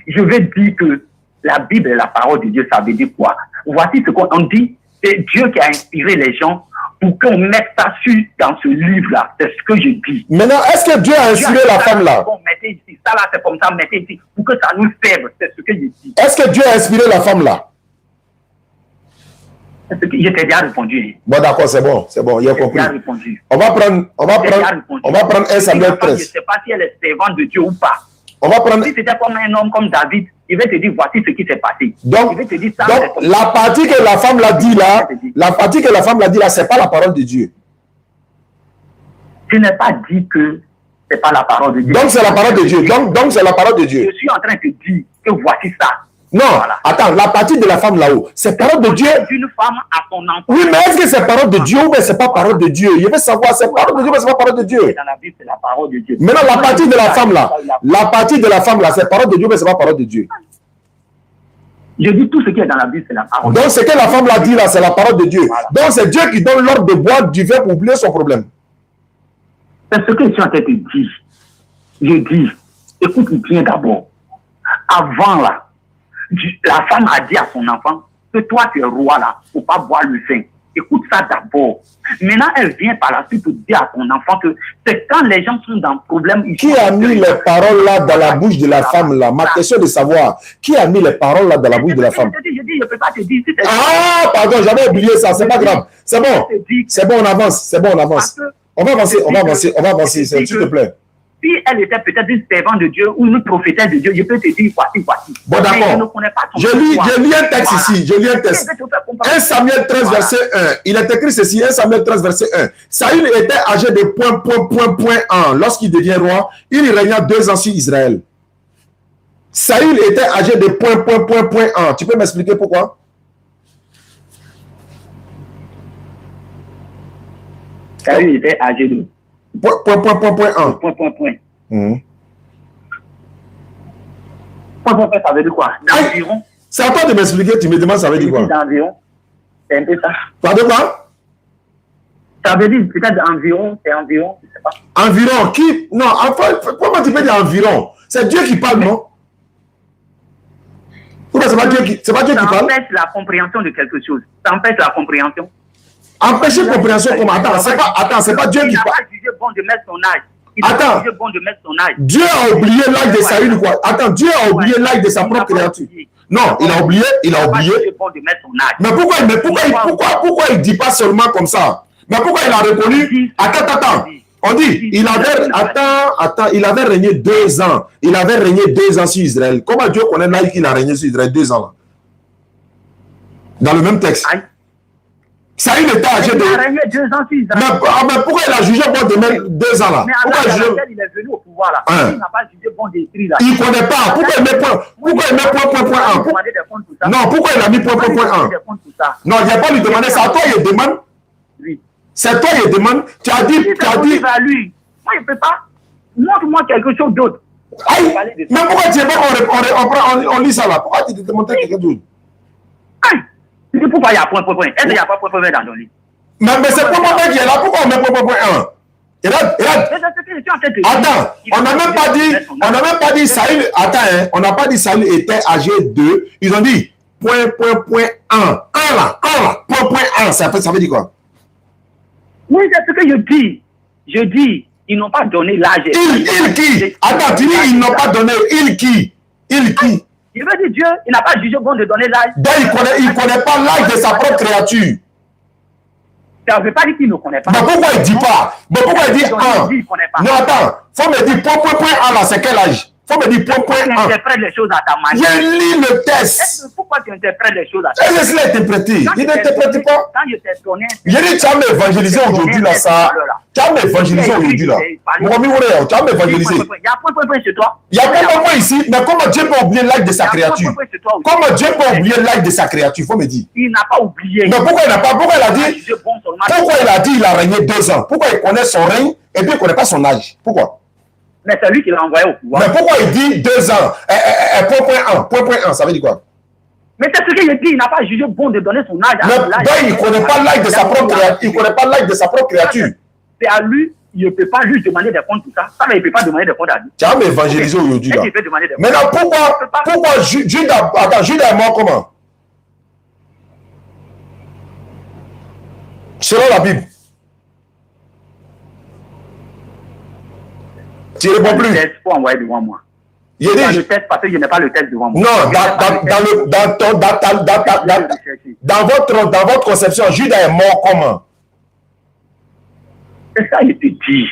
[SPEAKER 2] Je veux dire que la Bible est la parole de Dieu. Ça veut dire quoi? Voici ce qu'on dit. C'est Dieu qui a inspiré les gens pour qu'on mette ça dans ce livre-là. C'est ce que je dis.
[SPEAKER 1] Maintenant, est-ce que Dieu a inspiré la femme là?
[SPEAKER 2] Bon, mettez ici. Ça là, c'est comme ça. Mettez ici. Pour que ça nous serve. C'est ce que je dis.
[SPEAKER 1] Est-ce que Dieu a inspiré la femme là?
[SPEAKER 2] Je t'ai déjà répondu.
[SPEAKER 1] Bon, d'accord, c'est bon, il a compris. On va prendre 1 Samuel 13.
[SPEAKER 2] Je ne sais pas si elle est servante de Dieu ou pas.
[SPEAKER 1] On va prendre...
[SPEAKER 2] Si c'était comme un homme comme David, il va te dire voici ce qui s'est passé.
[SPEAKER 1] Donc,
[SPEAKER 2] il va te dire ça,
[SPEAKER 1] la partie que la femme l'a dit là, ce n'est pas la parole de Dieu.
[SPEAKER 2] Je n'ai pas dit que c'est pas la parole de Dieu.
[SPEAKER 1] Donc c'est la parole de Dieu. Donc c'est la parole de Dieu.
[SPEAKER 2] Je suis en train de te dire que voici ça.
[SPEAKER 1] Non,
[SPEAKER 2] Voilà.
[SPEAKER 1] attends, la partie de la femme là-haut, c'est parole de Dieu.
[SPEAKER 2] D'une femme à son enfant.
[SPEAKER 1] Oui, mais est-ce que c'est parole de Dieu ou bien c'est pas parole de Dieu? Je veux savoir, c'est parole de Dieu ou c'est pas parole de Dieu?
[SPEAKER 2] Dans la Bible, c'est la parole de Dieu.
[SPEAKER 1] Maintenant, la partie de la femme là, c'est parole de Dieu ou bien c'est pas parole de Dieu?
[SPEAKER 2] Je dis tout ce qui est dans la Bible, c'est la parole de Dieu.
[SPEAKER 1] Donc ce que la femme l'a dit là, c'est la parole de Dieu.
[SPEAKER 2] Voilà.
[SPEAKER 1] Donc c'est Dieu qui donne l'ordre de boire du vin pour oublier son problème.
[SPEAKER 2] C'est ce que je suis en train de te dire. Je dis, écoute bien d'abord. Avant là, la femme a dit à son enfant que toi tu es roi là, il ne faut pas boire le vin. Écoute ça d'abord. Maintenant, elle vient par la suite pour dire à ton enfant que c'est quand les gens sont dans le problème.
[SPEAKER 1] Qui a mis les paroles là dans la bouche de la femme là? Ma question est de savoir, qui a mis les paroles là dans la bouche de la femme?
[SPEAKER 2] Je dis, je ne peux pas te dire. Si
[SPEAKER 1] Ah, pardon, j'avais oublié ça, c'est pas grave. C'est bon, c'est bon, on avance, c'est bon, on avance. On va avancer, s'il te plaît.
[SPEAKER 2] Si elle était peut-être une servante de Dieu ou une prophétesse de Dieu, je peux te dire voici.
[SPEAKER 1] Bon, d'accord. Je lis un texte ici. Je lis un texte. 1 Samuel 13, verset 1. Il est écrit ceci, 1 Samuel 13, verset 1. Saül était âgé de point 1. Lorsqu'il devient roi, il régna 2 ans sur Israël. Saül était âgé de point 1. Tu peux m'expliquer pourquoi?
[SPEAKER 2] Saül était âgé de
[SPEAKER 1] Point 1.
[SPEAKER 2] Ça veut dire quoi? D'environ.
[SPEAKER 1] C'est à toi de m'expliquer, tu me demandes ça veut dire quoi?
[SPEAKER 2] D'environ. C'est un peu ça.
[SPEAKER 1] Pardon quoi?
[SPEAKER 2] Ça veut dire peut-être environ, c'est environ, je ne sais pas.
[SPEAKER 1] Environ, qui? Non, enfin, comment tu peux dire environ? C'est Dieu qui parle, non? Ou bien c'est pas Dieu qui parle?
[SPEAKER 2] Ça empêche la compréhension de quelque chose. Ça empêche la compréhension.
[SPEAKER 1] Empêcher compréhension comment? Attends, c'est pas Dieu qui
[SPEAKER 2] parle. Il n'a
[SPEAKER 1] parle.
[SPEAKER 2] pas jugé bon de mettre son âge.
[SPEAKER 1] Attends. Dieu a oublié l'âge de Saül quoi? Attends, Dieu a oublié l'âge de sa propre créature. Non, il a oublié. Mais pourquoi il dit pas seulement comme ça? Mais pourquoi il a reconnu? Attends. On dit, il avait régné 2 ans. Il avait régné 2 ans sur Israël. Comment Dieu connaît l'âge qu'il a régné sur Israël 2 ans là? Dans le même texte. Saül était âgé de...
[SPEAKER 2] Il a régné 2 ans sur Israël.
[SPEAKER 1] Mais pourquoi il a jugé bon de mettre 2 ans là?
[SPEAKER 2] Mais
[SPEAKER 1] pourquoi
[SPEAKER 2] il est venu au pouvoir là. Il n'a pas jugé bon d'écrit là.
[SPEAKER 1] Il ne connaît pas. Pourquoi il met point 1? Non, pourquoi il a mis point 1? Non, il n'a pas lui demandé ça. À toi, il demande.
[SPEAKER 2] Oui.
[SPEAKER 1] C'est toi, il demande. Tu as dit.
[SPEAKER 2] À lui. Moi, il ne peut pas. Montre-moi quelque chose d'autre.
[SPEAKER 1] Mais pourquoi tu veux pas qu'on lit ça là? Pourquoi tu te demandes quelque chose d'autre?
[SPEAKER 2] Pourquoi il y a point? Est-ce qu'il n'y a pas point dans ton livre?
[SPEAKER 1] Mais c'est point qui est là. Pourquoi on met point 1? Attends, on n'a même pas dit Saül. Attends, on n'a pas dit Saül était âgé de. Ils ont dit point 1. 1 là. Point 1. Ça veut dire quoi?
[SPEAKER 2] Oui, c'est ce que je dis. Je dis, ils n'ont pas donné l'âge.
[SPEAKER 1] Il qui? Attends, tu dis ils n'ont pas donné. Il qui?
[SPEAKER 2] Je veux dire, Dieu, il n'a pas jugé bon de donner l'âge.
[SPEAKER 1] Donc, il ne connaît pas l'âge de sa propre créature.
[SPEAKER 2] Ça ne veut pas dire qu'il ne connaît pas.
[SPEAKER 1] Mais pourquoi il ne dit pas? Mais pourquoi il dit 1? Non, attends. Il faut me dire point 1 là, c'est quel âge? Il faut me dire point 1.
[SPEAKER 2] Tu interprètes les choses à ta manière.
[SPEAKER 1] Je lis le texte.
[SPEAKER 2] Pourquoi tu interprètes les choses à ta manière?
[SPEAKER 1] Laisse-le interpréter. Il n'interprète pas.
[SPEAKER 2] Quand je t'ai donné...
[SPEAKER 1] Je dis, tu as m'évangélisé aujourd'hui là, ça. Tu as m'évangélisé aujourd'hui là. Tu as m'évangélisé.
[SPEAKER 2] Il y a point chez toi.
[SPEAKER 1] Il y a point ici, mais comment Dieu peut oublier l'âge de sa créature? Comment Dieu peut oublier l'âge de sa créature? Il faut me dire.
[SPEAKER 2] Il n'a pas oublié.
[SPEAKER 1] Mais pourquoi il n'a pas? Pourquoi il a dit? Pourquoi il a dit il a régné 2 ans? Pourquoi il connaît son règne et puis il ne connaît pas son âge? Pourquoi?
[SPEAKER 2] Mais c'est lui qui l'a envoyé au pouvoir.
[SPEAKER 1] Mais pourquoi il dit 2 ans? Point 1, ça veut dire quoi?
[SPEAKER 2] Mais c'est ce qu'il dit, il n'a pas jugé bon de donner son âge.
[SPEAKER 1] Il ne connaît pas l'âge de sa propre créature. Il ne connaît pas l'âge de sa propre créature.
[SPEAKER 2] C'est à lui, il ne peut pas lui demander des comptes pour ça. Ça, mais il ne peut pas demander des comptes à lui.
[SPEAKER 1] Tu as m'évangélisé aujourd'hui là. Maintenant, pourquoi Judas est mort comment? Selon la Bible. Tu ne réponds plus.
[SPEAKER 2] Il faut envoyer devant moi.
[SPEAKER 1] Il dit,
[SPEAKER 2] le test parce que je n'ai pas le test devant moi.
[SPEAKER 1] Non, dans votre conception, Judas est mort comment?
[SPEAKER 2] C'est ça, il te dit.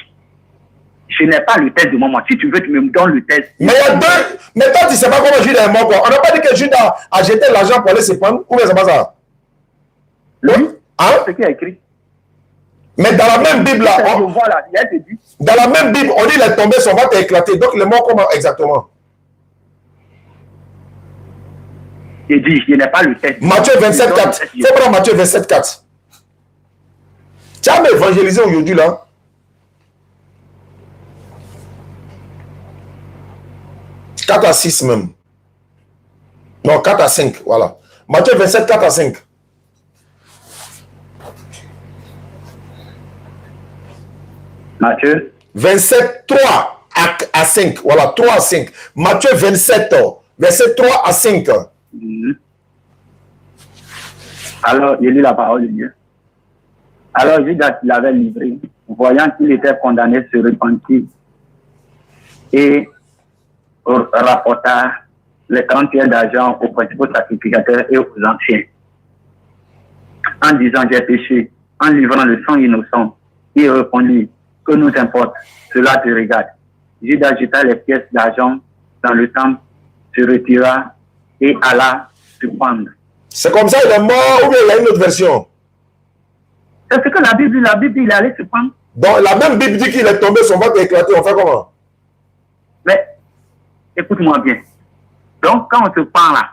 [SPEAKER 2] Je n'ai pas le test devant moi. Si tu veux, tu me donnes le test.
[SPEAKER 1] Mais il y a deux. Mais toi, tu ne sais pas comment Judas est mort. Quoi. On n'a pas dit que Judas a jeté l'argent pour aller se prendre. Ou bien c'est pas ça?
[SPEAKER 2] Oui.
[SPEAKER 1] Hein?
[SPEAKER 2] C'est ce qu'il a écrit.
[SPEAKER 1] Mais dans la même Bible, là,
[SPEAKER 2] Voilà, il a été dit.
[SPEAKER 1] dans la même Bible, on dit il est tombé, son ventre est éclaté. Donc, il est mort comment exactement?
[SPEAKER 2] Il dit, je n'ai pas le texte.
[SPEAKER 1] Matthieu 27, 4. Il faut prendre Matthieu 27, 4. Tu as évangélisé aujourd'hui, là. « 4 à 6 même. Non, 4 à 5, voilà. Matthieu 27, 4 à 5.
[SPEAKER 2] Matthieu
[SPEAKER 1] 27, 3 à 5. Voilà, 3 à 5. Matthieu 27, verset 3 à 5.
[SPEAKER 2] Alors, il lit la parole de Dieu. Alors, Judas l'avait livré, voyant qu'il était condamné, se repentit et rapporta les 30 pièces d'argent aux principaux sacrificateurs et aux anciens, en disant, j'ai péché, en livrant le sang innocent. Il répondit, que nous importe, cela te regarde. Judas jeta les pièces d'argent dans le temple, se retira et alla se pendre.
[SPEAKER 1] C'est comme ça, il est mort, ou bien il y a une autre version?
[SPEAKER 2] C'est ce que la Bible dit, il allait se pendre.
[SPEAKER 1] Donc, la même Bible dit qu'il est tombé, son ventre est éclaté. On fait comment?
[SPEAKER 2] Mais, écoute-moi bien. Donc, quand on se pend là,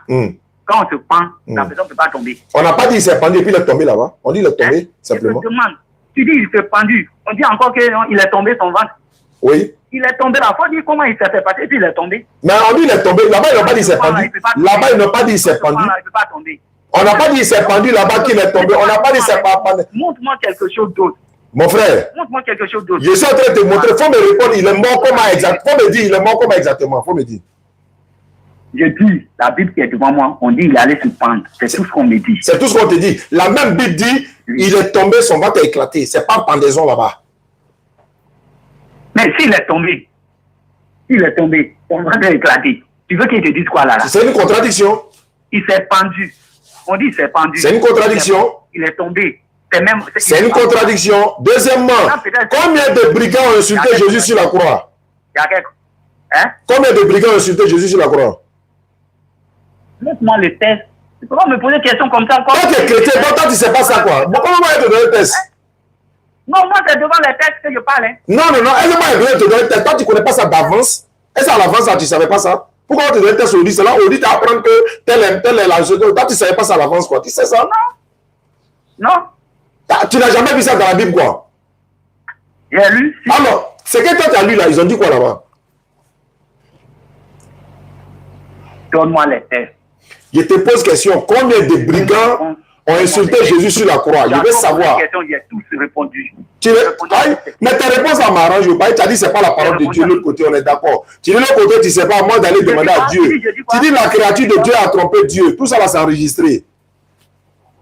[SPEAKER 2] quand on se pend, la personne ne peut pas tomber.
[SPEAKER 1] On n'a pas dit qu'il s'est pendu et puis il est tombé là-bas. On dit qu'il est tombé, simplement.
[SPEAKER 2] Je te demande. Tu dis qu'il s'est pendu. On dit encore qu'il est tombé son ventre.
[SPEAKER 1] Oui.
[SPEAKER 2] Il est tombé là. Il faut dire comment il s'est fait passer et puis il est tombé.
[SPEAKER 1] Mais on dit qu'il est tombé. Là-bas, ils n'ont pas dit qu'il s'est pendu. Là-bas, ils n'ont pas dit qu'il s'est pendu.
[SPEAKER 2] Il ne peut pas tomber.
[SPEAKER 1] On n'a pas dit qu'il s'est pendu là-bas qu'il est tombé. On n'a pas dit qu'il s'est pendu.
[SPEAKER 2] Montre-moi quelque chose d'autre.
[SPEAKER 1] Mon frère.
[SPEAKER 2] Montre-moi quelque chose d'autre.
[SPEAKER 1] Je suis en train de te montrer. Il faut me répondre. Il est mort comment exactement? Faut me dire, il est mort comment exactement? Faut me dire.
[SPEAKER 2] Je dis, la Bible qui est devant moi, on dit qu'il allait se pendre. C'est tout ce qu'on me dit.
[SPEAKER 1] C'est tout ce qu'on te dit. La même Bible dit, il est tombé, son ventre est éclaté. C'est pas pendaison là-bas.
[SPEAKER 2] Mais s'il est tombé, son ventre est éclaté. Tu veux qu'il te dise quoi là?
[SPEAKER 1] C'est une contradiction.
[SPEAKER 2] Il s'est pendu. On dit il s'est pendu.
[SPEAKER 1] C'est une contradiction.
[SPEAKER 2] Il est tombé.
[SPEAKER 1] C'est une contradiction. Deuxièmement, combien de brigands ont insulté Jésus sur la croix? Combien de brigands ont insulté Jésus sur la croix?
[SPEAKER 2] Montre-moi le test. Tu peux pas me poser des questions comme ça.
[SPEAKER 1] Toi, tu es chrétien, toi, tu ne sais pas ça quoi. Comment moi, te donner le test?
[SPEAKER 2] Non, moi, c'est devant les textes que je parle.
[SPEAKER 1] Non, elle m'a te donner le test. Toi, tu ne connais pas ça d'avance. Est-ce à l'avance, tu ne savais pas ça? Pourquoi on te donne le test aujourd'hui? C'est là, on dit, tu apprends que tel est la chose. Toi, tu ne savais pas ça à l'avance, quoi. Tu sais ça?
[SPEAKER 2] Non.
[SPEAKER 1] Tu n'as jamais vu ça dans la Bible, quoi?
[SPEAKER 2] J'ai lu. Si.
[SPEAKER 1] Alors, c'est que toi, tu as lu là, ils ont dit quoi là-bas?
[SPEAKER 2] Donne-moi les tests.
[SPEAKER 1] Je te pose question. Combien de brigands ont insulté Jésus sur la croix? Je veux savoir.
[SPEAKER 2] J'ai tous répondu.
[SPEAKER 1] Mais ta réponse à m'arrange. Tu as dit c'est pas la parole de Dieu. De l'autre côté, on est d'accord. Tu dis de l'autre côté, tu ne sais pas, moi d'aller demander à Dieu. Tu dis la créature de Dieu a trompé Dieu. Tout ça va s'enregistrer.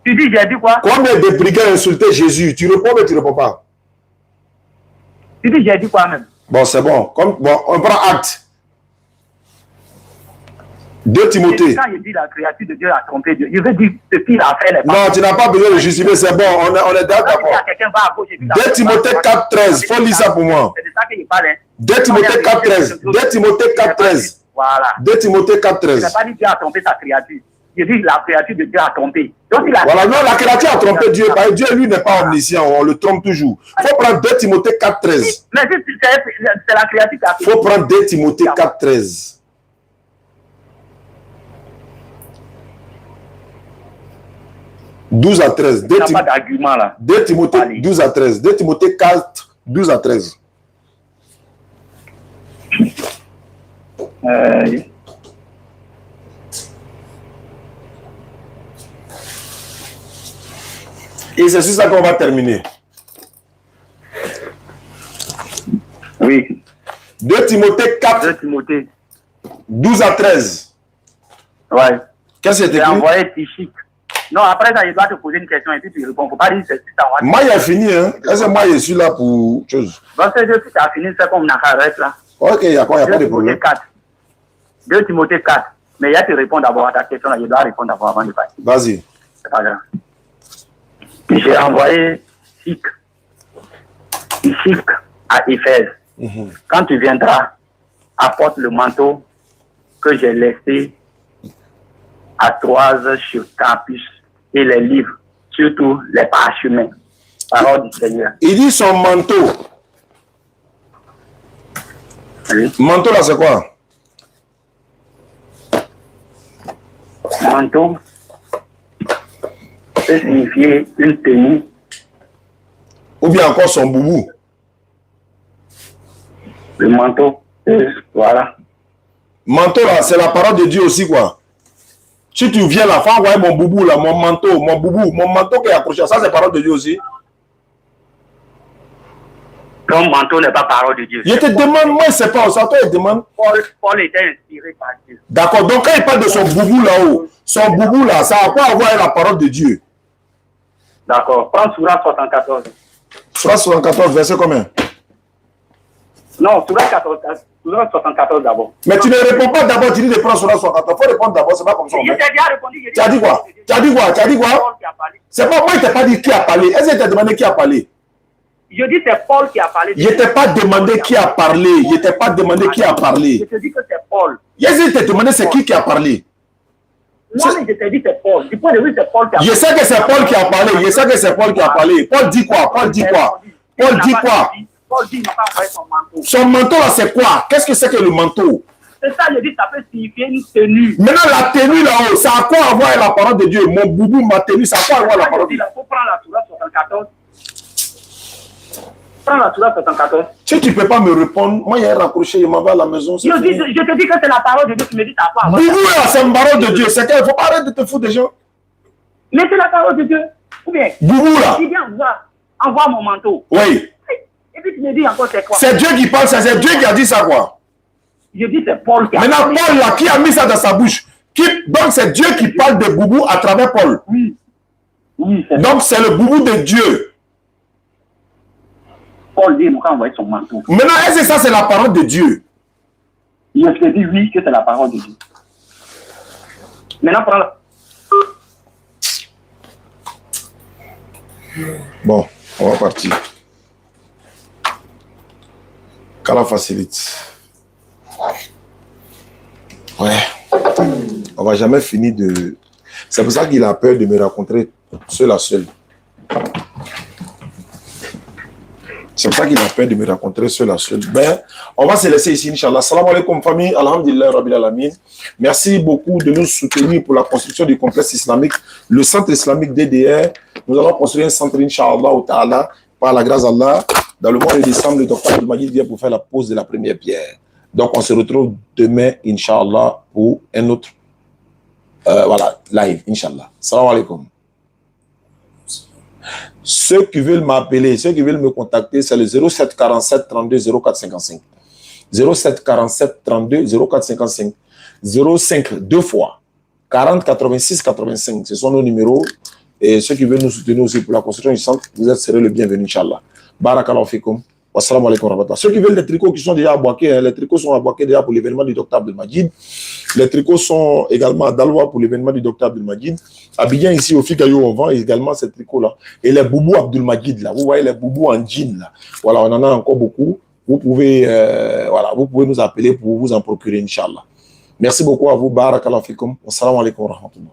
[SPEAKER 2] Tu dis, j'ai dit quoi?
[SPEAKER 1] Combien de brigands ont insulté Jésus? Tu réponds, mais tu ne réponds pas.
[SPEAKER 2] Tu dis, j'ai dit quoi même?
[SPEAKER 1] Bon, c'est bon. Bon, on prend acte. 2 Timothée.
[SPEAKER 2] Quand il dit la créature de Dieu a trompé Dieu, je veux dire ce qu'il a fait.
[SPEAKER 1] Non, tu n'as pas besoin de justifier, c'est bon, on est d'accord. 2 Timothée 4, 13, il faut lire ça pour moi.
[SPEAKER 2] C'est de ça qu'il parle.
[SPEAKER 1] 2 Timothée 4, 13. 2 Timothée 4, 13.
[SPEAKER 2] Voilà.
[SPEAKER 1] 2 Timothée 4, 13.
[SPEAKER 2] Il n'a pas dit Dieu a trompé sa créature. Il dit la créature de Dieu a trompé.
[SPEAKER 1] Donc, voilà, non, la créature a trompé Dieu. Dieu, lui, n'est pas omniscient, on le trompe toujours. Il faut prendre 2 Timothée 4, 13.
[SPEAKER 2] Mais c'est la créature qui a
[SPEAKER 1] trompé. Il faut prendre 2 Timothée 4, 13. 12 à 13. 2 Timothée 12 à 13. 2 Timothée 4, 12 à 13. Et c'est sur ça qu'on va terminer.
[SPEAKER 2] Oui.
[SPEAKER 1] 2 Timothée 4,
[SPEAKER 2] 2 Timothée
[SPEAKER 1] 12 à 13.
[SPEAKER 2] Ouais.
[SPEAKER 1] Qu'est-ce que c'est écrit?
[SPEAKER 2] J'ai envoyé Tichique. Non, après ça, je dois te poser une question et puis tu réponds. Il ne faut pas dire que c'est ça.
[SPEAKER 1] Moi, il a fini. Hein? Est-ce que moi, je suis là pour chose?
[SPEAKER 2] Parce que si tu as fini, c'est comme Nacharet là.
[SPEAKER 1] Ok, il n'y a pas de problème.
[SPEAKER 2] 2 Timothée 4. Mais il y a te répondre d'abord à ta question. Là. Je dois répondre d'abord avant de partir.
[SPEAKER 1] Vas-y.
[SPEAKER 2] C'est pas grave. J'ai envoyé Tichique à Éphèse. Quand tu viendras, apporte le manteau que j'ai laissé à Troise sur Campus et les livres, surtout les parchemins. Parole du Seigneur.
[SPEAKER 1] Il dit son manteau.
[SPEAKER 2] Oui.
[SPEAKER 1] Manteau là, c'est quoi?
[SPEAKER 2] Manteau peut signifier une tenue.
[SPEAKER 1] Ou bien encore son boubou.
[SPEAKER 2] Le manteau, voilà.
[SPEAKER 1] Manteau là, c'est la parole de Dieu aussi, quoi. Si tu viens là, faut envoyer mon boubou là, mon manteau, mon boubou, mon manteau qui est accroché. Ça, c'est la parole de Dieu aussi.
[SPEAKER 2] Ton manteau n'est pas parole de Dieu.
[SPEAKER 1] Je te demande, moi, c'est pas ça. Toi, il demande.
[SPEAKER 2] Paul était inspiré par Dieu.
[SPEAKER 1] D'accord. Donc, quand il parle de son boubou là-haut, son boubou là, ça a quoi à voir avec la parole de Dieu?
[SPEAKER 2] D'accord. Prends Sourate 74.
[SPEAKER 1] Sourate 74, verset combien?
[SPEAKER 2] Non, Sourate 74 d'abord.
[SPEAKER 1] Mais tu ne réponds pas d'abord, tu dis de prendre Sourate 74. Il faut répondre d'abord, c'est pas comme ça.
[SPEAKER 2] Je t'ai déjà répondu.
[SPEAKER 1] Tu as dit quoi? Tu as dit quoi? Tu as dit quoi? C'est pas moi, il t'a pas dit qui a parlé. Est-ce qu'il t'a demandé qui a parlé?
[SPEAKER 2] Je dis c'est Paul qui a parlé.
[SPEAKER 1] Je t'ai pas demandé qui a parlé. Je t'ai pas demandé qui a parlé.
[SPEAKER 2] Je te dis que c'est Paul.
[SPEAKER 1] Est-ce qu'il t'a demandé c'est qui a parlé?
[SPEAKER 2] Moi, je t'ai dit c'est Paul. Du point de vue, c'est Paul qui a parlé.
[SPEAKER 1] Je sais que c'est Paul qui a parlé. Je sais que c'est Paul qui a parlé. Paul dit quoi? Paul dit quoi? Paul dit quoi?
[SPEAKER 2] Paul dit qu'il n'a pas envoyé son manteau.
[SPEAKER 1] Son manteau là, c'est quoi? Qu'est-ce que c'est que le manteau?
[SPEAKER 2] C'est ça, je dis, ça peut signifier une tenue.
[SPEAKER 1] Maintenant, la tenue là-haut, ça a quoi à voir avec la parole de Dieu? Mon boubou, ma tenue, ça a quoi à voir avec la parole de Dieu?
[SPEAKER 2] Il faut prendre la Sourate 74. Prends la Sourate 74.
[SPEAKER 1] Si tu ne peux pas me répondre, moi, il y a un raccroché, il m'en va à la maison.
[SPEAKER 2] Je te dis que c'est la parole de Dieu, tu me dis ta part.
[SPEAKER 1] Boubou là, c'est une parole de Dieu. C'est qu'il ne faut pas arrêter de te foutre des gens.
[SPEAKER 2] Mais c'est la parole de Dieu. Ou bien,
[SPEAKER 1] Boubou là.
[SPEAKER 2] tu dis envoie mon manteau.
[SPEAKER 1] Oui.
[SPEAKER 2] Et puis tu me dis encore c'est quoi?
[SPEAKER 1] C'est Dieu qui parle, c'est Dieu qui a dit ça quoi.
[SPEAKER 2] Je dis c'est Paul qui a
[SPEAKER 1] Maintenant,
[SPEAKER 2] parlé.
[SPEAKER 1] Paul là, qui a mis ça dans sa bouche? Donc c'est Dieu qui parle de boubou à travers Paul.
[SPEAKER 2] Oui. Oui, c'est
[SPEAKER 1] Donc c'est le boubou de Dieu.
[SPEAKER 2] Paul dit, il n'a envoyé son manteau.
[SPEAKER 1] Maintenant, est-ce que ça c'est la parole de Dieu?
[SPEAKER 2] Je te dis oui, que c'est la parole de Dieu. Maintenant, prends la...
[SPEAKER 1] Bon, on va partir. Qu'Allah facilite. Ouais. On va jamais finir de... C'est pour ça qu'il a peur de me rencontrer seul à seul. C'est pour ça qu'il a peur de me rencontrer seul à seul. Ben, on va se laisser ici, Inch'Allah. Salam alaikum, famille. Alhamdulillah, Rabbil Alamin. Merci beaucoup de nous soutenir pour la construction du complexe islamique, le centre islamique DDR. Nous allons construire un centre, Inch'Allah, au Ta'ala, par la grâce d'Allah. Dans le mois de décembre, le docteur Abdelmajid vient pour faire la pose de la première pierre. Donc, on se retrouve demain, Inch'Allah, pour un autre live, Inch'Allah. Salam alaikum. Ceux qui veulent m'appeler, ceux qui veulent me contacter, c'est le 07 47 32 04 55. 07 47 32 04 55. 05 deux fois. 40 86 85. Ce sont nos numéros. Et ceux qui veulent nous soutenir aussi pour la construction du centre, vous serez le bienvenu, Inch'Allah. Barakallahu fikum. Wassalamu alaikum rahmatullah. Ceux qui veulent les tricots qui sont déjà aboqués, les tricots sont aboqués déjà pour l'événement du docteur Abdelmajid. Les tricots sont également à Dalwa pour l'événement du docteur Abdelmajid. À Abidjan, ici, au Figaro, on vend également ces tricots-là. Et les boubous Abdelmajid, là. Vous voyez les boubous en jean, là. Voilà, on en a encore beaucoup. Vous pouvez, vous pouvez nous appeler pour vous en procurer, Inch'Allah. Merci beaucoup à vous. Barakallahu fikum. Wassalamu alaikum rahmatullah.